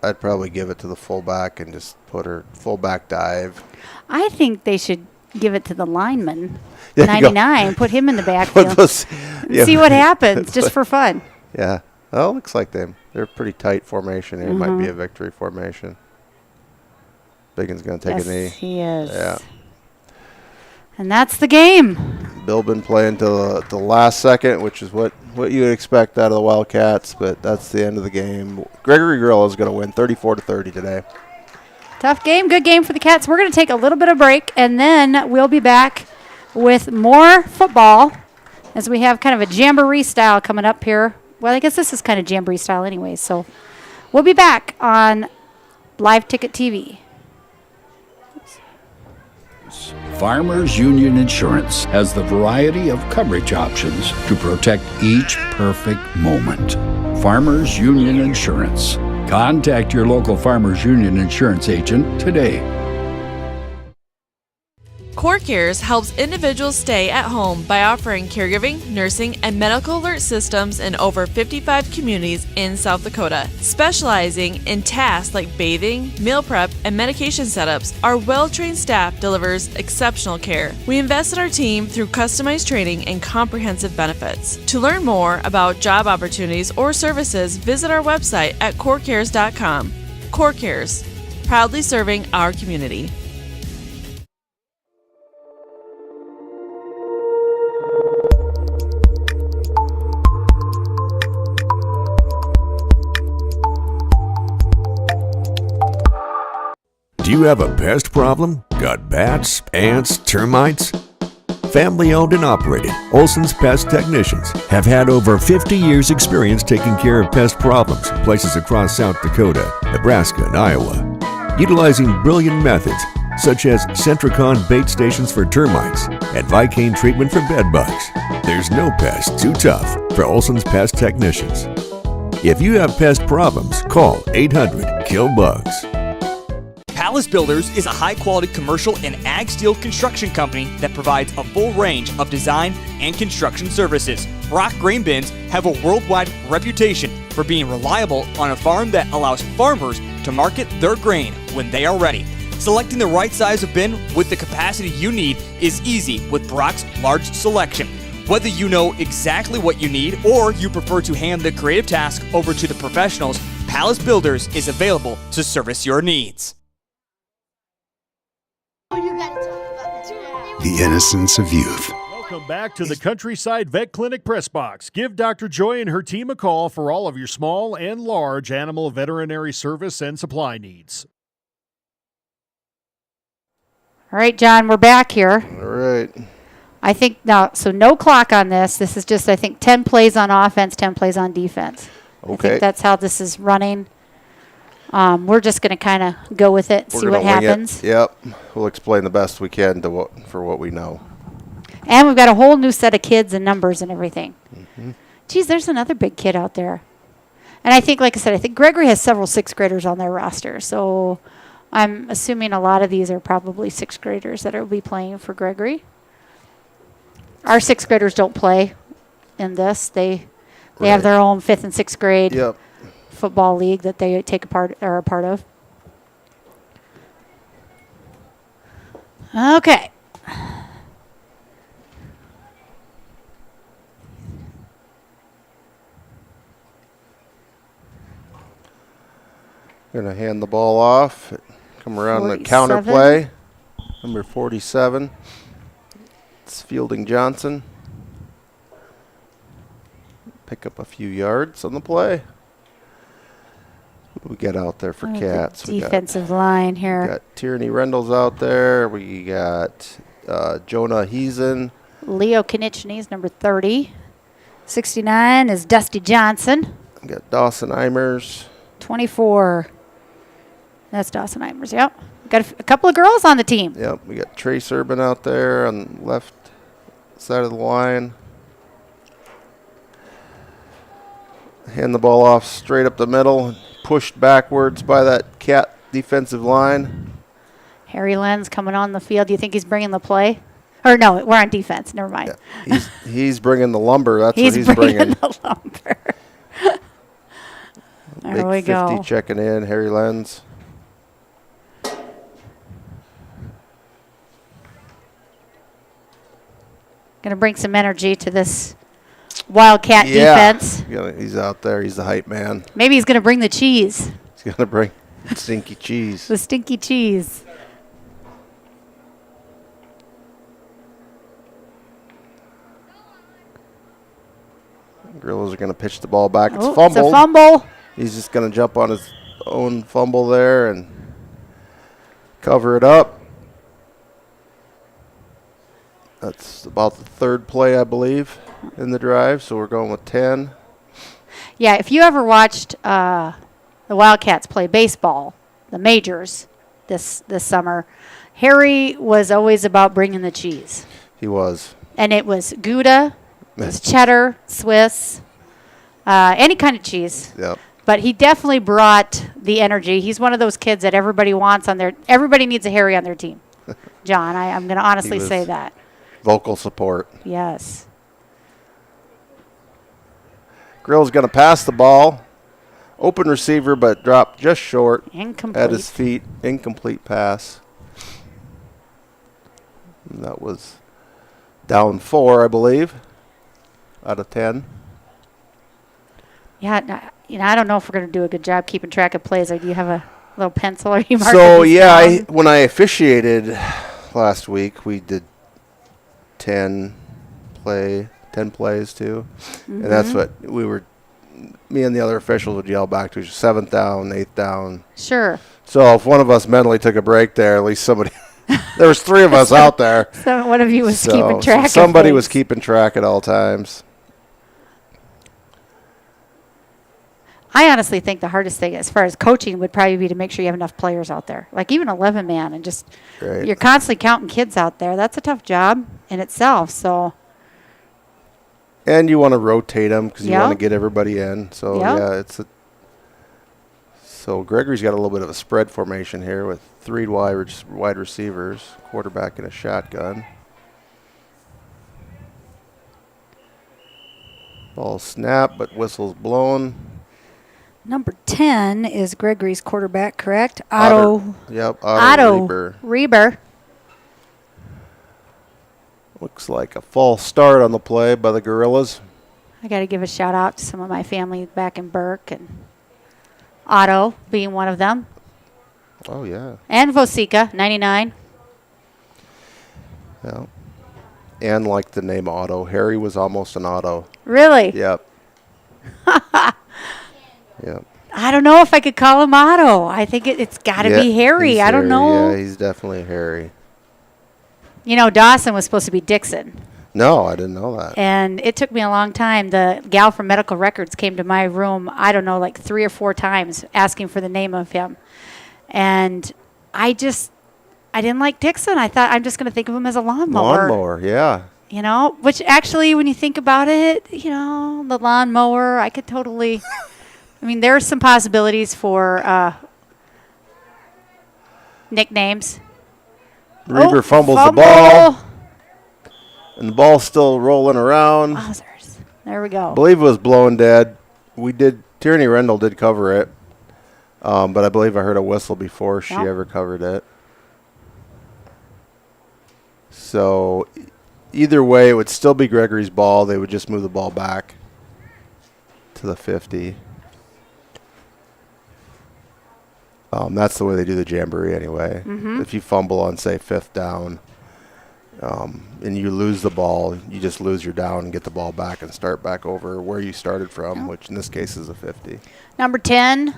I'd probably give it to the fullback and just put her fullback dive. I think they should give it to the lineman, 99, put him in the backfield. See what happens, just for fun. Yeah. Well, looks like they're pretty tight formation. It might be a victory formation. Biggin's going to take a knee. Yes, he is. Yeah. And that's the game. Bill been playing till the last second, which is what you would expect out of the Wildcats, but that's the end of the game. Gregory Grill is going to win 34-30 today. Tough game, good game for the Cats. We're going to take a little bit of break, and then we'll be back with more football as we have kind of a jamboree style coming up here. Well, I guess this is kind of jamboree style anyway, so we'll be back on Live Ticket TV. Farmers Union Insurance has the variety of coverage options to protect each perfect moment. Farmers Union Insurance. Contact your local Farmers Union Insurance agent today. CoreCares helps individuals stay at home by offering caregiving, nursing, and medical alert systems in over 55 communities in South Dakota. Specializing in tasks like bathing, meal prep, and medication setups, our well-trained staff delivers exceptional care. We invest in our team through customized training and comprehensive benefits. To learn more about job opportunities or services, visit our website at corecares.com. CoreCares, proudly serving our community. Do you have a pest problem? Got bats, ants, termites? Family owned and operated, Olson's Pest Technicians have had over 50 years experience taking care of pest problems in places across South Dakota, Nebraska, and Iowa. Utilizing brilliant methods such as Centricon bait stations for termites and Vicane treatment for bed bugs. There's no pest too tough for Olson's Pest Technicians. If you have pest problems, call 800-KILL-BUGS. Palace Builders is a high-quality commercial and ag steel construction company that provides a full range of design and construction services. Brock Grain Bins have a worldwide reputation for being reliable on a farm that allows farmers to market their grain when they are ready. Selecting the right size of bin with the capacity you need is easy with Brock's large selection. Whether you know exactly what you need or you prefer to hand the creative task over to the professionals, Palace Builders is available to service your needs. The innocence of youth. Welcome back to the Countryside Vet Clinic Press Box. Give Dr. Joy and her team a call for all of your small and large animal veterinary service and supply needs. All right, John, we're back here. All right. I think now, so no clock on this. This is just, I think, 10 plays on offense, 10 plays on defense. Okay. I think that's how this is running. We're just going to kind of go with it, see what happens. Yep. We'll explain the best we can for what we know. And we've got a whole new set of kids and numbers and everything. Mm-hmm. Geez, there's another big kid out there. And I think, like I said, I think Gregory has several 6th graders on their roster. So I'm assuming a lot of these are probably 6th graders that will be playing for Gregory. Our 6th graders don't play in this. They have their own 5th and 6th grade football league that they are a part of. Okay. Going to hand the ball off. Come around the counter play. Number 47. It's Fielding Johnson. Pick up a few yards on the play. What do we got out there for Cats? Defensive line here. We got Tierney Rendell's out there. We got Jonah Heason. Leo Konieczny's number 30. 69 is Dusty Johnson. We got Dawson Eimers. 24. That's Dawson Eimers, yep. Got a couple of girls on the team. Yep, we got Trace Urban out there on the left side of the line. Hand the ball off straight up the middle, pushed backwards by that Cat defensive line. Harry Lenz coming on the field. Do you think he's bringing the play? Or no, we're on defense. Never mind. Yeah, he's bringing the lumber. That's what he's bringing. The lumber. There we Big 50 go. checking in, Harry Lenz. Going to bring some energy to this Wildcat defense. Yeah, he's out there. He's the hype man. Maybe he's going to bring the cheese. He's going to bring stinky cheese. The stinky cheese. Gorillas are going to pitch the ball back. It's Oh, fumbled. it's a fumble. He's just going to jump on his own fumble there and cover it up. That's about the third play, I believe, in the drive, so we're going with 10. Yeah, if you ever watched the Wildcats play baseball, the majors this summer, Harry was always about bringing the cheese. He was. And it was Gouda, it was cheddar, Swiss, any kind of cheese. Yep. But he definitely brought the energy. He's one of those kids that everybody wants on their – everybody needs a Harry on their team. John, I'm going to honestly say that. Vocal support. Yes. Grill's going to pass the ball. Open receiver, but dropped just short. Incomplete. At his feet. Incomplete pass. And that was down 4, I believe, out of 10. Yeah, I don't know if we're going to do a good job keeping track of plays. Or do you have a little pencil? Or you marking So, these yeah, down? when I officiated last week, we did 10 plays too. And that's what me and the other officials would yell back to each 7th down, 8th down. Sure. So if one of us mentally took a break there, at least somebody, there was 3 of us out there. So one of you was keeping track of somebody things. was keeping track at all times. I honestly think the hardest thing as far as coaching would probably be to make sure you have enough players out there. Like even 11-man and just you're constantly counting kids out there. That's a tough job in itself. So. And you want to rotate them because you Yep. want to get everybody in. So, Yep. yeah, so Gregory's got a little bit of a spread formation here with 3 wide receivers, quarterback in a shotgun. Ball snap, but whistle's blown. Number 10 is Gregory's quarterback, correct? Otto. Yep, Otto Reber. Looks like a false start on the play by the Gorillas. I got to give a shout out to some of my family back in Burke and Otto being one of them. Oh, yeah. And Vosika, 99. Yeah. And like the name Otto. Harry was almost an Otto. Really? Yep. Yep. I don't know if I could call him Otto. I think it's got to be Harry. I don't know. Yeah, he's definitely Harry. You know, Dawson was supposed to be Dixon. No, I didn't know that. And it took me a long time. The gal from Medical Records came to my room, I don't know, like 3 or 4 times asking for the name of him. And I didn't like Dixon. I thought I'm just going to think of him as a lawnmower. Lawnmower, yeah. You know, which actually, when you think about it, you know, the lawnmower, I could totally, I mean, there are some possibilities for nicknames. Reber fumbles the ball. And the ball's still rolling around. Wowzers. There we go. I believe it was blown dead. Tierney Rendell did cover it. But I believe I heard a whistle before she ever covered it. So either way, it would still be Gregory's ball. They would just move the ball back to the 50. That's the way they do the jamboree anyway. If you fumble on, say, 5th down, and you lose the ball, you just lose your down and get the ball back and start back over where you started from, which in this case is a 50. Number 10,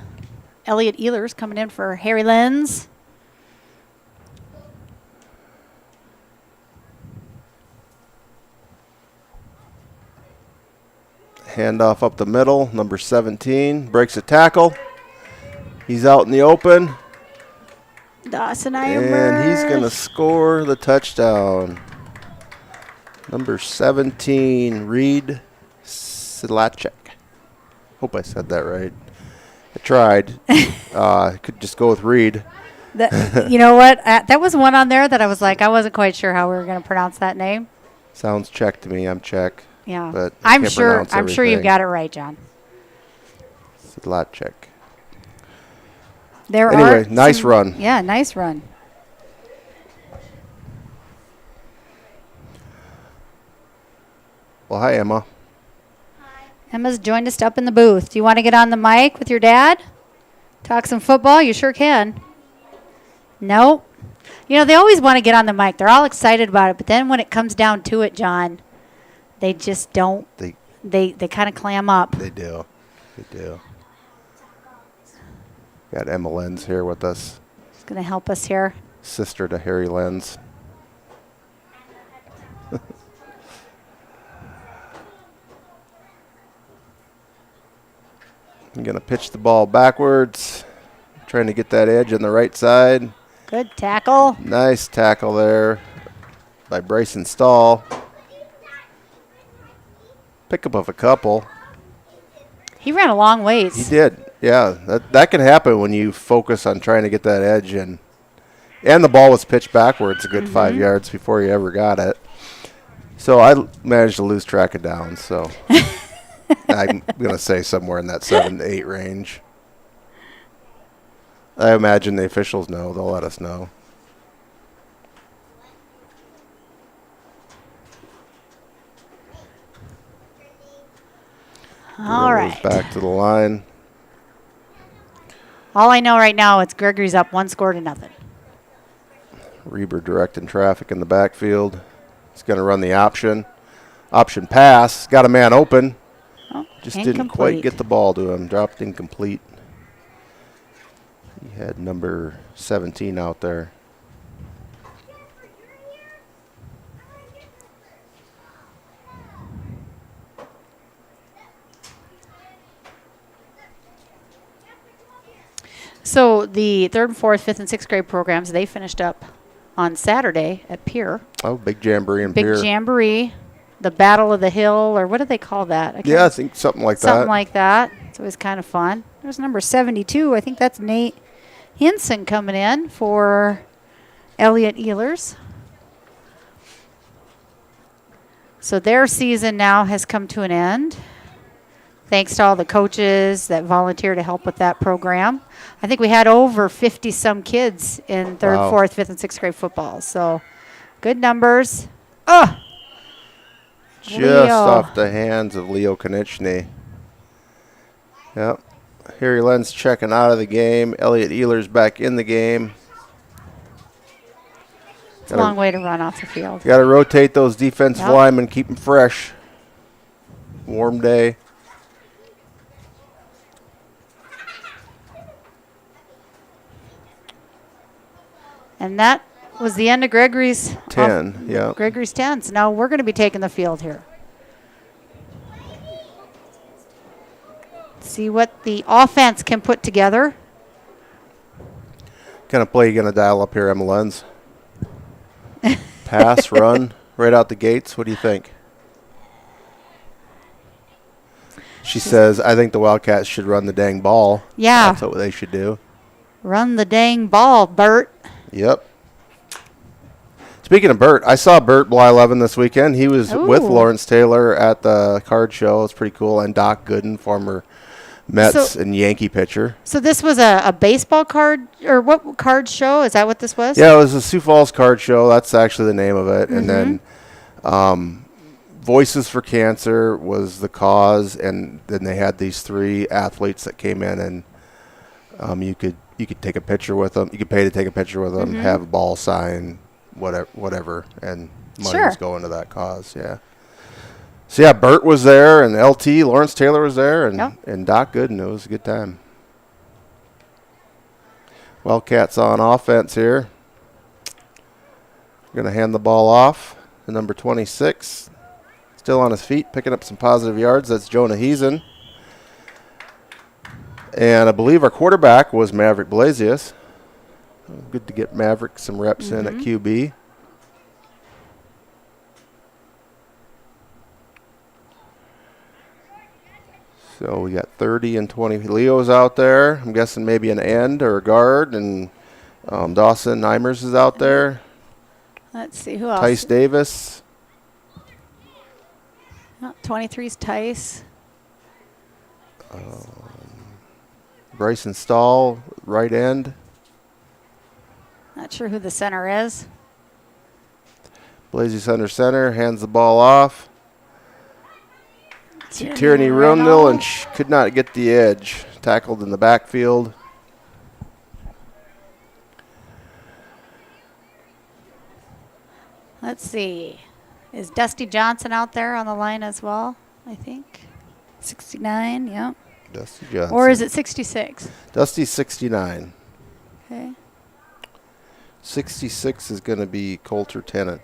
Elliot Ehlers coming in for Harry Lenz. Handoff up the middle, number 17, breaks a tackle. He's out in the open. Dawson And he's going to score the touchdown. Number 17, Reed Silacek. Hope I said that right. I tried. Could just go with Reed. You know what? That was one on there that I was like, I wasn't quite sure how we were going to pronounce that name. Sounds Czech to me. I'm Czech. Yeah. But I'm sure you've got it right, John. Silacek. Anyway, nice run. Yeah, nice run. Well, hi, Emma. Emma's joined us up in the booth. Do you want to get on the mic with your dad? Talk some football? You sure can. No? You know, they always want to get on the mic. They're all excited about it, but then when it comes down to it, John, they just don't. They kind of clam up. They do. They do. Got Emma Lenz here with us. She's going to help us here. Sister to Harry Lenz. I'm going to pitch the ball backwards. Trying to get that edge on the right side. Good tackle. Nice tackle there by Bryson Stahl. Pickup of a couple. He ran a long ways. He did. Yeah, that can happen when you focus on trying to get that edge and the ball was pitched backwards a good 5 yards before you ever got it. So I managed to lose track of downs. So I'm going to say somewhere in that 7 to 8 range. I imagine the officials know. They'll let us know. All right. Back to the line. All I know right now, it's Gregory's up 1-0. Reber directing traffic in the backfield. He's going to run the option. Option pass. Got a man open. Oh, just didn't quite get the ball to him. Dropped incomplete. He had number 17 out there. So the 3rd, 4th, 5th, and 6th grade programs, they finished up on Saturday at Pier. Oh, big jamboree in Pier. Big jamboree, the Battle of the Hill, or what do they call that? I think something like that. Something like that. It's always kind of fun. There's number 72. I think that's Nate Hinson coming in for Elliot Ehlers. So their season now has come to an end. Thanks to all the coaches that volunteer to help with that program. I think we had over 50-some kids in 3rd, 4th, 5th, and 6th grade football. So good numbers. Just off the hands of Leo Konieczny. Yep. Harry Lenz checking out of the game. Elliot Ehlers back in the game. It's a long way to run off the field. Got to rotate those defensive linemen, keep them fresh. Warm day. And that was the end of Gregory's 10. Yeah. Gregory's 10. So now we're going to be taking the field here. See what the offense can put together. Kind of play you going to dial up here, Emma Lenz? Pass, run, right out the gates. What do you think? She says, I think the Wildcats should run the dang ball. Yeah. That's what they should do. Run the dang ball, Bert. Yep. Speaking of Bert, I saw Bert Bly-Levin this weekend. He was with Lawrence Taylor at the card show. It's pretty cool. And Doc Gooden, former Mets and Yankee pitcher. So this was a baseball card, or what card show? Is that what this was? Yeah, it was a Sioux Falls card show. That's actually the name of it. And then Voices for Cancer was the cause, and then they had these 3 athletes that came in, and you could take a picture with them. You could pay to take a picture with them, have a ball sign, whatever, and money was going to that cause. Yeah. So yeah, Bert was there, and LT Lawrence Taylor was there, and Doc Gooden. It was a good time. Wildcats on offense here. Going to hand the ball off to number 26. Still on his feet, picking up some positive yards. That's Jonah Heesen. And I believe our quarterback was Maverick Blasius. Good to get Maverick some reps in at QB. So we got 30 and 20. Leo's out there. I'm guessing maybe an end or a guard. And Dawson Nimers is out there. Let's see, who else? Tice Davis. 23's Tice. Bryson Stahl, right end. Not sure who the center is. Blasius under center, hands the ball off. Tierney Rundle, and could not get the edge. Tackled in the backfield. Let's see. Is Dusty Johnson out there on the line as well, I think? 69, yep. Dusty Johnson. Or is it 66? Dusty's 69. Okay. 66 is going to be Coulter Tennant.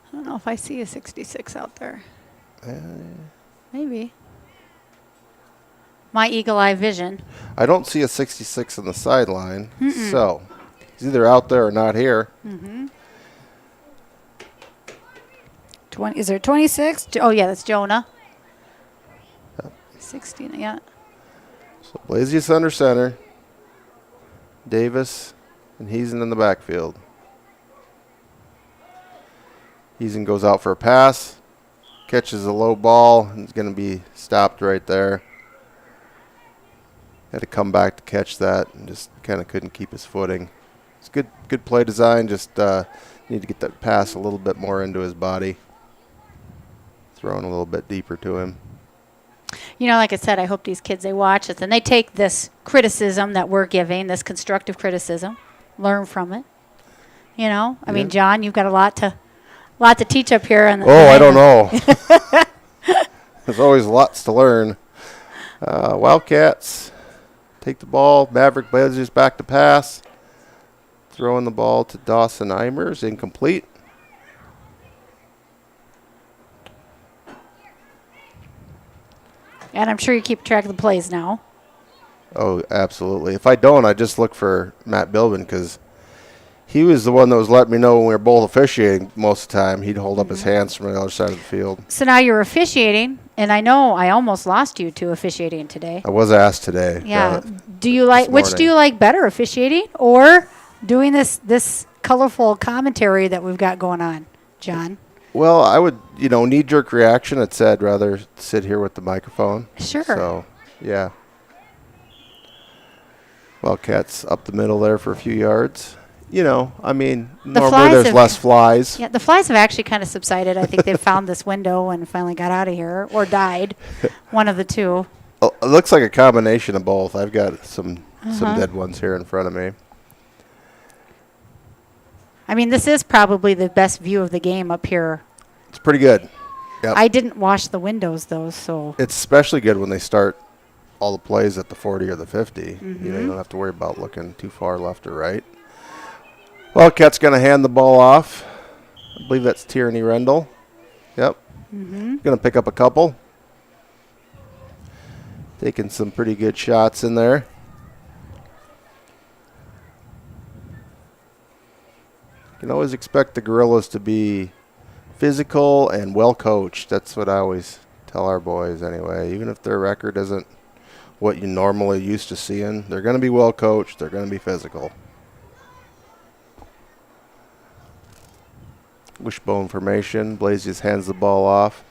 I don't know if I see a 66 out there. Maybe. My eagle eye vision. I don't see a 66 on the sideline, so he's either out there or not here. 20, is there 26? Oh, yeah, that's Jonah. 16, yeah. So Blasius under center. Davis and Heesen in the backfield. Heesen goes out for a pass. Catches a low ball and is going to be stopped right there. Had to come back to catch that and just kind of couldn't keep his footing. It's good play design. Just need to get that pass a little bit more into his body. Throwing a little bit deeper to him. You know, like I said, I hope these kids, they watch this and they take this criticism that we're giving, this constructive criticism, learn from it. You know, I mean, John, you've got a lot to teach up here. I don't know. There's always lots to learn. Wildcats take the ball. Maverick Blasius back to pass. Throwing the ball to Dawson Imers, incomplete. And I'm sure you keep track of the plays now. Oh, absolutely. If I don't, I just look for Matt Bilbin because he was the one that was letting me know when we were both officiating most of the time. He'd hold up his hands from the other side of the field. So now you're officiating, and I know I almost lost you to officiating today. I was asked today. Yeah. Which do you like better, officiating or doing this colorful commentary that we've got going on, John? Well, I would, knee-jerk reaction. It said rather sit here with the microphone. Sure. So, yeah. Wildcats up the middle there for a few yards. Normally there's less flies. Yeah, the flies have actually kind of subsided. I think they've found this window and finally got out of here or died. One of the two. It looks like a combination of both. I've got some dead ones here in front of me. I mean, this is probably the best view of the game up here. It's pretty good. Yep. I didn't wash the windows, though, so. It's especially good when they start all the plays at the 40 or the 50. You don't have to worry about looking too far left or right. Wildcats going to hand the ball off. I believe that's Tierney Rendell. Yep. Going to pick up a couple. Taking some pretty good shots in there. You can always expect the Gorillas to be physical and well coached. That's what I always tell our boys anyway. Even if their record isn't what you normally used to seeing, they're going to be well coached. They're going to be physical. Wishbone formation. Blasius hands the ball off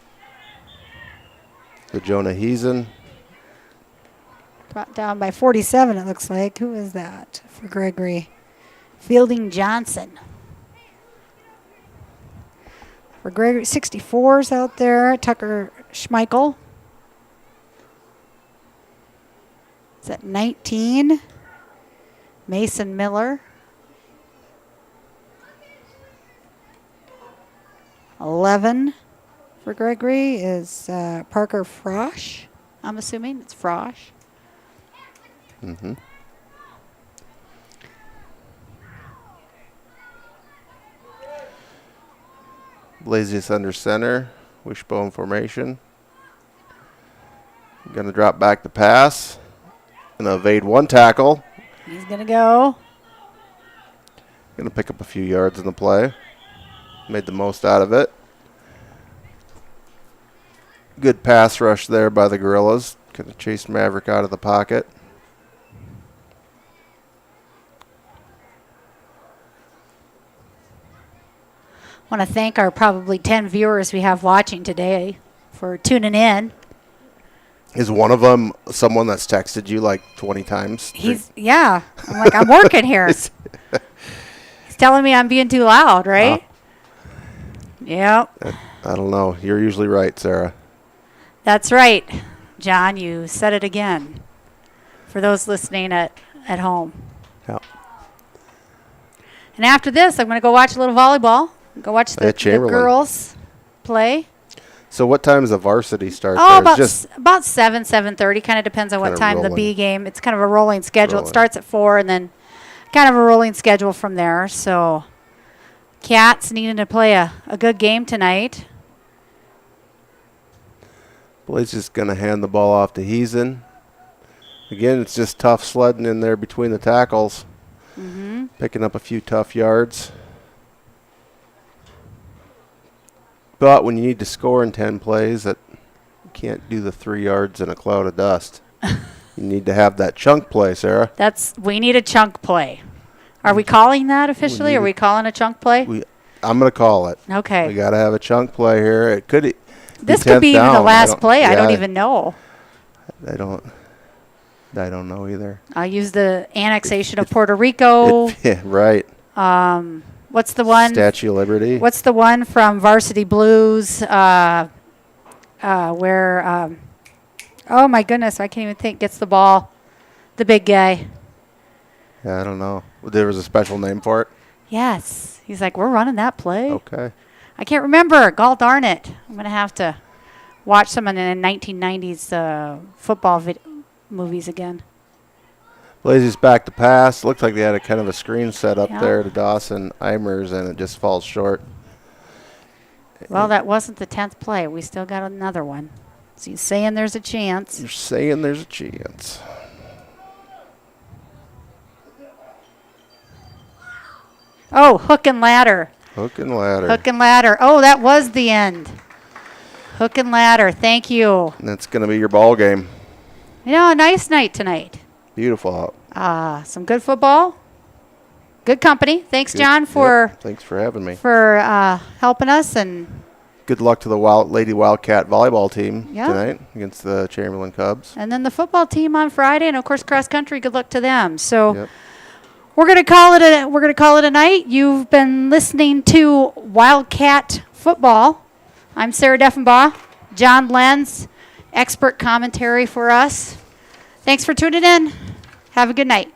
to Jonah Heesen. Brought down by 47, it looks like. Who is that for Gregory? Fielding Johnson. For Gregory, 64's out there. Tucker Schmeichel. Is that 19? Mason Miller. 11 for Gregory is Parker Frosch. I'm assuming it's Frosch. Mm-hmm. Blazius under center, wishbone formation. Going to drop back to pass. Going to evade one tackle. He's going to go. Going to pick up a few yards in the play. Made the most out of it. Good pass rush there by the Gorillas. Going to chase Maverick out of the pocket. I want to thank our probably 10 viewers we have watching today for tuning in. Is one of them someone that's texted you like 20 times? Yeah. I'm like, I'm working here. He's telling me I'm being too loud, right? Yep. I don't know. You're usually right, Sarah. That's right. John, you said it again. For those listening at home. Yeah. And after this, I'm going to go watch a little volleyball. Go watch the girls play. So what time does the varsity start? Oh, there? about 7:30. Kind of depends on what time the B game. It's kind of a rolling schedule. It starts at 4 and then kind of a rolling schedule from there. So Cats needing to play a good game tonight. Blaze just going to hand the ball off to Heason. Again, it's just tough sledding in there between the tackles. Mm-hmm. Picking up a few tough yards. But when you need to score in 10 plays, you can't do the 3 yards in a cloud of dust. You need to have that chunk play, Sarah. We need a chunk play. Are we calling that officially? Are we calling a chunk play? I'm going to call it. Okay. We got to have a chunk play here. It could. This could be even the last play. I don't even know. I don't know either. I'll use the annexation of Puerto Rico. Yeah, right. What's the one? Statue of Liberty. What's the one from Varsity Blues where, oh my goodness, I can't even think, gets the ball, the big guy. Yeah, I don't know. There was a special name for it? Yes. He's like, we're running that play. Okay. I can't remember. Gall darn it. I'm going to have to watch some of the 1990s football movies again. Blazy's back to pass. Looks like they had a kind of a screen set up there to Dawson Eimers, and it just falls short. Well, that wasn't the 10th play. We still got another one. So you're saying there's a chance. You're saying there's a chance. Oh, hook and ladder. Hook and ladder. Hook and ladder. Oh, that was the end. Hook and ladder. Thank you. And that's going to be your ball game. You know, a nice night tonight. Beautiful out. Some good football. Good company. Thanks, John, for thanks for having me. For helping us, and good luck to the Lady Wildcat volleyball team tonight against the Chamberlain Cubs. And then the football team on Friday, and of course cross country. Good luck to them. So we're gonna call it a night. You've been listening to Wildcat Football. I'm Sarah Deffenbaugh. John Lenz, expert commentary for us. Thanks for tuning in. Have a good night.